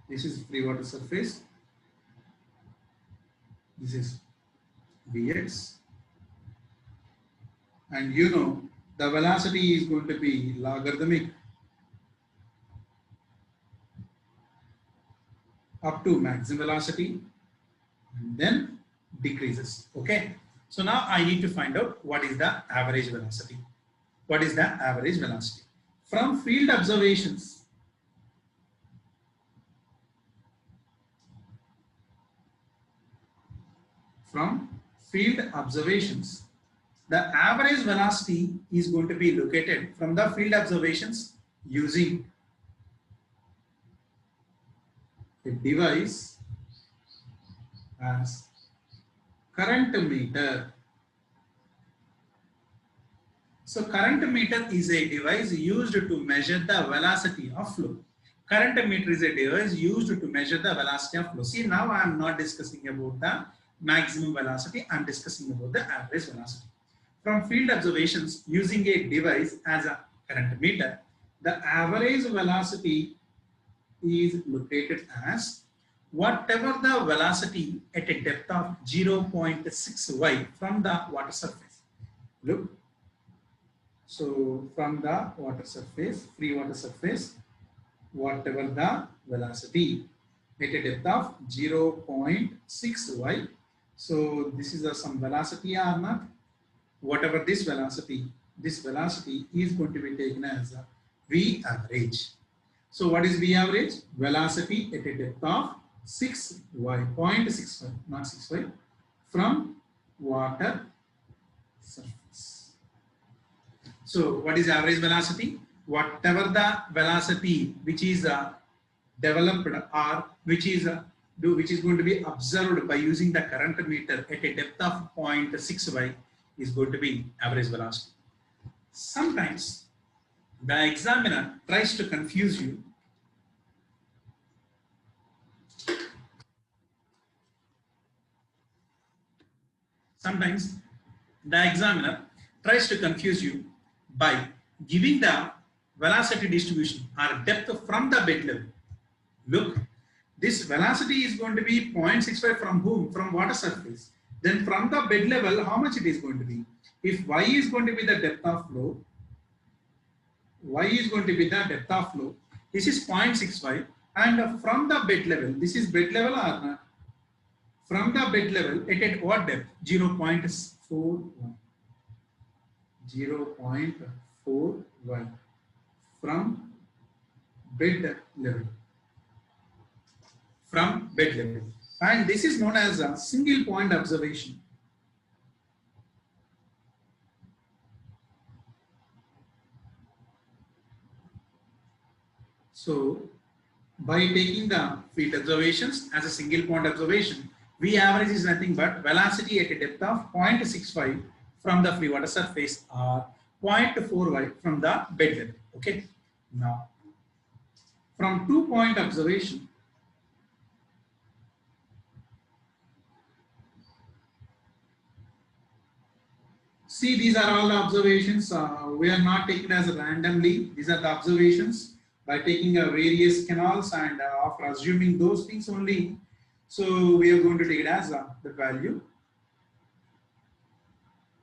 A: This is free water surface. This is Vx. And you know, the velocity is going to be logarithmic up to maximum velocity and then decreases. Okay. So now I need to find out what is the average velocity. What is the average velocity? From field observations, the average velocity is going to be located from the field observations using a device as current meter. So current meter is a device used to measure the velocity of flow. Current meter is a device used to measure the velocity of flow. See, now I am not discussing about the maximum velocity, I am discussing about the average velocity. From field observations using a device as a current meter, the average velocity is located as whatever the velocity at a depth of 0.6 y from the water surface. Look, so from the water surface, free water surface, whatever the velocity at a depth of 0.6 y. So this is some velocity or not. Whatever this velocity is going to be taken as a V average. So what is V average? Velocity at a depth of 6y, 0.65, not 6y, from water surface. So what is average velocity? Whatever the velocity which is developed or which is going to be observed by using the current meter at a depth of 0.6y is going to be average velocity. Sometimes the examiner tries to confuse you. Sometimes the examiner tries to confuse you by giving the velocity distribution or depth from the bed level. Look, this velocity is going to be 0.65 from whom? From water surface. Then from the bed level, how much it is going to be? If y is going to be the depth of flow, this is 0.65, and from the bed level, this is bed level or not? From the bed level, at what depth? 0.41. 0.41 from bed level. From bed level. And this is known as a single point observation. So by taking the field observations as a single point observation, V average is nothing but velocity at a depth of 0.65 from the free water surface or 0.4y from the bed level. Okay. Now, from 2-point observation, see, these are all the observations. We are not taking as randomly. These are the observations by taking various canals and after assuming those things only. So we are going to take it as the value.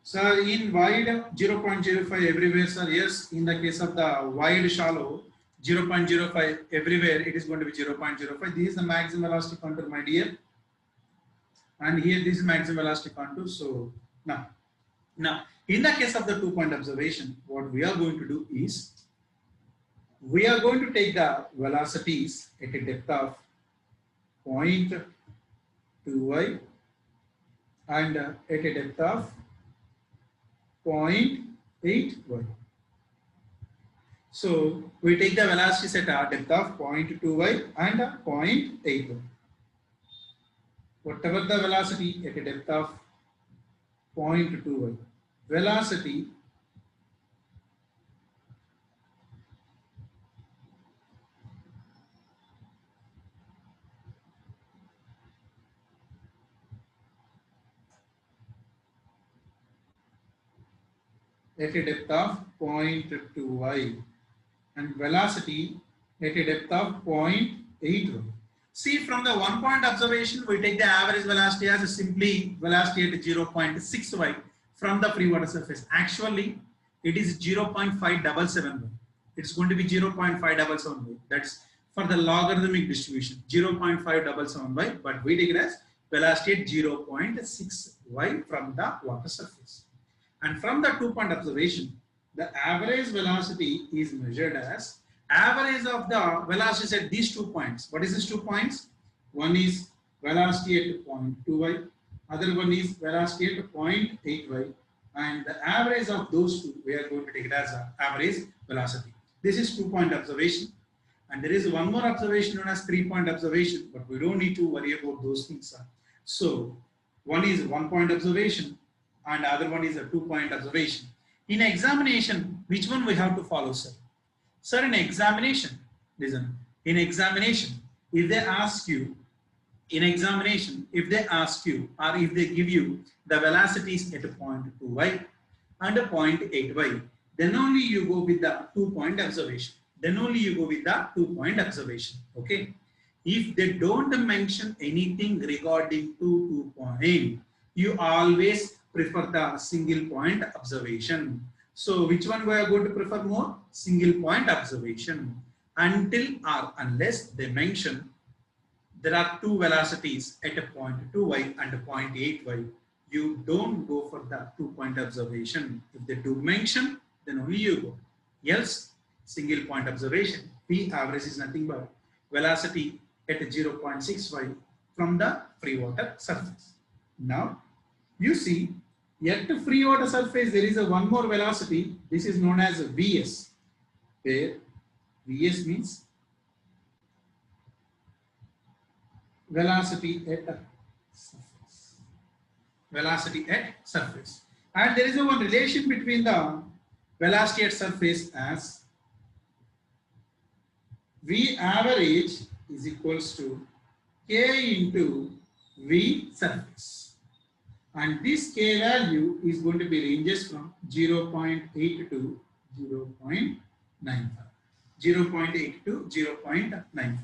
A: So in wide 0.05 everywhere, sir. Yes, in the case of the wide shallow 0.05 everywhere, it is going to be 0.05. This is the maximum velocity contour, my dear. And here this is maximum velocity contour. So now, in the case of the 2-point observation, what we are going to do is we are going to take the velocities at a depth of 0.2y and at a depth of 0.8y. So we take the velocities at a depth of 0.2y and 0.8y. Whatever the velocity at a depth of 0.2y, velocity at a depth of 0.2y and velocity at a depth of 0.8y. See, from the 1-point observation, we take the average velocity as simply velocity at 0.6y from the free water surface. Actually, it is 0.577y. It's going to be 0.577y. That's for the logarithmic distribution, 0.577y, but we take it as velocity at 0.6y from the water surface. And from the 2-point observation, the average velocity is measured as average of the velocities at these 2 points. What is these 2 points? One is velocity at 0.2y, other one is velocity at 0.8y, and the average of those two we are going to take it as an average velocity. This is 2-point observation, and there is one more observation known as 3-point observation, but we don't need to worry about those things. So one is 1-point observation and the other one is a 2-point observation. In examination, which one we have to follow, sir? Sir, in examination, listen, in examination, if they ask you, or if they give you the velocities at 0.2y and 0.8y, then only you go with the 2-point observation. Okay. If they don't mention anything regarding 2 point, you always prefer the single point observation. So which one we are going to prefer more? Single point observation. Until or unless they mention there are 2 velocities at a 0.2y and a 0.8y, you don't go for the 2-point observation. If they do mention, then only you go. Else, single point observation, P average is nothing but velocity at a 0.6y from the free water surface. Now, you see, at the free water surface, there is a one more velocity. This is known as Vs, where Vs means velocity at surface. And there is a one relation between the velocity at surface as V average is equals to K into V surface. And this K value is going to be ranges from 0.8 to 0.95. 0.8 to 0.95.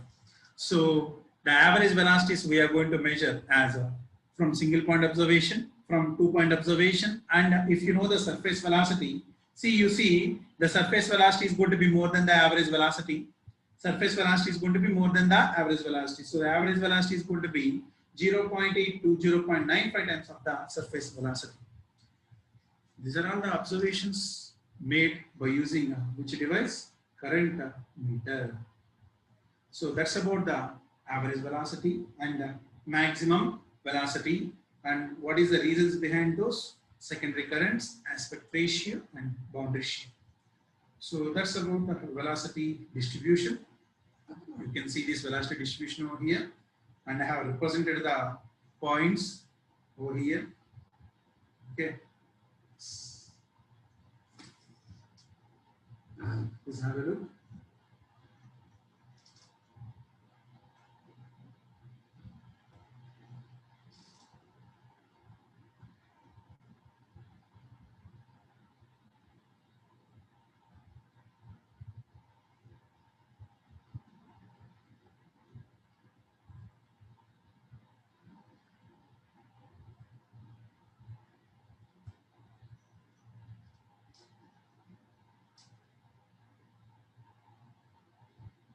A: So the average velocities we are going to measure as from single point observation, from 2-point observation, and if you know the surface velocity, you see the surface velocity is going to be more than the average velocity. Surface velocity is going to be more than the average velocity. So the average velocity is going to be 0.8 to 0.95 times of the surface velocity. These are all the observations made by using which device? Current meter. So that's about the average velocity and the maximum velocity, and what is the reasons behind those? Secondary currents, aspect ratio, and bond ratio. So that's about the velocity distribution. You can see this velocity distribution over here, and I have represented the points over here. Okay. Let's have a look.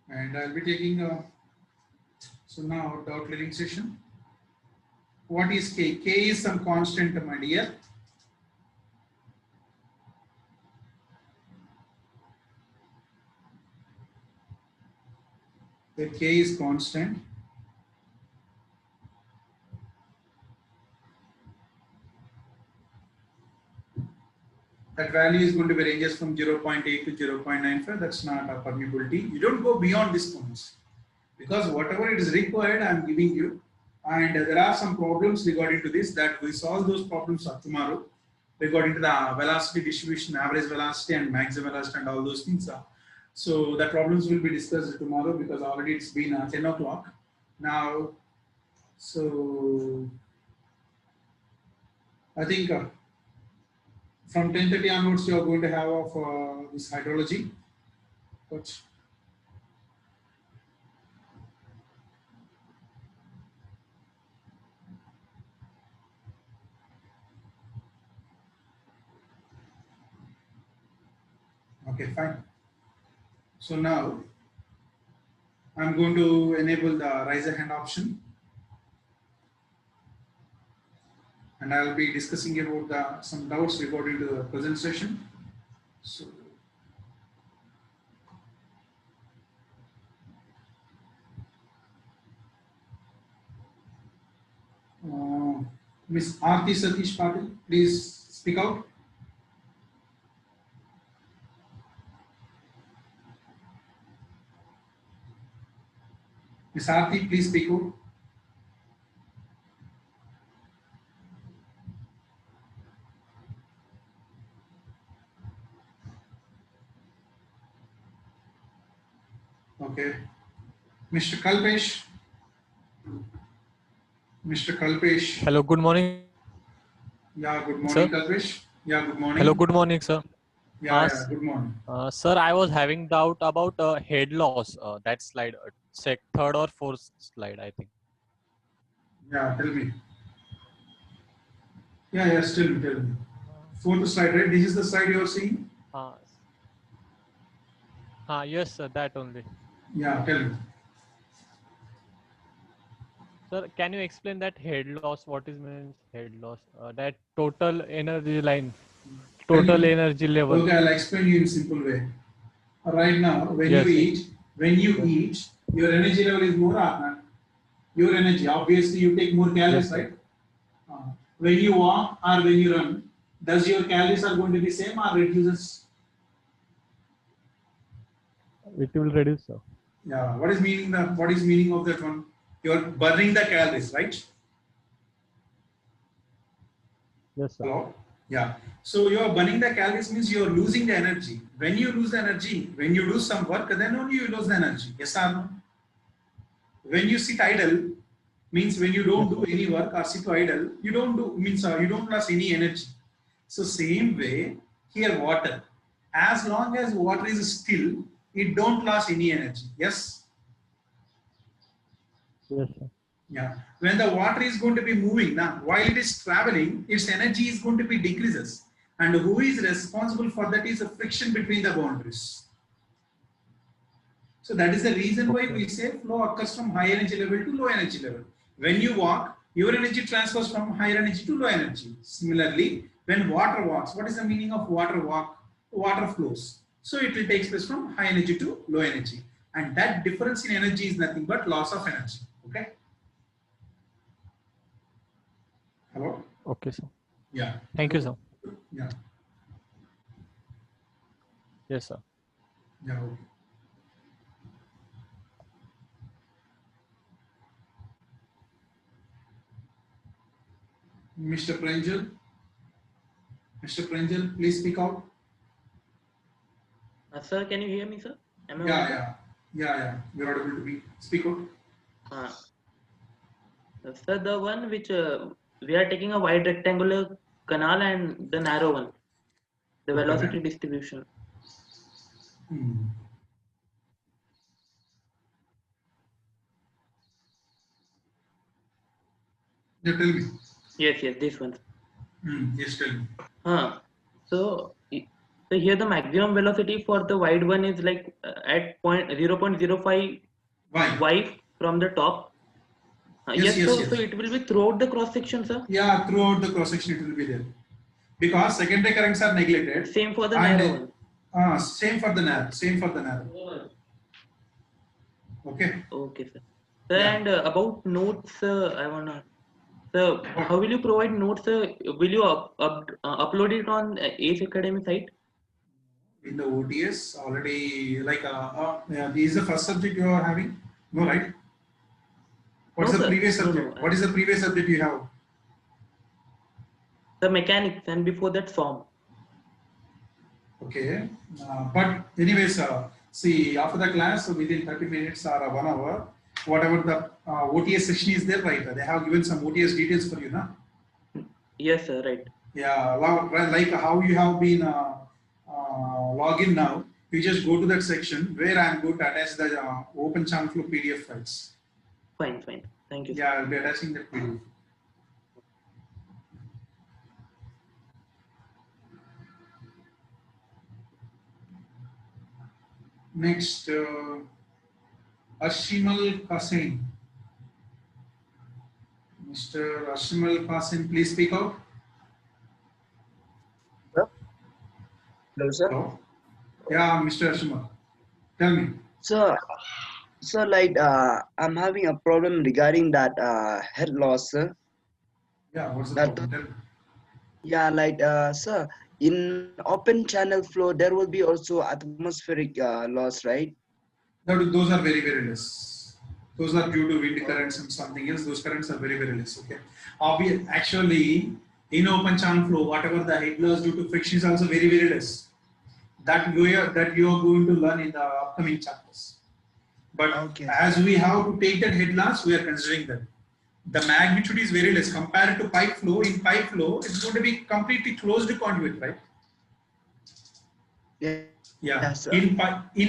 A: And I'll be taking so now doubt clearing session. What is K? K is some constant, my dear. The K is constant. That value is going to be ranges from 0.8 to 0.95. That's not a permeability. You don't go beyond this points because whatever it is required, I'm giving you. And there are some problems regarding to this that we solve those problems tomorrow regarding to the velocity distribution, average velocity and maximum velocity and all those things. So the problems will be discussed tomorrow because already it's been 10 o'clock now. So I think from 10:30 onwards you are going to have of this hydrology. But okay, fine. So now I'm going to enable the raise a hand option. And I'll be discussing about some doubts regarding to the present session. So, Miss Aarti Satish Patil, please speak out. Miss Aarti, please speak out. Okay. Mr. Kalpesh. Mr. Kalpesh.
B: Hello, good morning.
A: Yeah, good morning,
B: Sir.
A: Kalpesh. Yeah, good morning.
B: Hello, good morning, sir.
A: Yeah, good morning.
B: Sir, I was having doubt about head loss. That slide, third or fourth slide, I think.
A: Yeah, tell me. Yeah, still tell me. Fourth slide, right? This is the slide you are seeing?
B: Yes, sir, that only.
A: Yeah, tell me.
B: Sir, can you explain that head loss? What is means head loss? That total energy line, total energy level.
A: Okay, I'll explain you in simple way. Right now, when
B: Yes,
A: you eat, your energy level is more or not? Your energy, obviously you take more calories,
B: Yes,
A: right? When you walk or when you run, does your calories are going to be same or reduces?
B: it will reduce, sir.
A: Yeah, what is meaning of that one? You're burning the calories, right?
B: Yes, sir.
A: Hello? Yeah. So you're burning the calories means you're losing the energy. When you lose the energy, when you do some work, then only you lose the energy. Yes or no? When you sit idle, means when you don't do any work or sit idle, you don't do means you don't lose any energy. So same way here water. As long as water is still, it don't lose any energy. Yes.
B: Yes, sir.
A: Yeah. When the water is going to be moving now, while it is traveling, its energy is going to be decreases. And who is responsible for that is a friction between the boundaries. So that is the reason why we say flow occurs from high energy level to low energy level. When you walk, your energy transfers from higher energy to low energy. Similarly, when water walks, what is the meaning of water walk? Water flows. So it will take place from high energy to low energy. And that difference in energy is nothing but loss of energy. Okay? Hello?
B: Okay, sir.
A: Yeah.
B: Thank you, sir.
A: Yeah.
B: Yes, sir.
A: Yeah. Okay. Mr. Pranjal. Mr. Pranjal, please speak out.
C: Sir, can you hear me, sir? Am I
A: Yeah,
C: audible?
A: yeah. You're audible to me. Speak out.
C: Uh, Sir, the one which we are taking a wide rectangular canal and the narrow one, the
A: Okay,
C: velocity
A: man.
C: distribution.
A: Hmm. Yeah, tell me.
C: Yes, this one.
A: Yes, tell me.
C: So, so here the maximum velocity for the wide one is like at 0.05
A: Why?
C: y from the top.
A: Yes,
C: Yes,
A: yes,
C: so
A: yes.
C: it will be throughout the cross section, sir.
A: Yeah, throughout the cross section it will be there. Because secondary currents are neglected
C: Same for the narrow
A: and
C: one.
A: same for the narrow. Same for the narrow. Okay.
C: Okay, sir. Sir,
A: Yeah.
C: and about notes, I wanna. Sir,
A: What?
C: how will you provide notes? Will you upload it on Ace Academy site?
A: In the OTS already like yeah, this is the first subject you are having? No, right? What
C: No,
A: is the
C: sir.
A: previous
C: No.
A: subject? What is the previous subject you have?
C: The mechanics and before that form.
A: Okay. But anyways, see after the class within 30 minutes or 1 hour, whatever the OTS section is there, right? They have given some OTS details for you, na?
C: Yes, sir. Right.
A: Yeah, like how you have been login now. You just go to that section where I'm going to attach the open channel flow PDF files.
C: Fine. Thank you, sir.
A: Yeah, I'll be attaching that PDF. Next, Ashimal Qasim. Mr. Ashimal Qasim, please speak out.
D: Hello, sir.
A: Hello. Yeah, Mr. Ashimal. Tell me.
D: So like I'm having a problem regarding that head loss, sir.
A: Yeah, what's the
D: That
A: problem? Tell me.
D: yeah, like sir, in open channel flow there will be also atmospheric loss, right?
A: Those are very, very less. Those are due to wind currents and something else. Those currents are very, very less. Okay. Actually, in open channel flow, whatever the head loss due to friction is also very, very less. That you are going to learn in the upcoming chapters. But
D: Okay.
A: as we have to take that head loss, we are considering that. The magnitude is very less compared to pipe flow. In pipe flow, it's going to be completely closed conduit, right?
D: Yeah.
A: Yeah.
D: Yes, sir.
A: In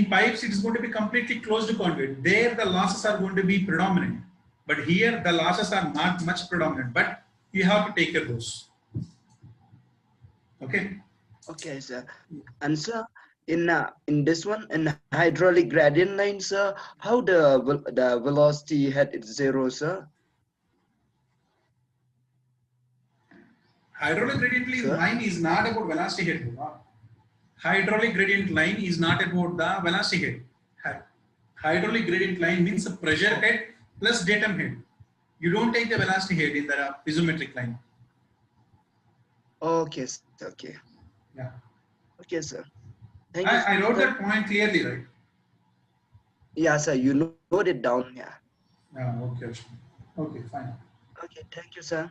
A: pipes, it is going to be completely closed conduit. There, the losses are going to be predominant. But here, the losses are not much predominant. But you have to take care of those. Okay.
D: Okay, sir. And sir, in this one, in hydraulic gradient line, sir, how the velocity head is zero, sir?
A: Hydraulic gradient line is not about velocity head. Hydraulic gradient line is not about the velocity head. Hydraulic gradient line means a pressure head plus datum head. You don't take the velocity head in the isometric line.
D: Okay, sir. Okay.
A: Yeah.
D: Okay, sir. Thank you.
A: I wrote that point clearly, right?
D: Yeah, sir. You wrote it down. Yeah.
A: Yeah. Okay. Okay. Fine.
D: Okay. Thank you, sir.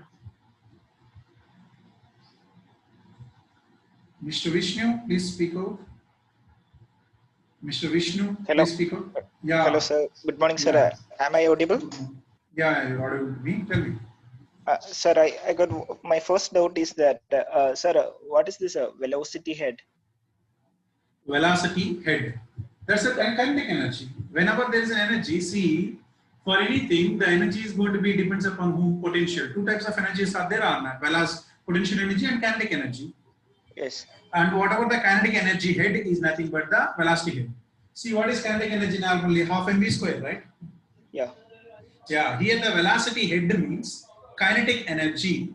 A: Mr. Vishnu, please speak out. Mr. Vishnu,
E: Hello.
A: please speak out. Yeah.
E: Hello, sir. Good morning, sir.
A: Yeah.
E: Am I audible?
A: Yeah, you're audible to me. Tell me.
E: Sir, I got my first doubt is that, sir, what is this velocity head?
A: Velocity head. That's a kinetic energy. Whenever there is an energy, see, for anything, the energy is going to be depends upon whom potential. Two types of energies are there on that. Potential energy and kinetic energy.
E: Yes.
A: And whatever the kinetic energy head is nothing but the velocity head. See, what is kinetic energy normally? Half mv square, right?
E: Yeah.
A: Yeah. Here the velocity head means kinetic energy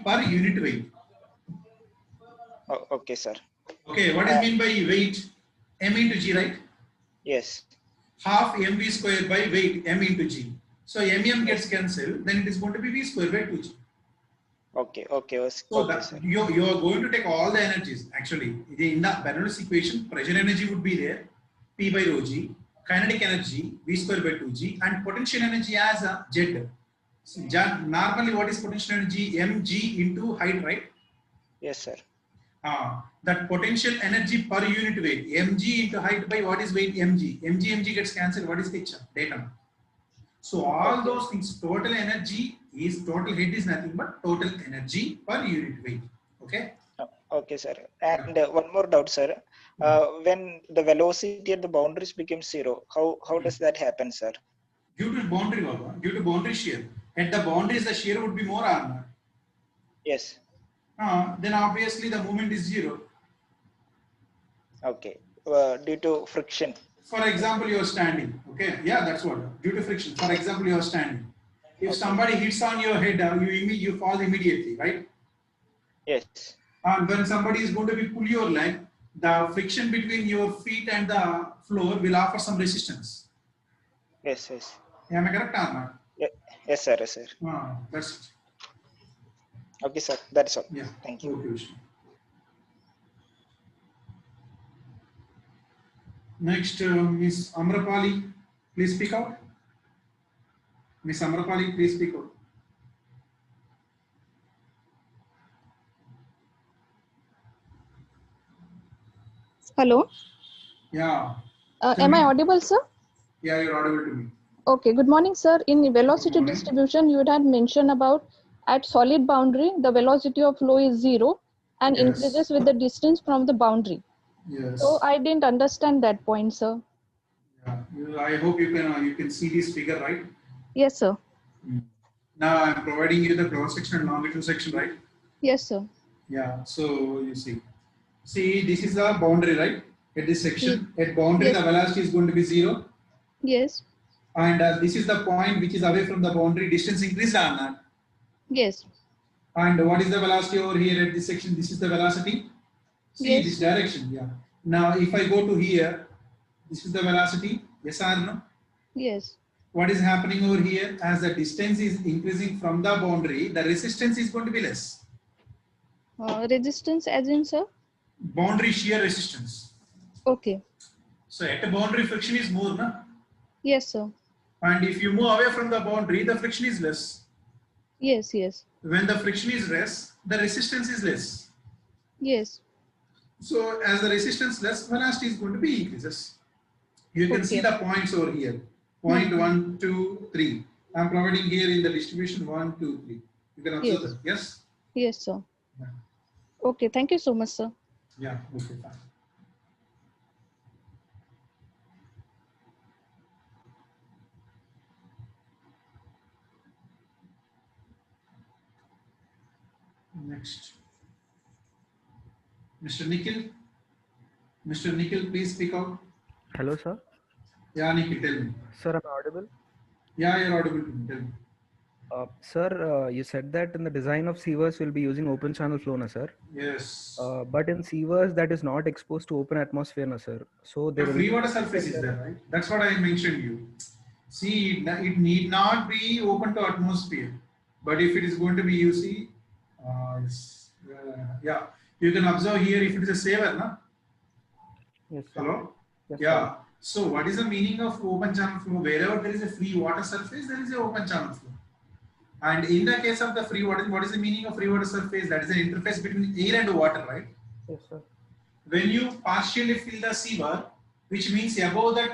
A: per unit weight.
E: Oh, okay, sir.
A: Okay. What is mean by weight? M into G, right?
E: Yes.
A: Half mv square by weight m into G. So mm gets cancelled, then it is going to be v square by 2G.
E: Okay.
A: So
E: okay, sir.
A: you are going to take all the energies. Actually, in the Bernoulli's equation, pressure energy would be there, P by rho G, kinetic energy, V square by 2G, and potential energy as a Z. So, normally, what is potential energy? Mg into height, right?
E: Yes, sir.
A: that potential energy per unit weight, mg into height by what is weight mg. Mg gets cancelled. What is h? Data. So all
C: Okay.
A: those things, total energy is total head is nothing but total energy per unit weight. Okay.
E: Okay, sir. And one more doubt, sir. When the velocity at the boundaries becomes zero, how does that happen, sir?
A: Due to boundary, Baba, due to boundary shear. At the boundaries, the shear would be more or not.
E: Yes.
A: Then obviously the movement is zero.
E: Okay. Due to friction.
A: For example, you are standing. Okay, yeah, that's what. Due to friction. For example, you are standing. If
E: Okay.
A: somebody hits on your head, you fall immediately, right?
E: Yes.
A: And when somebody is going to be pull your leg, the friction between your feet and the floor will offer some resistance.
E: Yes. Yes.
A: Am I correct or not?
E: Yes, sir. Yes, sir.
A: That's it.
E: Okay, sir. That's all.
A: Yeah.
E: Thank you.
A: Okay, Vishnu. Next, Miss Amrapali, please speak out. Miss Amrapali, please speak out.
F: Hello.
A: Yeah.
F: Am I audible, sir?
A: Yeah, you're audible to me.
F: Okay. Good morning, sir. In velocity
A: morning.
F: distribution, you had mentioned about at solid boundary, the velocity of flow is 0 and
A: Yes.
F: increases with the distance from the boundary.
A: Yes.
F: So I didn't understand that point, sir.
A: Yeah. I hope you can see this figure, right?
F: Yes, sir.
A: Now I'm providing you the cross section and longitude section, right?
F: Yes, sir.
A: Yeah. So you see, this is the boundary, right? At this section, at boundary,
F: Yes.
A: the velocity is going to be 0,
F: Yes.
A: and this is the point which is away from the boundary. Distance increased or not?
F: Yes.
A: And what is the velocity over here at this section? This is the velocity. See
F: Yes.
A: this direction. Yeah. Now, if I go to here, this is the velocity. Yes or no?
F: Yes.
A: What is happening over here? As the distance is increasing from the boundary, the resistance is going to be less.
F: Resistance as in, sir?
A: Boundary shear resistance.
F: Okay.
A: So at a boundary, friction is more, na?
F: Yes, sir.
A: And if you move away from the boundary, the friction is less.
F: Yes. Yes.
A: When the friction is less, the resistance is less.
F: Yes.
A: So as the resistance less, velocity is going to be increases. You can see
F: Okay.
A: the points over here. Point 1, 2, 3. I'm providing here in the distribution 1, 2, 3. You can observe
F: Yes.
A: that. Yes?
F: Yes, sir.
A: Yeah.
F: Okay. Thank you so much, sir.
A: Yeah. Okay. Fine. Next. Mr. Nikhil. Mr. Nikhil, please speak out.
G: Hello, sir.
A: Yeah, Nikhil, tell me.
G: Sir, am I audible?
A: Yeah, you're audible to me. Tell me.
G: Sir, you said that in the design of sievers we'll be using open channel flow, na, sir.
A: Yes.
G: But in sievers that is not exposed to open atmosphere, na, sir. So there
A: The
G: will
A: free
G: be
A: water surface is there, right? That's what I mentioned you. See, it need not be open to atmosphere. But if it is going to be, you see, yeah, you can observe here if it is a saver, na?
G: Yes, sir.
A: Hello?
G: Yes,
A: Yeah.
G: sir.
A: So what is the meaning of open channel flow? Wherever there is a free water surface, there is an open channel flow. And in the case of the free water, what is the meaning of free water surface? That is an interface between air and water, right?
G: Yes, sir.
A: When you partially fill the sieve, which means above that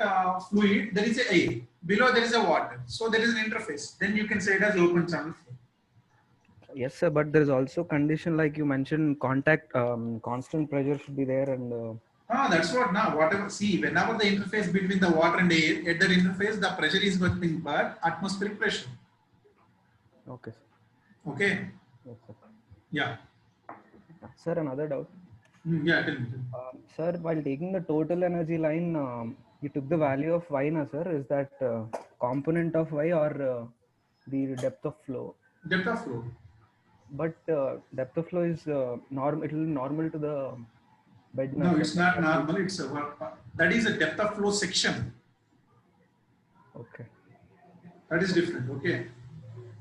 A: fluid, there is a air. Below there is a water. So there is an interface. Then you can say it as open channel flow.
G: Yes, sir. But there is also condition like you mentioned, contact, constant pressure should be there, and
A: That's what now. Whatever. See, whenever the interface between the water and air, at that interface, the pressure is nothing but atmospheric pressure.
G: okay, sir.
A: Okay.
G: Yes, sir.
A: Yeah.
G: Sir, another doubt.
A: Yeah. Tell me.
G: Sir, while taking the total energy line, you took the value of y, na, sir. Is that component of y or the depth of flow?
A: Depth of flow.
G: But depth of flow is normal. It will be normal to the bed.
A: No, it's not normal. It's that is a depth of flow section.
G: Okay.
A: That is different. Okay.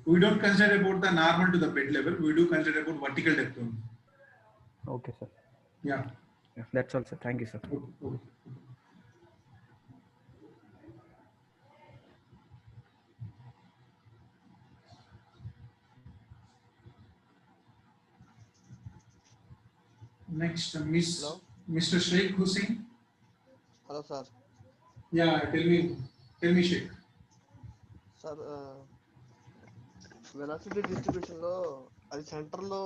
A: We don't consider about the normal to the bed level. We do consider about vertical depth only.
G: Okay, sir.
A: Yeah.
G: Yeah, that's all, sir. Thank you, sir.
A: Okay. Okay. Next,
H: Hello?
A: Mr. Sheikh Hussain.
H: Hello, sir.
A: Yeah, tell me, Sheikh.
H: Sir, velocity distribution లో అది center లో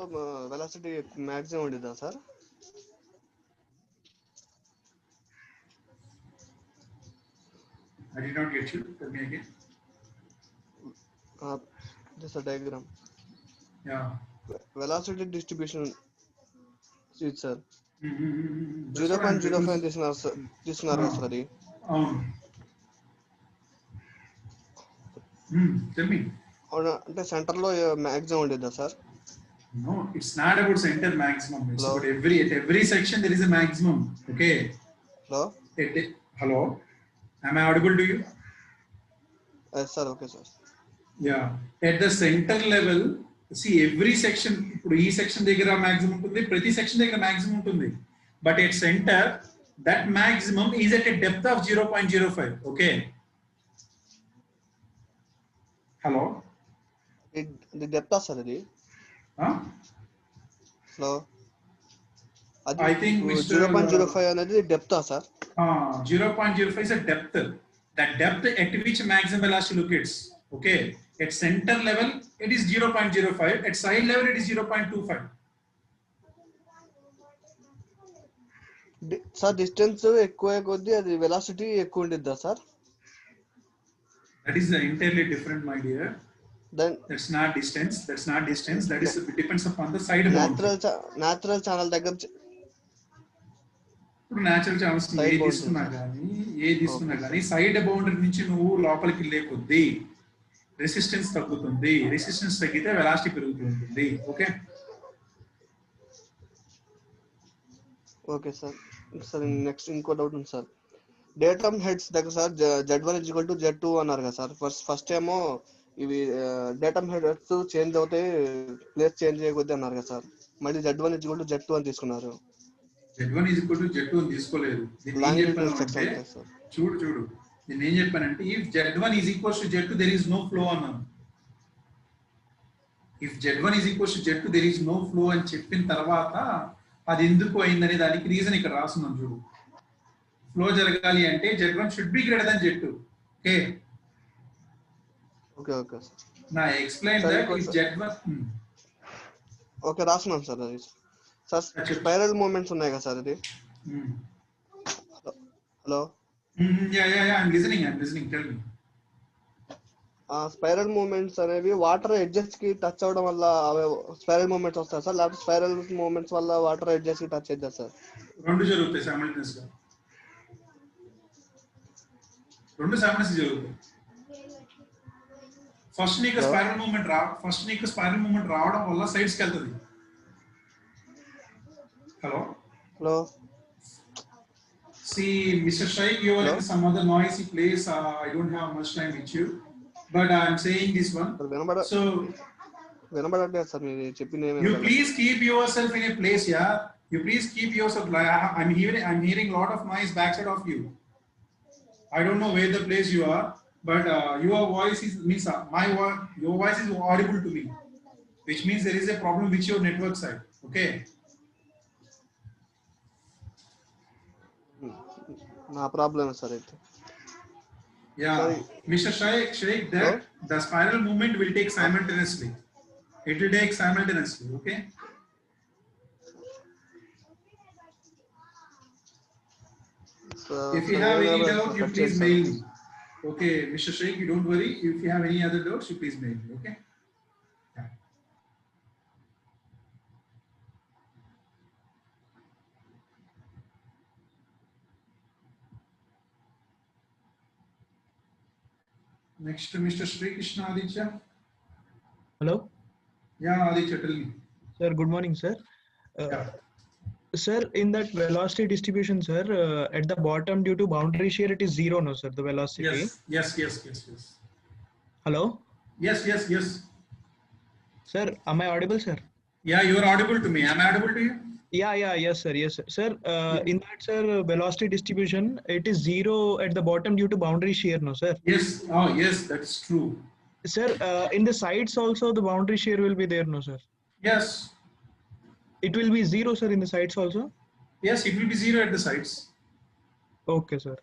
H: velocity maximum ఉండిద్దా sir?
A: I did not get you. Tell me again.
H: This a diagram.
A: Yeah.
H: Velocity distribution is sir.
A: That's what I'm
H: 0.05
A: telling.
H: తీసుకున్నారు కదా sir అది.
A: Tell me.
H: అంటే center లో maximum ఉండిద్దా sir?
A: No, it's not about center maximum. It's
H: Hello?
A: about at every section there is a maximum. Okay.
H: Hello?
A: Hello. Am I audible to you?
H: Yes, sir. Okay, sir.
A: Yeah. At the center level, see every section. ఇప్పుడు ఈ section దగ్గర maximum ఉంటుంది, ప్రతి section దగ్గర maximum ఉంటుంది. But at center, that maximum is at a depth of 0.05. Okay. Hello.
H: ఇది depth sir అది?
A: Huh?
H: Hello, అది
A: I think Mr.
H: 0.05 అనేది depth sir?
A: 0.05 is a depth. That depth at which maximum velocity locates. Okay. At center level, it is 0.05. At side level, it is 0.25.
H: Sir distance ఎక్కువ కొద్దీ అది velocity ఎక్కువ ఉండిద్దా sir?
A: That is entirely different, my dear.
H: Then
A: That's not distance. That's not distance. That is it depends upon the side boundary.
H: Natural channel దగ్గర
A: ఇప్పుడు natural channels ఏ తీసుకున్నా కానీ side boundary నుంచి నువ్వు లోపలికి వెళ్ళే కొద్దీ రెసిస్టెన్స్ తగ్గుతుంది. రెసిస్టెన్స్ తగ్గితే వెలాసిటీ పెరుగుతూ ఉంటుంది. Okay.
H: Okay sir. Sir next ఇంకో డౌట్ ఉంది సార్. డేటమ్ హెడ్స్ దగ్గర సార్ Z1 = Z2 అన్నారు కదా సార్. ఫస్ట్ ఏమో ఇవి డేటమ్ హెడ్స్ చేంజ్ అవుతాయి, ప్లేస్ చేంజ్ చేయకొద్ది అన్నారు కదా సార్. మళ్ళీ Z1 = Z2 అని తీసుకున్నారు.
A: Z1 = Z2 అని తీసుకోలేదు. చూడు నేను ఏం చెప్పానంటే if Z1 = Z2 there is no flow అన్నాను. if Z1 = Z2 there is no flow అని చెప్పిన తర్వాత అది ఎందుకు అయిందనే దానికి రీజన్ ఇక్కడ రాస్తున్నాను చూడు. ఫ్లో జరగాలి అంటే Z1 should be greater than Z2. Okay.
H: Okay sir.
A: నా explain that if Z1
H: okay రాస్తున్నాను సార్. అది సార్ స్పైరల్ మూమెంట్స్ ఉన్నాయి కదా సార్ ఇది. హలో.
A: I'm listening. Tell me.
H: Spiral moments అనేవి వాటర్ ఎడ్జెస్ కి టచ్ అవడం వల్ల స్పైరల్ మూమెంట్స్ వస్తాయి సార్, లేకపోతే స్పైరల్ మూమెంట్స్ వల్ల వాటర్ ఎడ్జెస్ కి టచ్ అవుతుంది సార్?
A: రెండు జరుగుతాయి సైమల్టేనియస్ గా. రెండు సైమల్టేనియస్ జరుగుతాయి. ఫస్ట్ నీకు స్పైరల్ మూమెంట్ రావడం వల్ల సైడ్స్ కి వెళ్తది. Hello. See, Mr. Shaikh, you are in some other noisy place. I don't have much time with you, but I'm saying this one. So,
H: వినబడట్లేదు సార్ మీరు చెప్పింది.
A: you please keep yourself in a place, yeah. You please keep yourself. I'm hearing a lot of noise backside of you. I don't know where the place you are, but your voice is your voice is audible to me, which means there is a problem with your network side. Okay.
H: నా problem sir అయితే.
A: Yeah, Mr. Shaikh, that the spiral movement will take simultaneously. It will take simultaneously. Okay. If you have any doubt, you please mail me. Okay, Mr. Shaikh, you don't worry. If you have any other doubts, you please mail me. Okay. Yeah. Next to Mr. Sri Krishna Aditya.
I: Hello.
A: Yeah, Aditya, tell me.
I: Sir, good morning, sir.
A: Yeah.
I: Sir, in that velocity distribution, sir, at the bottom due to boundary shear, it is 0, no, sir, the velocity.
A: Yes.
I: Hello.
A: Yes.
I: Sir, am I audible, sir?
A: Yeah, you are audible to me. Am I audible to you?
I: Yes, sir. Sir, in that, sir, velocity distribution, it is 0 at the bottom due to boundary shear, no, sir?
A: Yes. Oh, yes, that is true.
I: Sir, in the sides also the boundary shear will be there, no, sir?
A: Yes.
I: It will be 0, sir, in the sides also?
A: Yes, it will be 0 at the sides.
I: Okay, sir.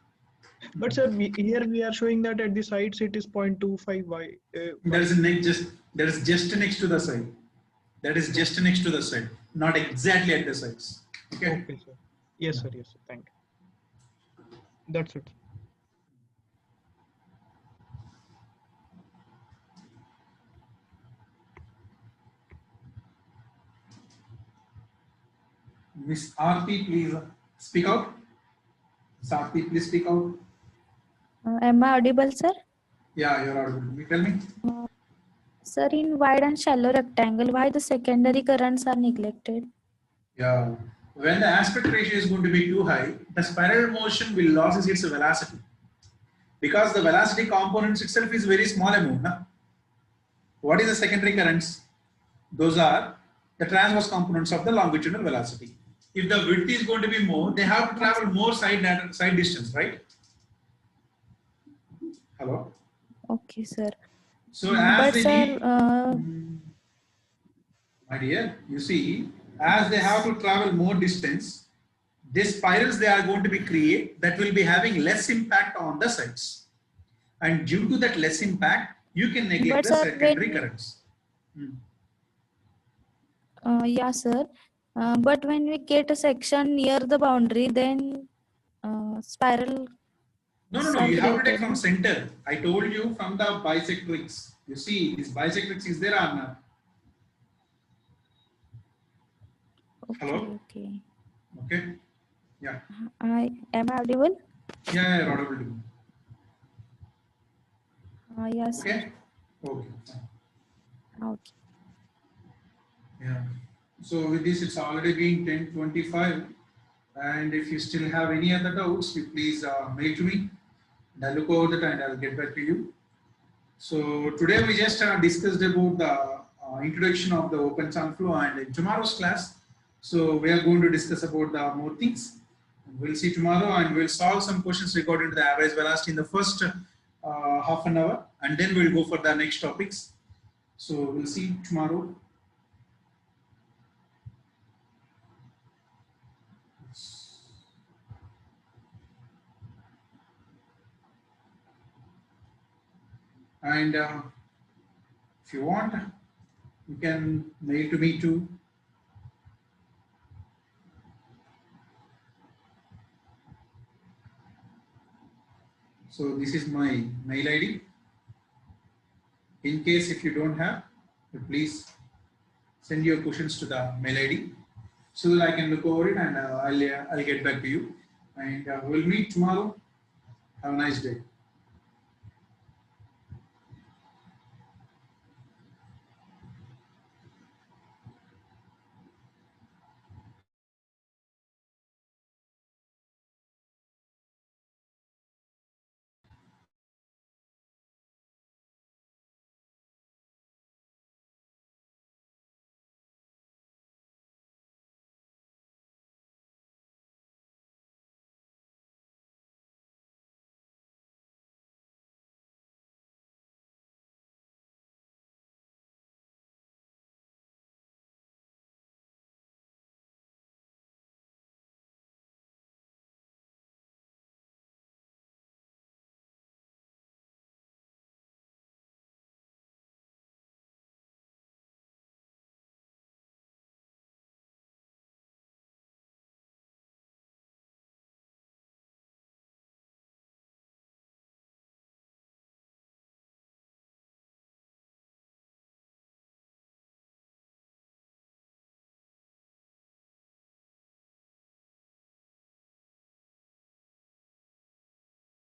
I: But sir, here we are showing that at the sides it is 0.25 y.
A: There is just next to the side. That is just next to the side, not exactly at the sides. Okay.
I: Okay, sir. Yes, sir. Yes, sir. Thank you. That's it.
A: Miss RP, please speak out. Miss RP, please speak out.
J: Am I audible, sir?
A: Yeah, you're audible. Tell me.
J: Sir, in wide and shallow rectangle, why the secondary currents are neglected?
A: Yeah. When the aspect ratio is going to be too high, the spiral motion will lose its velocity. Because the velocity components itself is very small amount. Na? What is the secondary currents? Those are the transverse components of the longitudinal velocity. If the width is going to be more, they have to travel more side distance, right? Hello?
J: Okay, sir.
A: So as
J: But
A: they
J: sir,
A: need, my dear, you see, as they have to travel more distance, these spirals they are going to be create that will be having less impact on the sides. And due to that less impact, you can neglect
J: But
A: the
J: sir,
A: secondary
J: when-
A: currents.
J: yeah, sir. But when we get a section near the boundary, then spiral.
A: No, you have to take from center. I told you from the bisectrix. You see, this bisectrix is there or not?
J: Okay,
A: Hello?
J: okay.
A: Okay. Yeah.
J: Am I audible?
A: Yeah, you're audible to me.
J: Yes.
A: Okay. Okay. Fine.
J: Okay.
A: Yeah. So with this, it's already been 10:25. And if you still have any other doubts, you please mail to me. And I'll look over that and I'll get back to you. So today we just discussed about the introduction of the open channel flow, and in tomorrow's class, so we are going to discuss about the more things. And we'll see tomorrow, and we'll solve some questions regarding to the average velocity in the first half an hour, and then we'll go for the next topics. So we'll see tomorrow. And if you want, you can mail to me too. So this is my mail ID. In case if you don't have, please send your questions to the mail ID so that I can look over it, and I'll get back to you. And we'll meet tomorrow. Have a nice day.